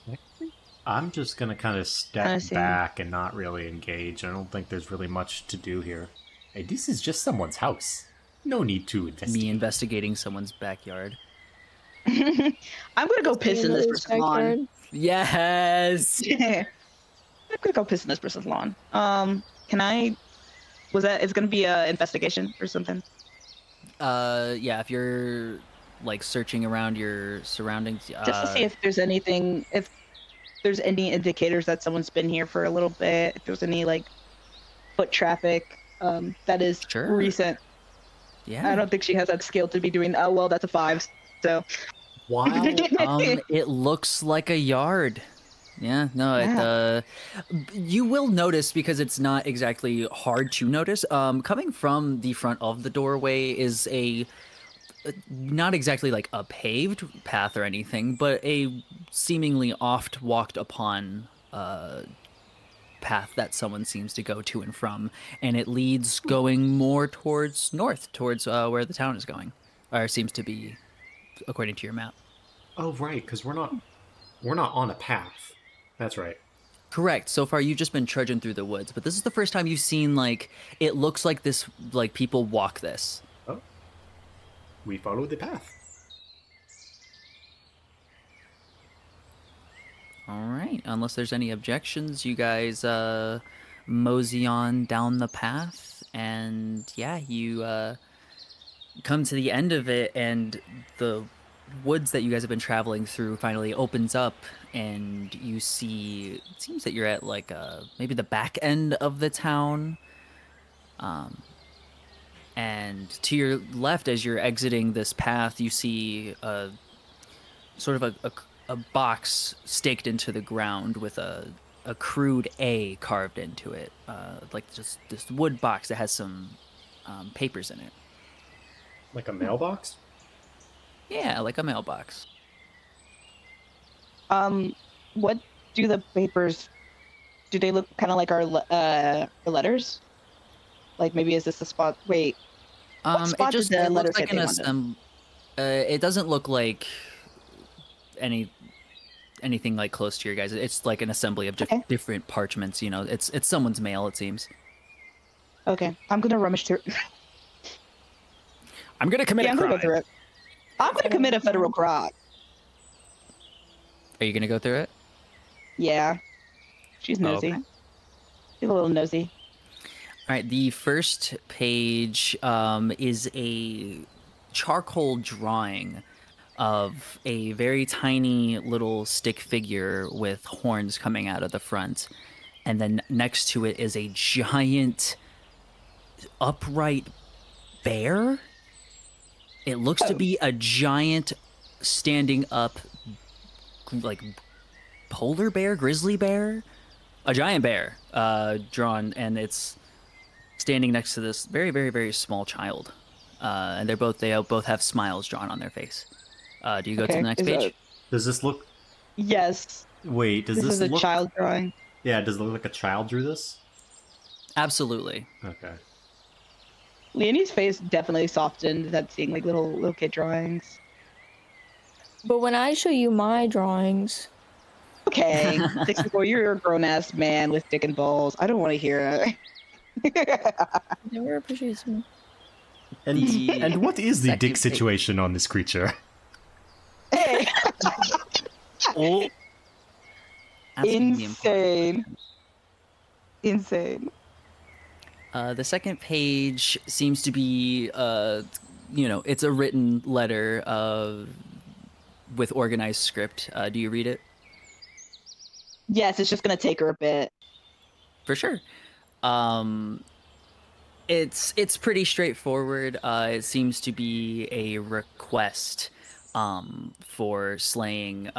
I'm just going to kind of I step see. back and not really engage. I don't think there's really much to do here. Hey, this is just someone's house. No need to investigate. Me investigating someone's backyard. I'm gonna go piss in this person's lawn. Yes! I'm gonna go piss in this person's lawn. Can I? It's gonna be a investigation or something? Yeah, if you're like searching around your surroundings, Just to see if there's anything, if there's any indicators that someone's been here for a little bit, if there's any like foot traffic that is Sure. recent. yeah. I don't think she has that skill to be doing. Oh well, that's a 5. So Wow. It looks like a yard. Yeah, no, Yeah. you will notice because it's not exactly hard to notice. Coming from the front of the doorway is not exactly like a paved path or anything, but a seemingly oft walked upon path that someone seems to go to and from, and it leads going more towards north, towards where the town is going, or seems to be, according to your map. Oh, right, because we're not on a path. That's right. Correct. So far, you've just been trudging through the woods, but this is the first time you've seen like it looks like this, like people walk this. Oh, we follow the path. All right. Unless there's any objections, you guys mosey on down the path, and yeah, you come to the end of it, and the woods that you guys have been traveling through finally opens up, and you see. It seems that you're at like maybe the back end of the town. And to your left, as you're exiting this path, you see sort of a box staked into the ground with a crude A carved into it, like just this wood box that has some papers in it. Like a mailbox? Yeah, like a mailbox. What do the papers? Do they look kind of like our letters? Like maybe is this the spot? Wait, what It spot did just the it letter looks say like an they wanted? it doesn't look like any anything like close to your guys. It's like an assembly of Okay. different parchments. You know, it's someone's mail. It seems. Okay, I'm gonna rummage through. I'm gonna commit Yeah, a I'm gonna crime. go through it. I'm gonna commit a federal crime. Are you gonna go through it? Yeah, she's Oh, nosy. okay. She's a little nosy. All right, the first page is a charcoal drawing of a very tiny little stick figure with horns coming out of the front. And then next to it is a giant upright bear. It looks to be a giant standing up, like polar bear, grizzly bear, a giant bear drawn, and it's standing next to this very, very, very small child, and they both have smiles drawn on their face. Do you go to the Okay, next is page? a Does this look... yes. Wait, does This this is a look... child drawing. Yeah, does it look like a child drew this? Absolutely. Okay. Leonie's face definitely softened at seeing like little kid drawings. But when I show you my drawings, Okay, 64, you're a grown ass man with dick and balls. I don't want to hear it. never appreciates me. And The and what is the second dick page- situation on this creature? Hey, Oh, asking the important insane. questions. Insane. The second page seems to be, it's a written letter with organized script. Do you read it? Yes, it's just gonna take her a bit. For sure. It's pretty straightforward. It seems to be a request for slaying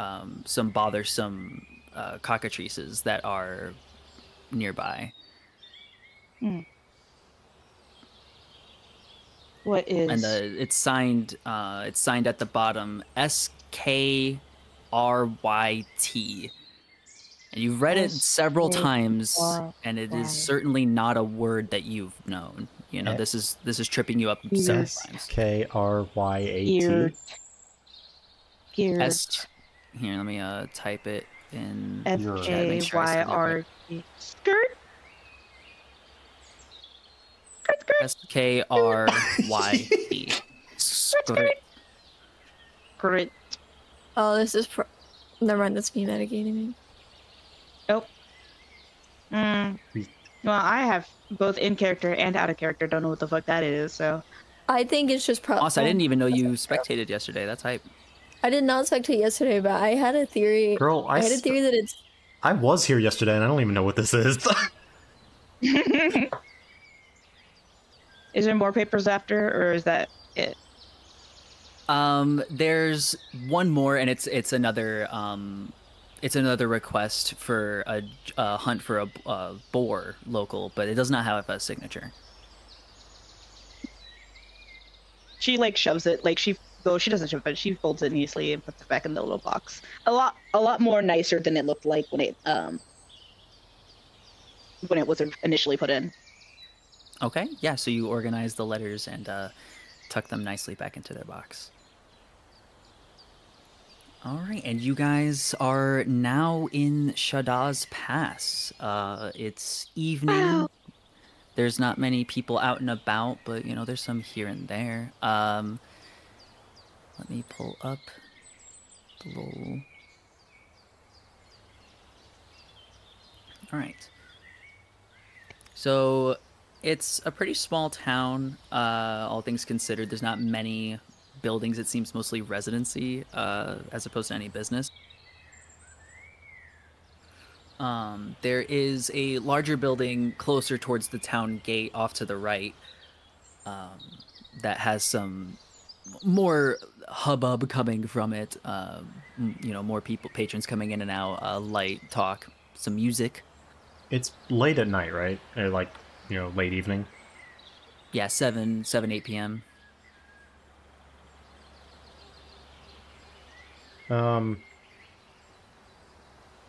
some bothersome cockatrices that are nearby. What is? And it's signed at the bottom SKRYT. And you've read it several times, and it is certainly not a word that you've known. You know, this is tripping you up several times. SKRYAT. Geared. Geared. Here, let me type it in. SKYRT. Skirt. SKRYT. Skirt. Skirt. Oh, this is never mind. That's me metagaming me. Nope. Well, I have both in character and out of character. Don't know what the fuck that is. So I think it's just Also, I didn't even know you spectated yesterday. That's hype. I did not spectate yesterday, but I had a theory. Girl, I had a theory that it's. I was here yesterday and I don't even know what this is. is there more papers after, or is that it? There's one more, and it's another request for a hunt for a boar local, but it does not have a signature. She like shoves it, like she doesn't shove it, she folds it neatly and puts it back in the little box. A lot more nicer than it looked like when it was initially put in. Okay, yeah. So you organize the letters and tuck them nicely back into their box. All right, and you guys are now in Shadaa's Pass. It's evening. Wow. There's not many people out and about, but there's some here and there. Let me pull up the little All right. So it's a pretty small town, all things considered. There's not many buildings. It seems mostly residency, as opposed to any business. There is a larger building closer towards the town gate off to the right, that has some more hubbub coming from it. More people, patrons coming in and out, light talk, some music. It's late at night, right? Or like, late evening. Yeah, 8 p.m.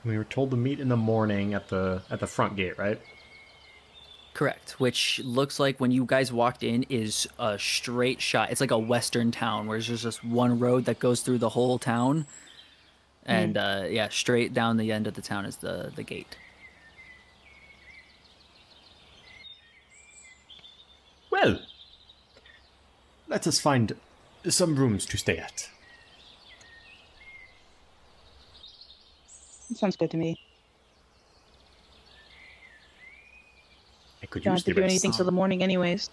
We were told to meet in the morning at the front gate, right? Correct. Which looks like when you guys walked in is a straight shot. It's like a western town where there's just one road that goes through the whole town, and yeah, straight down the end of the town is the gate. Well, let us find some rooms to stay at. Sounds good to me. I could Don't use have to the do anything rest. till the morning, anyways.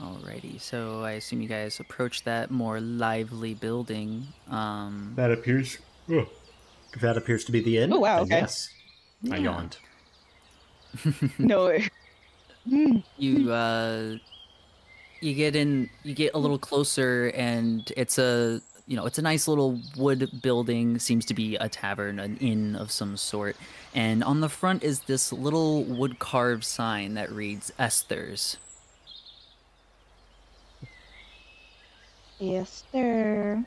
Alrighty, so I assume you guys approach that more lively building. That appears. Oh, that appears to be the inn. Oh, wow, then okay. yes. I Yeah. yawned. No. You get in, you get a little closer, and it's a nice little wood building. Seems to be a tavern, an inn of some sort. And on the front is this little wood carved sign that reads Esther's. Yes, sir.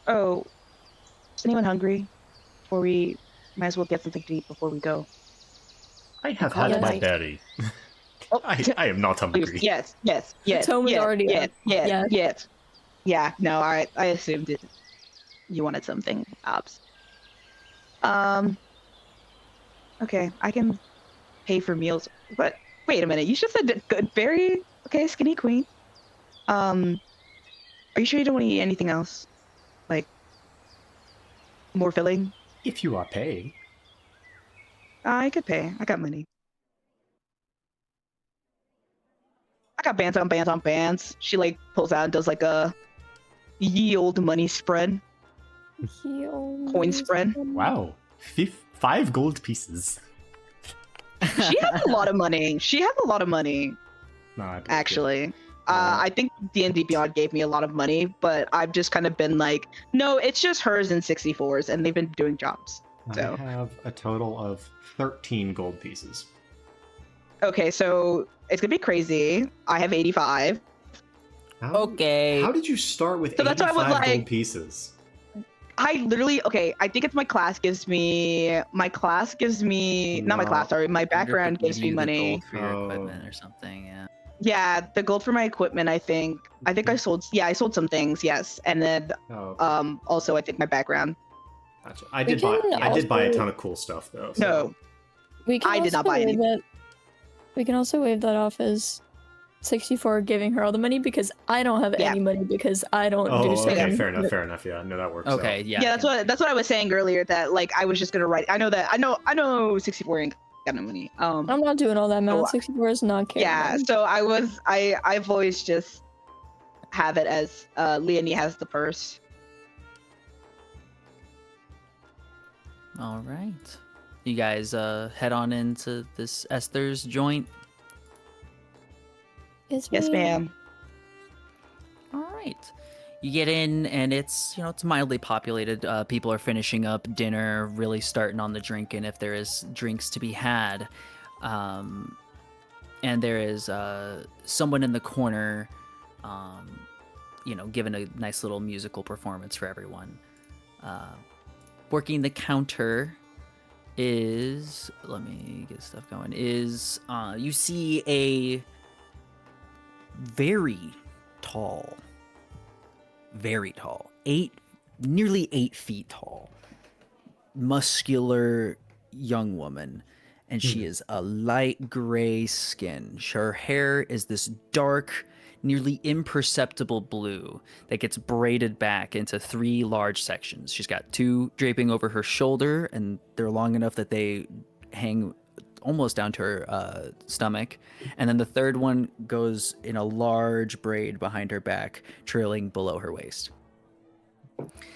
Oh, is anyone hungry? Before we, might as well get something to eat before we go. I have Oh, had my yes. berry. Oh, I am not hungry. yes. Tome's already up. Yeah. Yes. Yeah. No, I assumed it. You wanted something, Obs. Okay, I can pay for meals, but wait a minute. You just said good, very okay, skinny queen. Are you sure you don't want to eat anything else, like more filling? If you are paying. I could pay. I got money. I got bands on bands on bands. She like pulls out and does like a yield money spread, coin spread. Wow. 5 gold pieces. She has a lot of money. She has a lot of money, No, I believe it. actually. I think D&D Beyond gave me a lot of money, but I've just kind of been like, no, it's just hers and 64s, and they've been doing jobs. So I have a total of 13 gold pieces. okay, so it's gonna be crazy. I have 85. Okay. How did you start with So that's why I 85 was like- gold pieces? I literally I think it's my class gives me not my class, sorry, my background gives me The money. gold for your Oh. equipment or something. Yeah. Yeah, the gold for my equipment, I think I sold some things, yes. And then Oh, also I think my background. gotcha. I We did buy a can ton of cool stuff though. So. No. We can I did not also buy waive anything. that. We can also waive that off as 64 giving her all the money because I don't have Yeah. any money because I don't do Oh, certain. okay, fair enough. Yeah, no, that works. Okay. out. Yeah. Yeah, that's what I was saying earlier, that like I was just gonna write. I know 64 ain't got no money. I'm not doing all that math. Oh, 64 is not caring. Yeah, so I've always just have it as Leonie has the purse. All right. You guys head on into this Esther's joint. Yes, Yes, ma'am. All right. You get in, and it's mildly populated. People are finishing up dinner, really starting on the drinking if there is drinks to be had. And there is someone in the corner, giving a nice little musical performance for everyone. Working the counter is, let me get stuff going, is you see a very tall, nearly 8 feet tall, muscular young woman. and she is a light gray skin. Her hair is this dark, nearly imperceptible blue that gets braided back into 3 large sections. She's got 2 draping over her shoulder, and they're long enough that they hang almost down to her stomach. And then the third one goes in a large braid behind her back, trailing below her waist.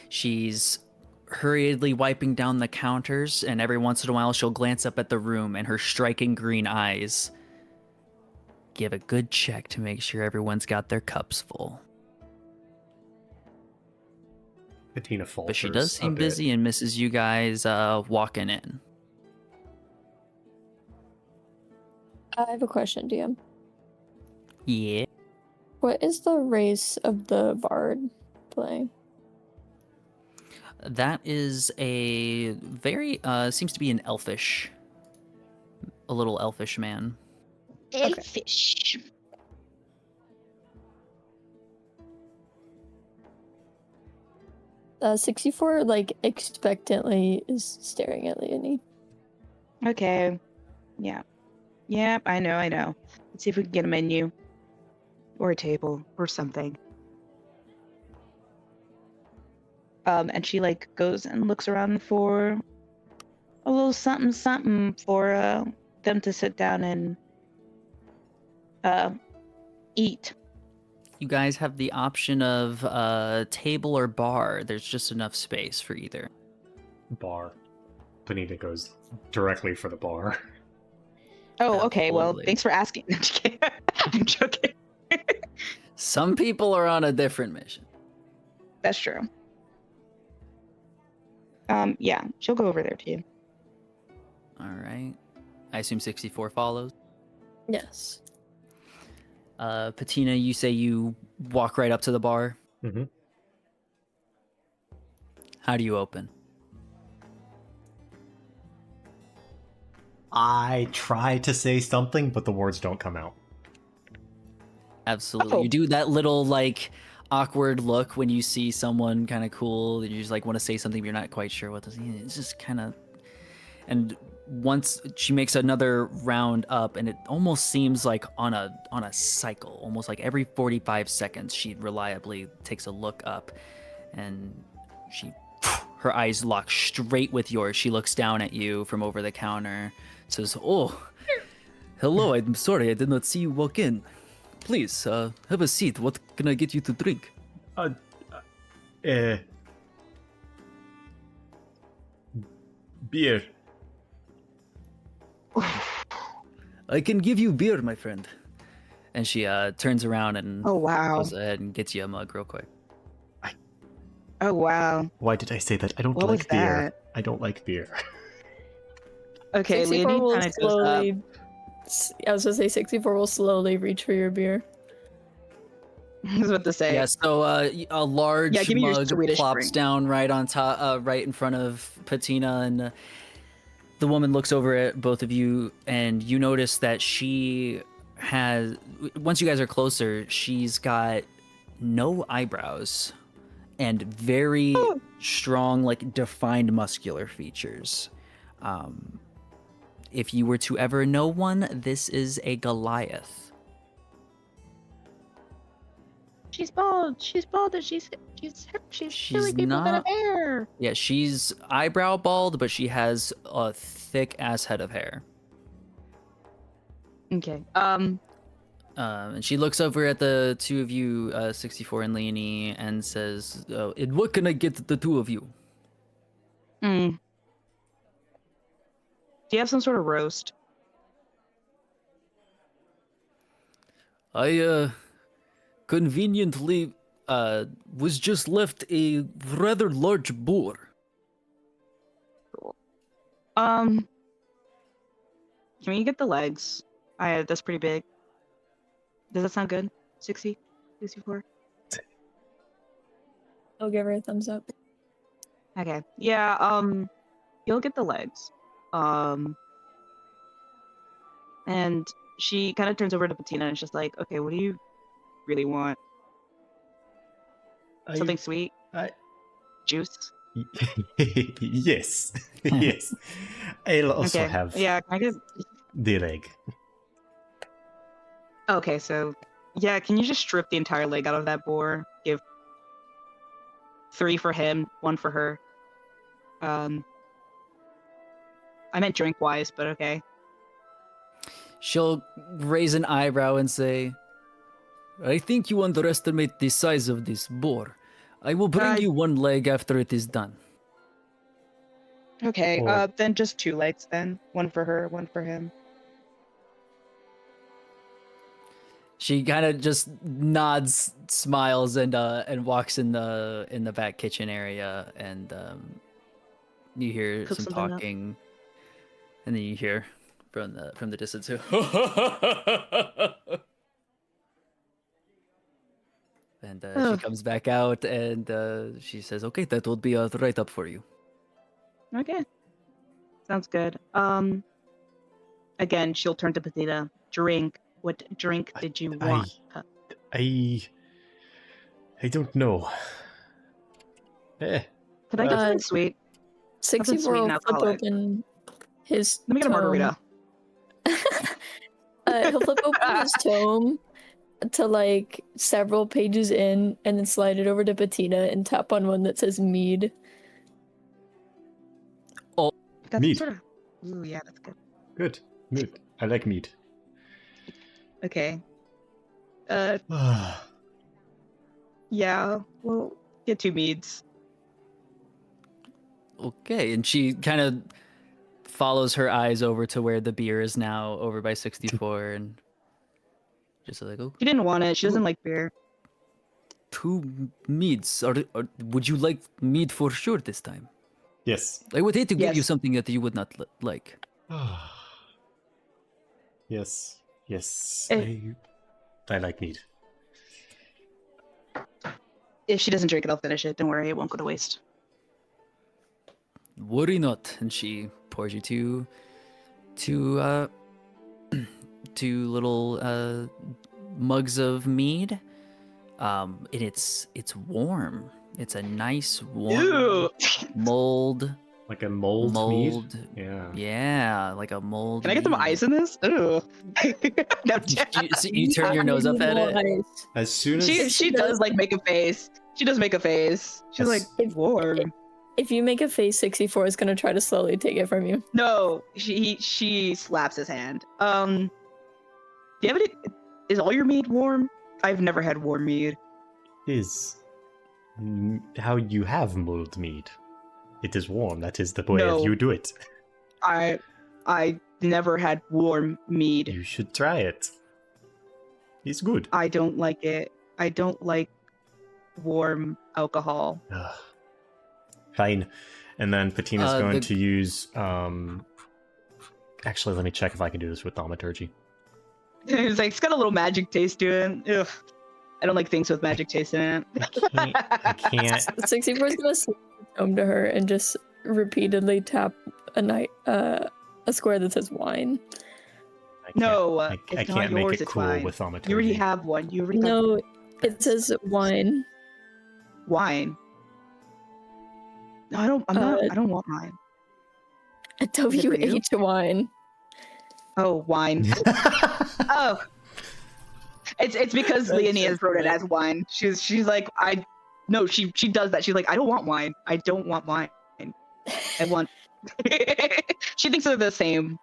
She's hurriedly wiping down the counters, and every once in a while she'll glance up at the room, and her striking green eyes give a good check to make sure everyone's got their cups full. Patina falters But she does a seem bit. busy and misses you guys walking in. I have a question, DM. Yeah. What is the race of the bard playing? That is a very, seems to be a little elfish man. Elfish. 64, like, expectantly is staring at Leonie. Okay. Yeah. Yep, I know. Let's see if we can get a menu. Or a table. Or something. And she, like, goes and looks around for a little something for, them to sit down and, eat. You guys have the option of table or bar. There's just enough space for either. Bar. Patina goes directly for the bar. Oh, okay. Well, Absolutely. thanks for asking. I'm just kidding. I'm joking. Some people are on a different mission. That's true. Yeah, she'll go over there too. All right. I assume 64 follows. Yes. Patina, you say you walk right up to the bar. Mm-hmm. How do you open? I try to say something, but the words don't come out. Absolutely. Oh. You do that little like awkward look when you see someone kind of cool that you just like want to say something but you're not quite sure what to say. It's just kind of. And once she makes another round up, and it almost seems like on a cycle, almost like every 45 seconds she reliably takes a look up, and her eyes lock straight with yours. She looks down at you from over the counter, says, "Oh, hello, I'm sorry I did not see you walk in. Please, have a seat. What can I get you to drink?" Beer. "I can give you beer, my friend." And she turns around and Oh wow. goes ahead and gets you a mug real quick. Oh wow. Why did I say that? I don't What was like beer. that? I don't like beer. Okay, 64 Leonie will kind of goes up. slowly. I was gonna say 64 will slowly reach for your beer. I was about to say. Yeah, so a large Yeah, give me your mug Swedish plops drink. down right on top, right in front of Patina, and the woman looks over at both of you, and you notice that she has. Once you guys are closer, she's got no eyebrows and very strong, like defined muscular features. If you were to ever know one, this is a Goliath. She's bald. She's bald, and she's killing people that have not- hair. Yeah, she's eyebrow bald, but she has a thick ass head of hair. Okay. And she looks over at the two of you, 64 and Leonie, and says, "And what can I get the two of you?" Do you have some sort of roast? I conveniently was just left a rather large boar. Can we get the legs? That's pretty big. Does that sound good? 60? 64? I'll give her a thumbs up. Okay. Yeah, you'll get the legs. And she kind of turns over to Patina and she's like, okay, what do you really want? Something sweet? I- Juice? Yes. Yes. I'll also Okay. have Yeah, can I get... the leg. Okay, so yeah, can you just strip the entire leg out of that boar? Give 3 for him, 1 for her. I meant drink wise, but okay. She'll raise an eyebrow and say, I think you underestimate the size of this boar. I will bring you one leg after it is done. Okay, Or- then just 2 legs then. 1 for her, 1 for him. She kind of just nods, smiles, and walks in the back kitchen area, and you hear Cook some something up. talking, and then you hear from the distance. And she comes back out, and she says, "Okay, that will be right up for you." Okay. Sounds good. Again, she'll turn to Patina. Drink. What drink did you want? I don't know. Could I get Uh, something sweet? 64 sweet and will flip alcoholic. open his Let me get a tome. margarita. He'll flip open his tome to like several pages in and then slide it over to Patina and tap on one that says mead. That's Mead. sort of... Ooh, yeah, that's good. Good. Good. I like meat. Okay. Yeah, we'll get 2 meads. Okay, and she kind of follows her eyes over to where the beer is now, over by 64, and just like, oh, She didn't want it. She doesn't like beer. 2 meads. Or would you like mead for sure this time? Yes. I would hate to give you Yes. something that you would not like. Yes. Yes. Eh. I like meat. If she doesn't drink it, I'll finish it. Don't worry, it won't go to waste. Worry not. And she pours you two little mugs of mead. And it's warm. It's a nice warm Ew! mold. Like a mold meat? Yeah. Yeah, like a mold. Can I get some mead. ice in this? Ew. No, You turn your nose up at it. As soon as she does like make a face. She does make a face. She's like warm. If you make a face, 64 is gonna try to slowly take it from you. No, she slaps his hand. Do you have any? Is all your meat warm? I've never had warm mead. is how you have mulled mead. It is warm. That is the way No. you do it. I never had warm mead. You should try it. It's good. I don't like it. I don't like warm alcohol. Ugh. Fine. And then Patina's going to use. Actually, let me check if I can do this with thaumaturgy. It's like it's got a little magic taste to it. Ugh. I don't like things with magic taste in it. I can't. 64 is gonna slide the tome to her and just repeatedly tap a square that says wine. No, I it's can't not make yours, it it's cool mine. with thaumaturgy. You already have one. You already got No, it says wine. wine. No, I don't. I don't want wine. A WH wine. Oh, wine. Oh, it's because Leonie has wrote it as wine. She's like she does that. She's like, I don't want wine. I don't want wine. I want. She thinks they're the same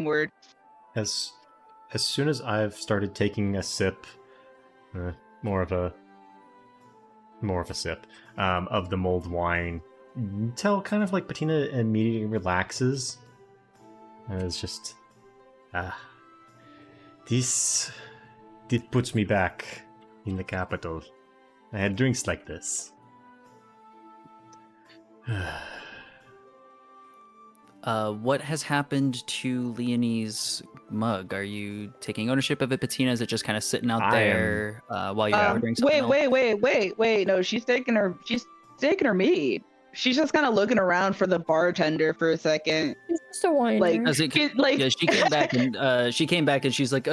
word. As soon as I've started taking a sip, more of a sip of the mulled wine, you can tell kind of like Patina immediately relaxes. And it's just this puts me back in the capital. I had drinks like this. What has happened to Leonie's mug? Are you taking ownership of it, Patina? Is it just kind of sitting out there while you're ordering something else? Wait. No, she's taking her mead. She's just kind of looking around for the bartender for a second. It's just a wine. Like, Yeah, she came back and she's like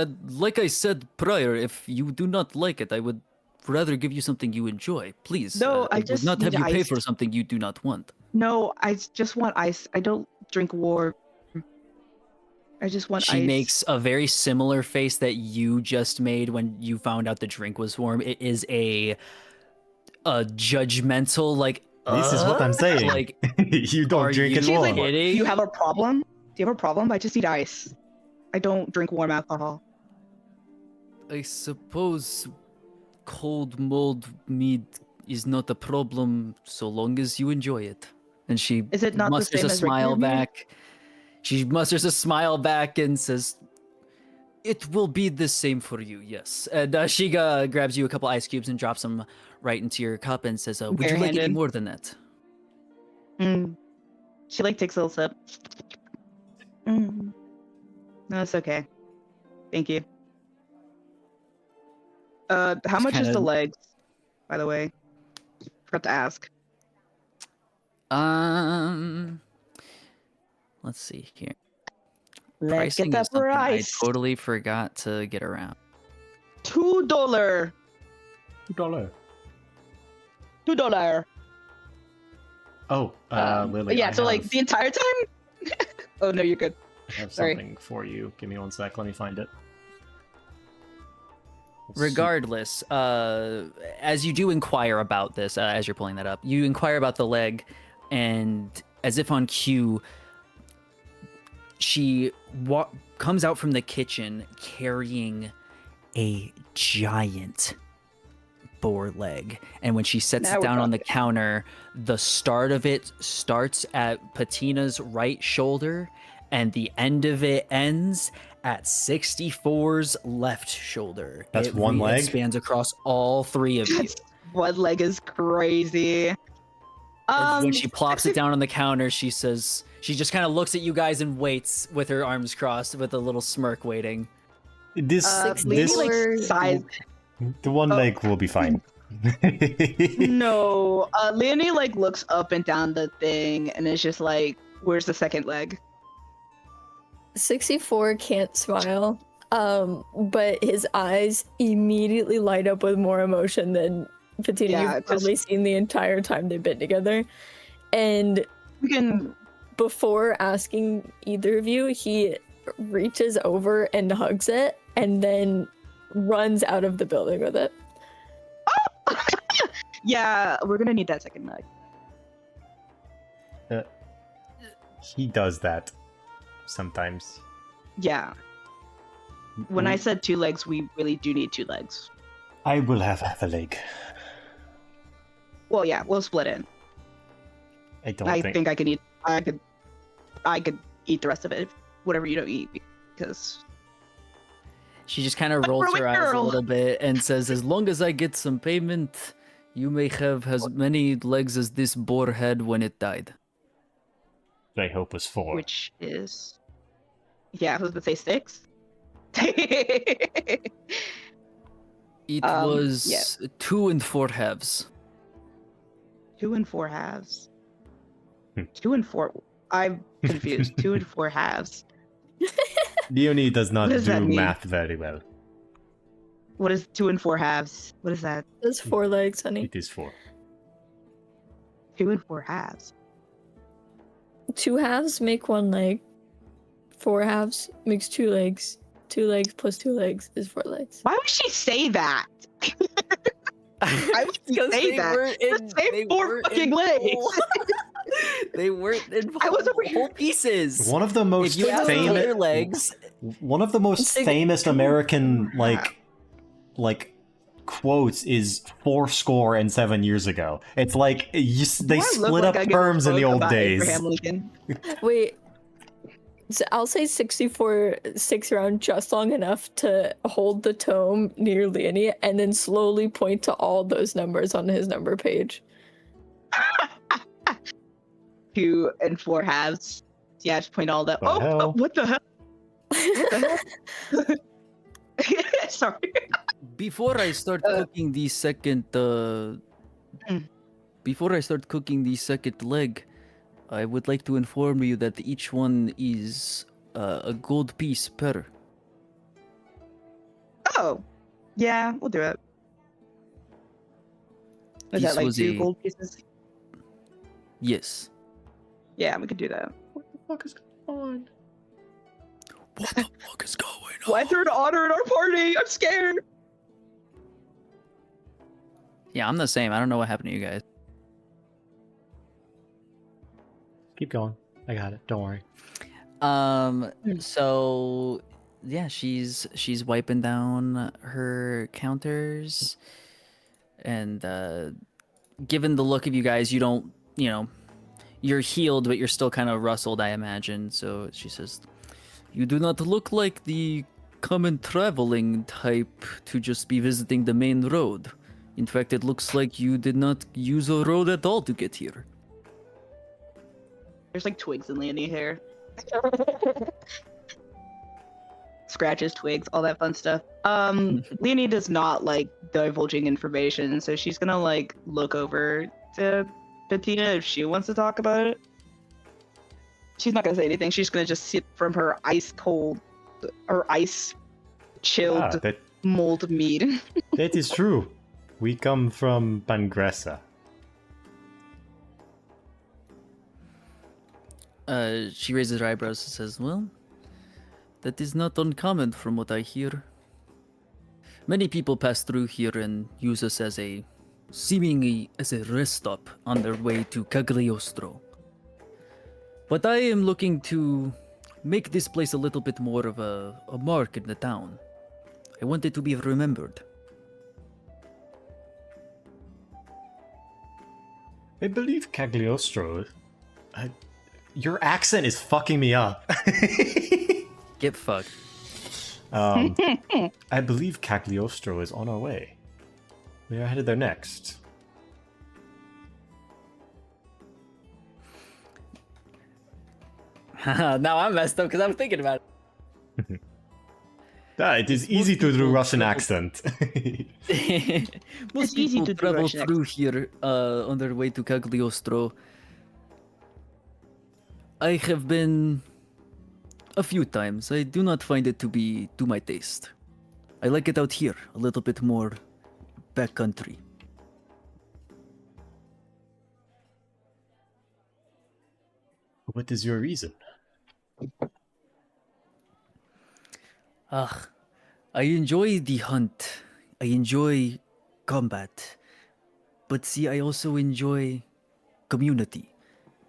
I said prior, if you do not like it, I would rather give you something you enjoy. Please, No, I would just not have need you pay iced. for something you do not want. No, I just want ice. I don't drink warm. I just want She ice. makes a very similar face that you just made when you found out the drink was warm. It is a judgmental, like, This is what I'm saying. like, You don't are drink it you She's like, warm. kidding? do you have a problem? Do you have a problem? I just need ice. I don't drink warm alcohol. I suppose cold mold mead is not a problem so long as you enjoy it. And she Is it not the musters same a as regular smile mead? back. She musters a smile back and says, "It will be the same for you, yes." And she grabs you a couple ice cubes and drops them right into your cup and says, "Would you like any Barehanded. more than that?" Mm. She like takes a little sip. Mm. No, it's okay. Thank you. How much is the legs, by the way? Forgot to ask. Let's see here. Let's Pricing get is that something I price. totally forgot to get around. $2. $2. $2. Oh, Lily, Yeah, I so like have- the entire time? Oh no, you're good. I have sorry. something for you. Give me one sec. Let me find it. Regardless, as you do inquire about this, as you're pulling that up, you inquire about the leg, and as if on cue, she comes out from the kitchen carrying a giant boar leg. And when she sets Now it we're down on the talking. counter, the start of it starts at Patina's right shoulder, and the end of it ends at 64's left shoulder. That's It one leg? expands across all three of you. One leg is crazy. And when she plops it down on the counter, she says, she just kind of looks at you guys and waits with her arms crossed with a little smirk waiting. This, Lady this, like size. the one Oh. leg will be fine. No, Leonie like looks up and down the thing and is just like, "Where's the second leg?" 64 can't smile, but his eyes immediately light up with more emotion than Patina Yeah, you've probably seen the entire time they've been together. And You can. before asking either of you, he reaches over and hugs it and then runs out of the building with it. Yeah, we're gonna need that second leg. He does that sometimes. Yeah. When I said 2 legs, we really do need 2 legs. I will have half a leg. Well, yeah, we'll split in. I don't I think. think I could eat. I could eat the rest of it. Whatever you don't eat, because She just kind of rolls really, her eyes a girl. little bit and says, "As long as I get some payment, you may have as many legs as this boar had when it died." I hope was 4. which is, yeah, I was gonna say 6. It Yeah. was 2 and 4 halves. 2 and 4 halves. Hmm. 2 and 4. I'm confused. 2 and 4 halves. Leonie does not What does do that mean? math very well. What is 2 and 4 halves? What is that? There's 4 legs, honey. It is 4. 2 and 4 halves. 2 halves make 1 leg. 4 halves makes 2 legs. 2 legs plus 2 legs is 4 legs. Why would she say that? Why would she Because say they that? weren't Just say 4 fucking legs. They weren't in I was over whole pieces. One of the most If you have famous their legs, One of the most Sig- famous American like quotes is 407 years ago. It's like they Do I look split like up I give a terms in the fuck old about days. Abraham Lincoln? Wait. So I'll say 64 sticks around just long enough to hold the tome near Leonie and then slowly point to all those numbers on his number page. 2 and 4 halves. Yeah, just point all that. The hell? What the hell? What the hell? Sorry. before I start cooking the second, before I start cooking the second leg, I would like to inform you that each one is a gold piece per. Oh, yeah, we'll do it. Is This that like was 2 a- gold pieces? Yes, Yeah, we could do that. What the fuck is going on? What the fuck is going on? Why third honor in our party? I'm scared. Yeah, I'm the same. I don't know what happened to you guys. Keep going. I got it. Don't worry. So yeah, she's wiping down her counters, and given the look of you guys, you don't, you're healed, but you're still kind of rustled, I imagine. So she says, "You do not look like the common traveling type to just be visiting the main road. In fact, it looks like you did not use a road at all to get here." There's like twigs in Leonie hair. Scratches, twigs, all that fun stuff. Leonie does not like divulging information, so she's gonna like look over to Patina if she wants to talk about it. She's not gonna say anything. She's gonna just sip from her ice cold or ice chilled that mold mead. that is true. We come from Pangressa. She raises her eyebrows and says, "Well, that is not uncommon from what I hear. Many people pass through here and use us seemingly as a rest stop on their way to Cagliostro. But I am looking to make this place a little bit more of a mark in the town. I want it to be remembered." I believe Cagliostro. Your accent is fucking me up. Get fucked. I believe Cagliostro is on our way. We are headed there next. Now I'm messed up because I'm thinking about it. It is easy to do Russian accent. Most It's easy people to do travel Russian through here on their way to Cagliostro. I have been a few times. I do not find it to be to my taste. I like it out here, a little bit more backcountry. What is your reason? I enjoy the hunt. I enjoy combat. But see, I also enjoy community.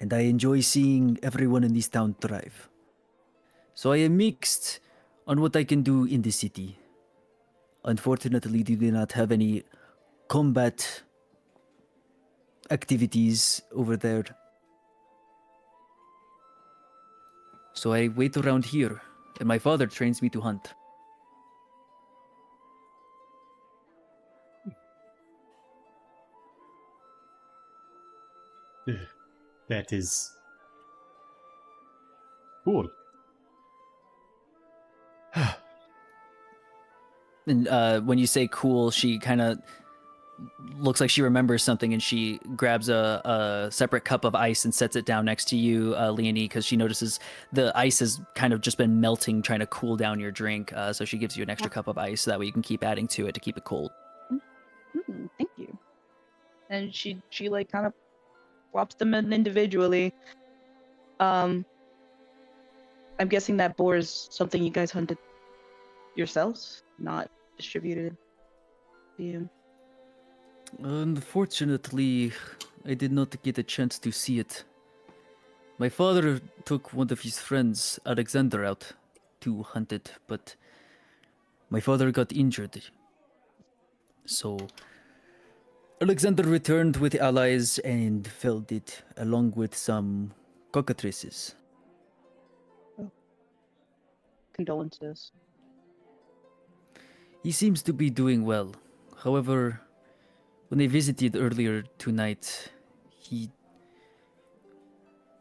And I enjoy seeing everyone in this town thrive. So I am mixed on what I can do in the city. Unfortunately, we do not have any combat activities over there. So I wait around here, and my father trains me to hunt. That is cool. And when you say cool, she kind of looks like she remembers something, and she grabs a separate cup of ice and sets it down next to you, Leonie, because she notices the ice has kind of just been melting, trying to cool down your drink. So she gives you an extra cup of ice, so that way you can keep adding to it to keep it cold. Thank you. And she like kind of swaps them in individually. I'm guessing that boar is something you guys hunted yourselves, not distributed to you. Unfortunately, I did not get a chance to see it. My father took one of his friends, Alexander, out to hunt it, but my father got injured. So Alexander returned with allies and felled it along with some cockatrices. Condolences. He seems to be doing well. However, when I visited earlier tonight, he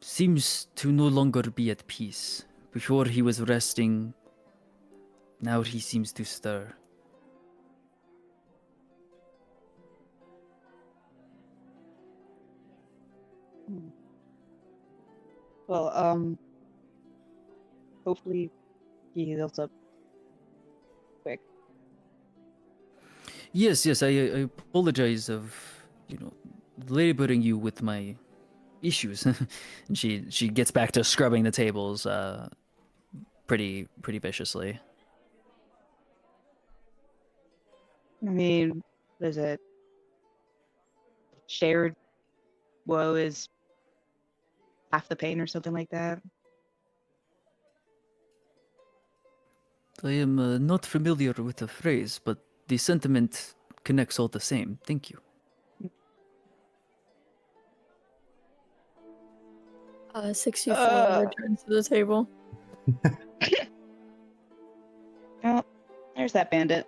seems to no longer be at peace. Before he was resting, now he seems to stir. Well, hopefully he heals up quick. Yes, I apologize of, laboring you with my issues. And she gets back to scrubbing the tables pretty viciously. I mean, what is it? Shared woe is half the pain or something like that. I am not familiar with the phrase, but the sentiment connects all the same. Thank you. 64 returns to the table. Oh, there's that bandit.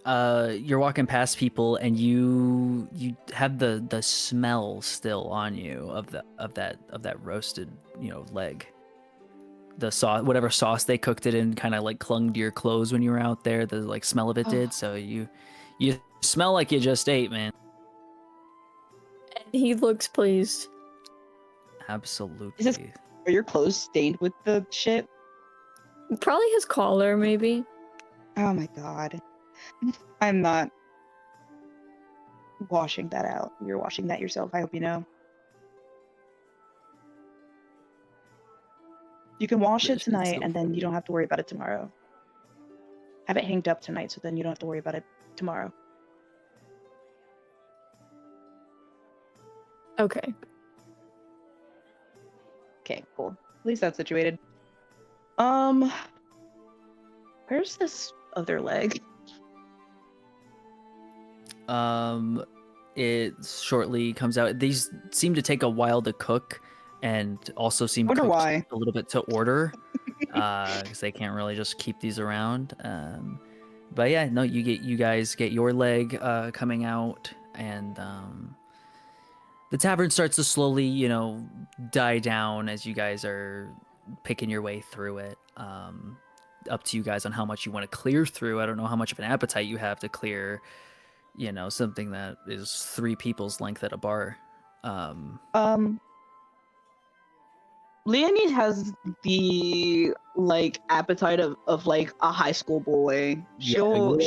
You're walking past people, and you have the smell still on you of that roasted, leg. The sauce, whatever sauce they cooked it in, kind of like clung to your clothes when you were out there. The like smell of it did. So you smell like you just ate, man. And he looks pleased. Absolutely. Are your clothes stained with the shit? Probably his collar, maybe. Oh my god. I'm not washing that out. You're washing that yourself, I hope you know. You can wash it tonight and then you don't have to worry about it tomorrow. Have it hanged up tonight so then you don't have to worry about it tomorrow. Okay. Okay, cool. At least that's situated. Where's this other leg? It shortly comes out. These seem to take a while to cook, and also seem Wonder cooked why. a little bit to order, because they can't really just keep these around. But yeah, no, you guys get your leg coming out, and the tavern starts to slowly, die down as you guys are picking your way through it. Up to you guys on how much you want to clear through. I don't know how much of an appetite you have to clear, something that is 3 people's length at a bar. Leonie has the appetite of like a high school boy. She'll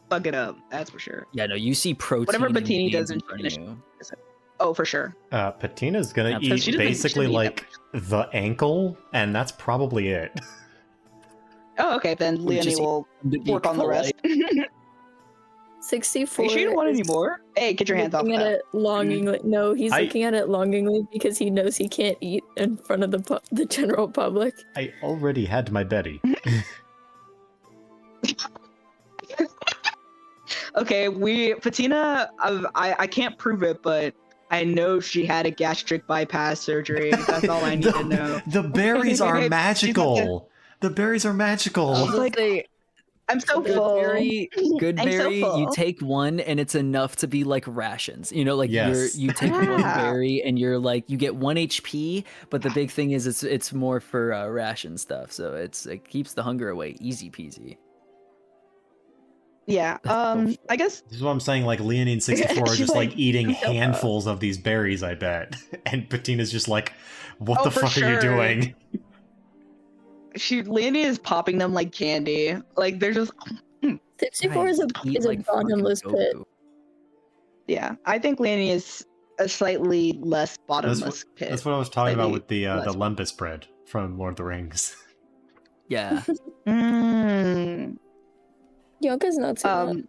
fuck it up. That's for sure. Yeah, no, you see protein. Whatever Patina in does in in front of you. Oh, for sure. Patina's gonna Yeah, eat she doesn't basically eat like the ankle, and that's probably it. Oh, okay. Then We Leonie just will eat the work on the rest. 64. Are you sure you don't want any more? Hey, get your hands off of looking at that. it longingly. No, he's looking at it longingly because he knows he can't eat in front of the general public. I already had my Betty. Okay, Patina, I can't prove it, but I know she had a gastric bypass surgery. That's all I need to know. The berries are magical. The berries are magical. She's like, I'm so Good full. berry, good I'm so berry. You full. take one, and it's enough to be like rations. Yes. you take one Yeah. berry, and you're like, you get 1 HP. But the big thing is, it's more for ration stuff. So it keeps the hunger away, easy peasy. Yeah. I guess This is what I'm saying. Like Leonie and 64 are She's just like eating I'm so full. handfuls of these berries. I bet. And Patina's just like, "What Oh, the for fuck are you sure. doing?" Leonie is popping them like candy. Like they're just 64 is a Eat bottomless fucking pit. Goku. yeah. I think Leonie is a slightly less bottomless pit. That's what I was talking about Slightly with the less. lembas bread from Lord of the Rings. Yeah. Yonka's not seen that.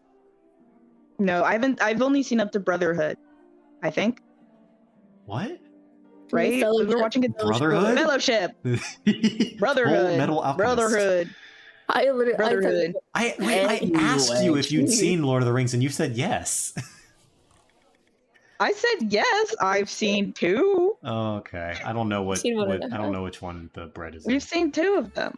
No, I haven't. I've only seen up to Brotherhood. I think. What? Right? We Fellowship. were watching it. Brotherhood? Fellowship. Full Brotherhood. Metal Alchemist. Brotherhood. Brotherhood. I asked you if you'd seen Lord of the Rings, and you said yes. I said yes. I've seen 2. Oh, okay. I don't know what. Seen one and a I don't half. know which one the bread is. In. We've seen 2 of them.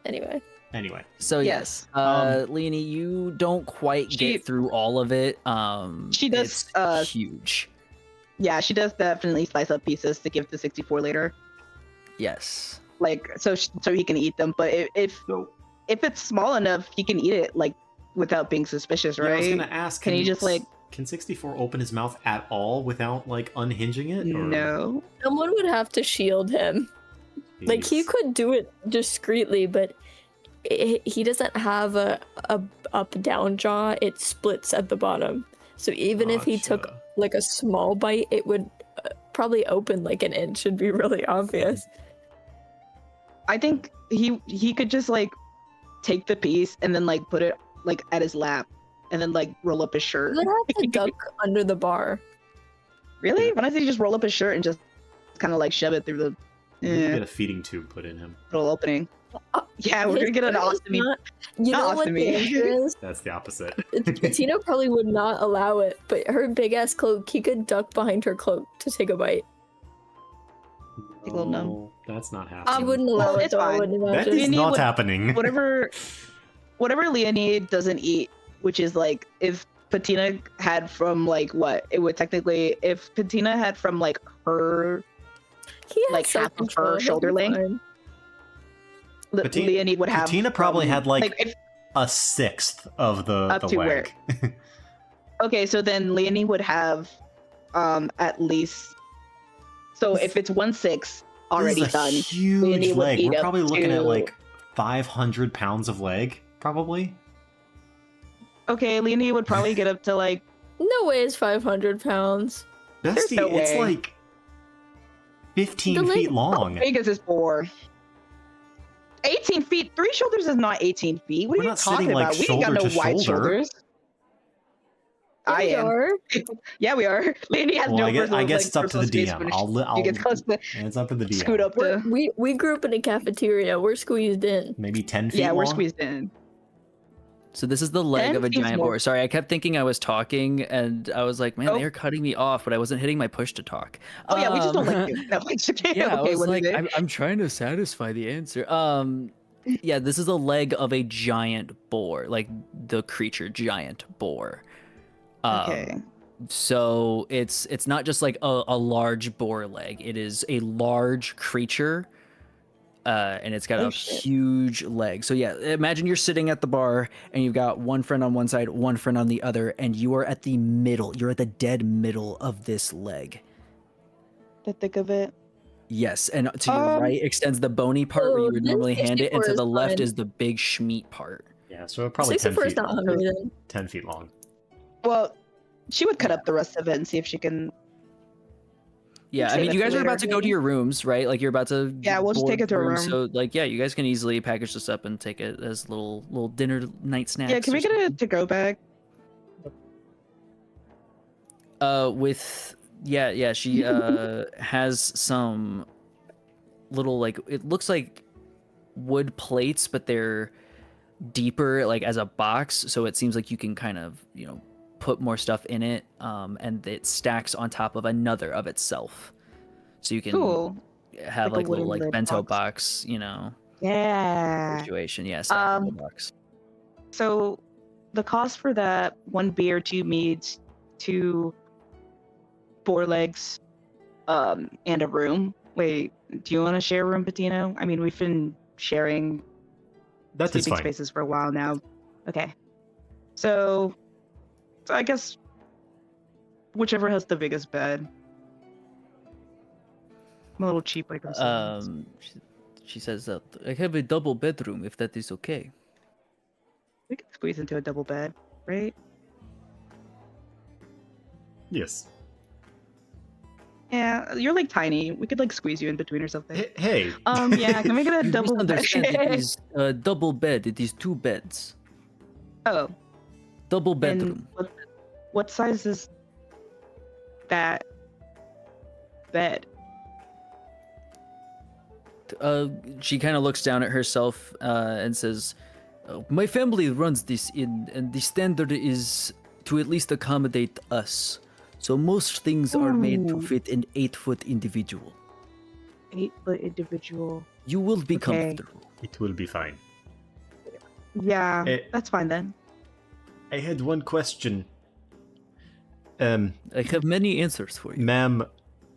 Anyway. Anyway. So Yes. Leonie, you don't quite get through all of it. She does, It's huge. Yeah, she does definitely slice up pieces to give to 64 later. Yes. Like so he can eat them. But if it's small enough, he can eat it like without being suspicious, right? Yeah, I was gonna ask. Can he just like? Can 64 open his mouth at all without like unhinging it? Or... No. Someone would have to shield him. Like he Jeez. could do it discreetly, but he doesn't have a up down jaw. It splits at the bottom. So even if he took Gotcha. like a small bite, it would probably open like an inch and be really obvious. I think he could just like take the piece and then like put it like at his lap and then like roll up his shirt. You would have to duck under the bar. Really? Why doesn't he just roll up his shirt and just kind of like shove it through the Maybe get a feeding tube put in him. little opening? Yeah, we're His gonna get an shirt is ostomy. not- You not know what the ostomy. answer is? That's the opposite. Patina probably would not allow it, but her big ass cloak, he could duck behind her cloak to take a bite. Take a little numb. No, that's not She happening. wouldn't allow well, it it's though, I fine. wouldn't That imagine. is Leonie not would- happening. whatever Leonie doesn't eat, which is like if Patina had from like what it would technically if Patina had from like her He has like half of self-control, her he'll shoulder be length, fine. Leonie would have Patina probably had like, if, a sixth of the Up to where? leg. okay, so then Leonie would have at least so if it's 1/6 already This is a done, huge Leonie would leg. eat We're up probably looking at to- like 500 pounds of leg, probably. okay, Leonie would probably get up to like No way it's 500 pounds. Bestie, no it's way. like 15 The leg- feet long. how big is this boar? 18 feet. 3 shoulders is not 18 feet. What We're are you not talking sitting, like, about? We ain't got no shoulder to wide shoulder. shoulders. I They am. are. Yeah, we are. Leonie has Well, no I guess, personal, I guess like, it's up to personal the space DM. when I'll she gets close to it's up to the DM. scoot up to. We grew up in a cafeteria. We're squeezed in. Maybe 10 feet Yeah, we're long? squeezed in. So this is the leg of a 10 feet giant more. boar. Sorry, I kept thinking I was talking, and I was like, man, Oh. they're cutting me off, but I wasn't hitting my push to talk. Oh yeah, we just don't like you. No, it's okay. Yeah, I okay, was what is like, it? I'm trying to satisfy the answer. Yeah, this is a leg of a giant boar, like the creature giant boar. Okay. So it's not just like a large boar leg. It is a large creature, and it's got Oh, a shit. huge leg. So yeah, imagine you're sitting at the bar and you've got one friend on one side, one friend on the other, and you are at the middle. You're at the dead middle of this leg. The thick of it. Yes, and to your right extends the bony part where you would then normally hand it, and 64 to is the left fine. is the big schmeat part. Yeah, so probably 10 64 is feet, not hungry then. 10 feet long. Well, she would cut up the rest of it and see if she can. Yeah, I Save mean, it you for guys are later, about to go to maybe. your rooms, right? Like you're about to Yeah, we'll just board take it to a room. So like, yeah, you guys can easily package this up and take it as little dinner night snacks. Yeah, can we or get a something. to-go bag? With yeah, she has some little like it looks like wood plates, but they're deeper like as a box, so it seems like you can kind of put more stuff in it, and it stacks on top of another of itself, so you can Cool. have Like a like little wooden like lid bento box. box Yeah. situation. Yeah, stack in the Um, box. So the cost for that, 1 beer, 2 meads, 2 boar legs, and a room. Wait, do you want to share a room, Patino? I mean, we've been sharing That is sleeping fine. spaces for a while now. Okay. So I guess whichever has the biggest bed. I'm a little cheap like this. She says that I have a double bedroom if that is okay. We can squeeze into a double bed, right? Yes. Yeah, you're like tiny. We could like squeeze you in between or something. Hey. Yeah, can we get a You double bed? misunderstand. It is a double bed. It is 2 beds. Oh, Double and bedroom. what size is that bed? She kind of looks down at herself and says, "My family runs this inn, and the standard is to at least accommodate us. So most things are made to Ooh. fit an 8-foot individual. 8-foot individual. You will be Okay. comfortable." It will be fine. Yeah, Eh. that's fine then. I had one question. I have many answers for you. Ma'am,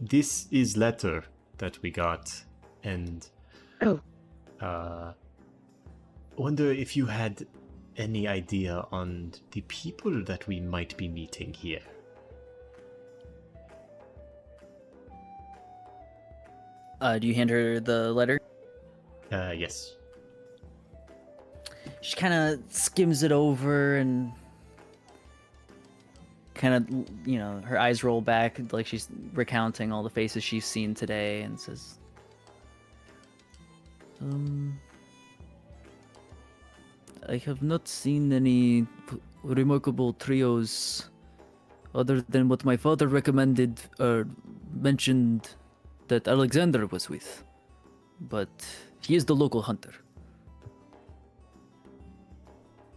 this is letter that we got, and Oh, wonder if you had any idea on the people that we might be meeting here. Do you hand her the letter? Yes. She kind of skims it over and kind of, her eyes roll back like she's recounting all the faces she's seen today, and says, I have not seen any remarkable trios other than what my father recommended or mentioned that Alexander was with. But he is the local hunter.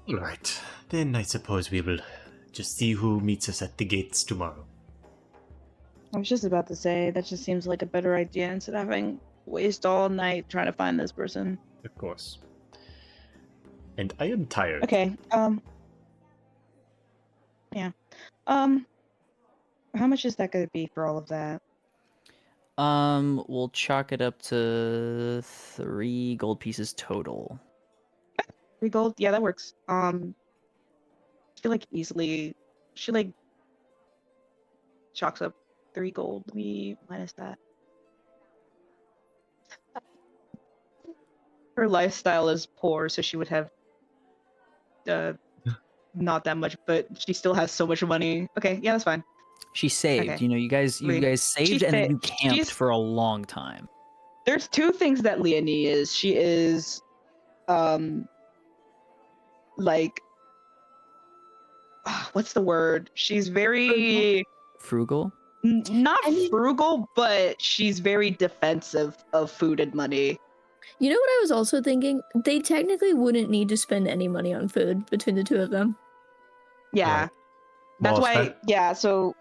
All right, then I suppose we will just see who meets us at the gates tomorrow. I was just about to say that just seems like a better idea instead of having waste all night trying to find this person. Of course. And I am tired. Okay. Yeah. How much is that going to be for all of that? We'll chalk it up to 3 gold pieces total. 3 gold? Yeah, that works. She like easily, she like chalks up 3 gold. Let me minus that. Her lifestyle is poor, so she would have not that much, but she still has so much money. Okay, yeah, that's fine. She saved. Okay. You guys saved, and then you camped for a long time. There's 2 things that Leonie is. She is, like, what's the word? She's very Frugal? not frugal, but she's very defensive of food and money. You know what I was also thinking? They technically wouldn't need to spend any money on food between the 2 of them. Yeah. Right. That's Well, why, yeah, so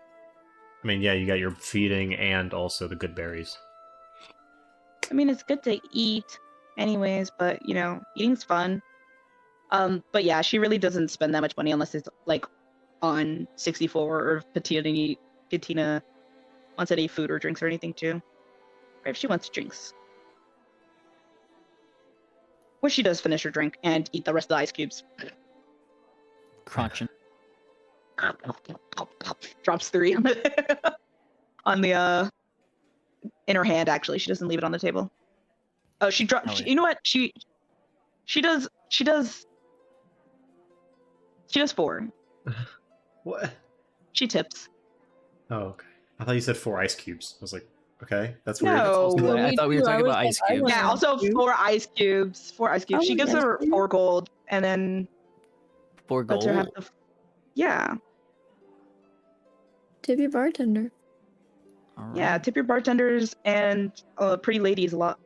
I mean, yeah, you got your feeding and also the good berries. I mean, it's good to eat anyways, but, eating's fun. But yeah, she really doesn't spend that much money unless it's, like, on 64 or Patina wants any food or drinks or anything, too. Or if she wants drinks. Well, she does finish her drink and eat the rest of the ice cubes. Crunching. Drops 3 on the, in her hand, actually. She doesn't leave it on the table. Oh, she dropped. yeah. You know what? She does 4. What? She tips. Oh, okay. I thought you said 4 ice cubes. I was like, okay, that's weird. No. I thought we were talking about ice cubes. Yeah, also 4 ice cubes. 4 ice cubes. Oh, She gives yes, her please. 4 gold and then 4 lets her have gold. yeah. Tip your bartender. All right. Yeah, tip your bartenders and pretty ladies a lot.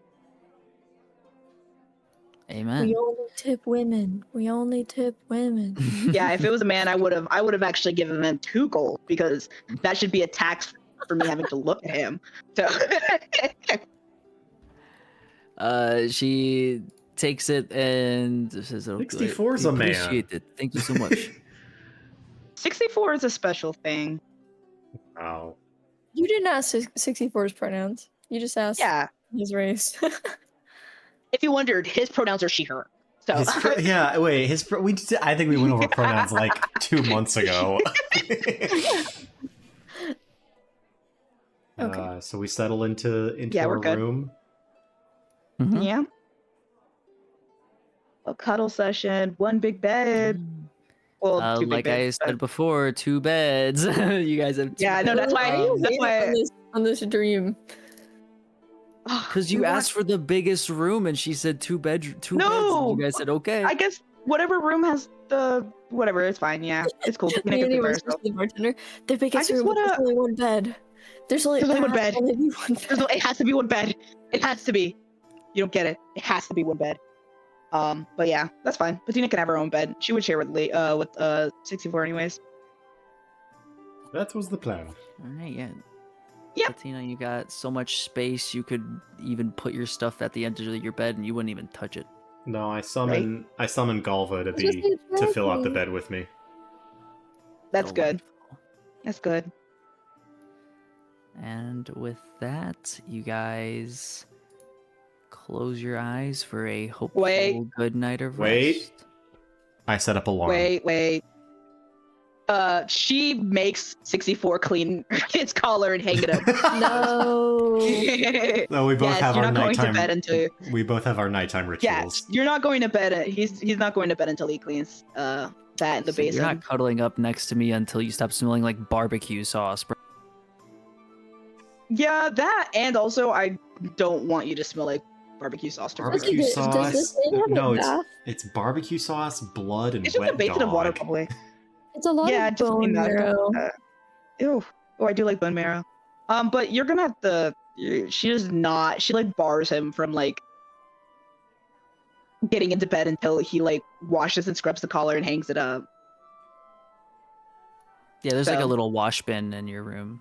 Amen. We only tip women. We only tip women. Yeah, if it was a man, I would have actually given him 2 gold because that should be a tax for me having to look at him. So She takes it and says, "Oh, 64 is I a man." appreciate it. Thank you so much." 64 is a special thing. Oh. You didn't ask 64's pronouns. You just asked Yeah. his race. If you wondered, his pronouns are she, her. So Yeah, wait, I think we went over pronouns like 2 months ago. Okay. So we settle into Yeah, we're our good. room. Mhm. Yeah. A cuddle session, 1 big bed. Well, 2 big Like beds. I said before, 2 beds. You guys have 2 Yeah, no, that's why. Why are you That's waiting why. on this dream? Because you asked for the biggest room, and she said 2 beds. No! And you guys said okay. I guess whatever room has the whatever, it's fine. Yeah, it's cool. Patina can Leonie sleep by whispers herself. to the bartender. The biggest just room. wanna- There's only 1 bed. There's only one there bed. has to only be 1 bed. It has to be 1 bed. It has to be. You don't get it. It has to be 1 bed. But yeah, that's fine. Patina can have her own bed. She would share with 64 anyways. That was the plan. All right, yeah. Yep. Patina, you got so much space, you could even put your stuff at the end of your bed, and you wouldn't even touch it. No, I summon Galva to just need to fill out the trophy. bed with me. That's good. Delightful. That's good. And with that, you guys close your eyes for a hopeful good night of Wait. rest. I set up alarm. Wait. She makes 64 clean his collar and hang it up. No. No, we both Yes, have you're our not going to nighttime. bed until We both have our nighttime rituals. yes, you're not going to bed. He's not going to bed until he cleans that in the So you're basin. not cuddling up next to me until you stop smelling like barbecue sauce, bro. Yeah, that, and also I don't want you to smell like barbecue sauce to Does Barbecue it- further. does this sauce. thing have No, a bath? it's barbecue sauce, blood, and It's just a wet basin of water, dog. probably. It's a lot Yeah, of just bone clean that. marrow. Ew. Oh, I do like bone marrow. But you're gonna have to. She does not. She like bars him from like getting into bed until he like washes and scrubs the collar and hangs it up. Yeah, there's like a So- little wash bin in your room.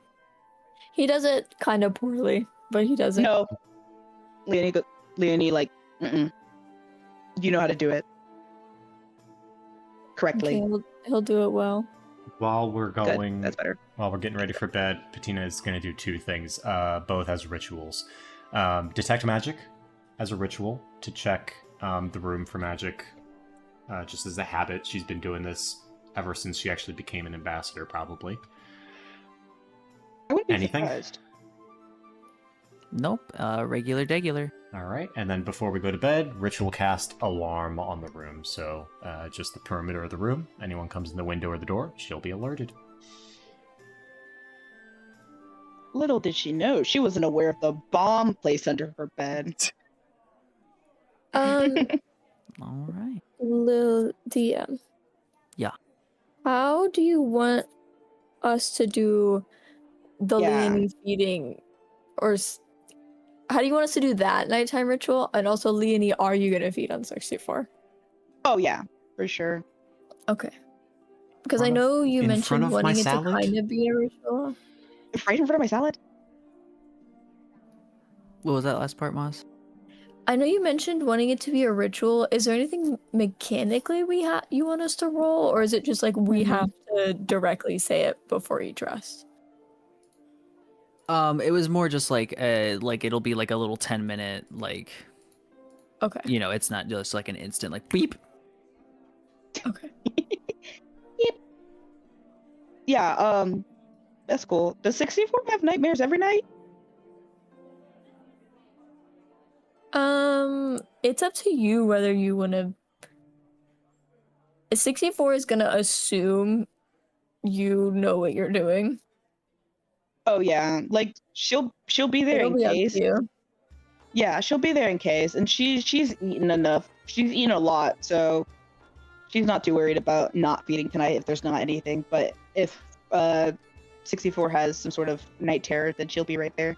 He does it kind of poorly, but he does it. No, Leonie, like, you know how to do it correctly. Okay, he'll do it well. While we're Good. going, That's better. while we're getting ready for bed, Patina is going to do two things, both as rituals. Detect magic as a ritual to check the room for magic, just as a habit. She's been doing this ever since she actually became an ambassador, probably. I wouldn't be Anything? surprised. Nope, regular degular. All right, and then before we go to bed, ritual cast alarm on the room. So just the perimeter of the room. Anyone comes in the window or the door, she'll be alerted. Little did she know, she wasn't aware of the bomb placed under her bed. All right. Lil DM. Yeah. How do you want us to do the Yeah. Leonie feeding, or how do you want us to do that nighttime ritual? And also, Leonie, are you gonna feed on 64? Oh yeah, for sure. Okay. Because I Front of- know you in front mentioned of my wanting it to salad? kind of be a ritual. Right in front of my salad. What was that last part, Moss? I know you mentioned wanting it to be a ritual. Is there anything mechanically you want us to roll, or is it just like we have to directly say it before each rest? It was more just like it'll be like a little 10-minute like, Okay. you know, it's not just like an instant like beep. Okay. Yeah, that's cool. Does 64 have nightmares every night? It's up to you whether you want to. 64 is gonna assume you know what you're doing. Oh yeah, like she'll be there It'll in be up case. to you. Yeah, she'll be there in case, and she's eaten enough. She's eaten a lot, so she's not too worried about not feeding tonight if there's not anything. But if 64 has some sort of night terror, then she'll be right there.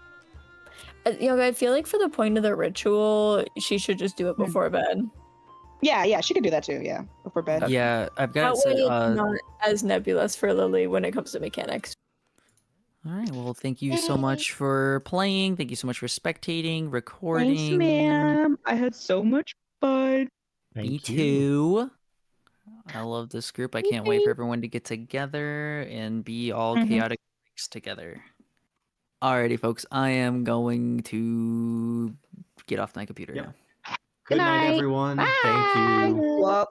I feel like for the point of the ritual, she should just do it before bed. Yeah, she could do that too. Yeah, before bed. Yeah, I've got That it way, set. it's not as nebulous for Lily when it comes to mechanics. All right. Well, thank you so much for playing. Thank you so much for spectating, recording. Thanks, ma'am. I had so much fun. Me Thank you. too. I love this group. I can't wait for everyone to get together and be all chaotic freaks together. Alrighty, folks. I am going to get off my computer Yep. now. Good night, night. everyone. Thank you. Well,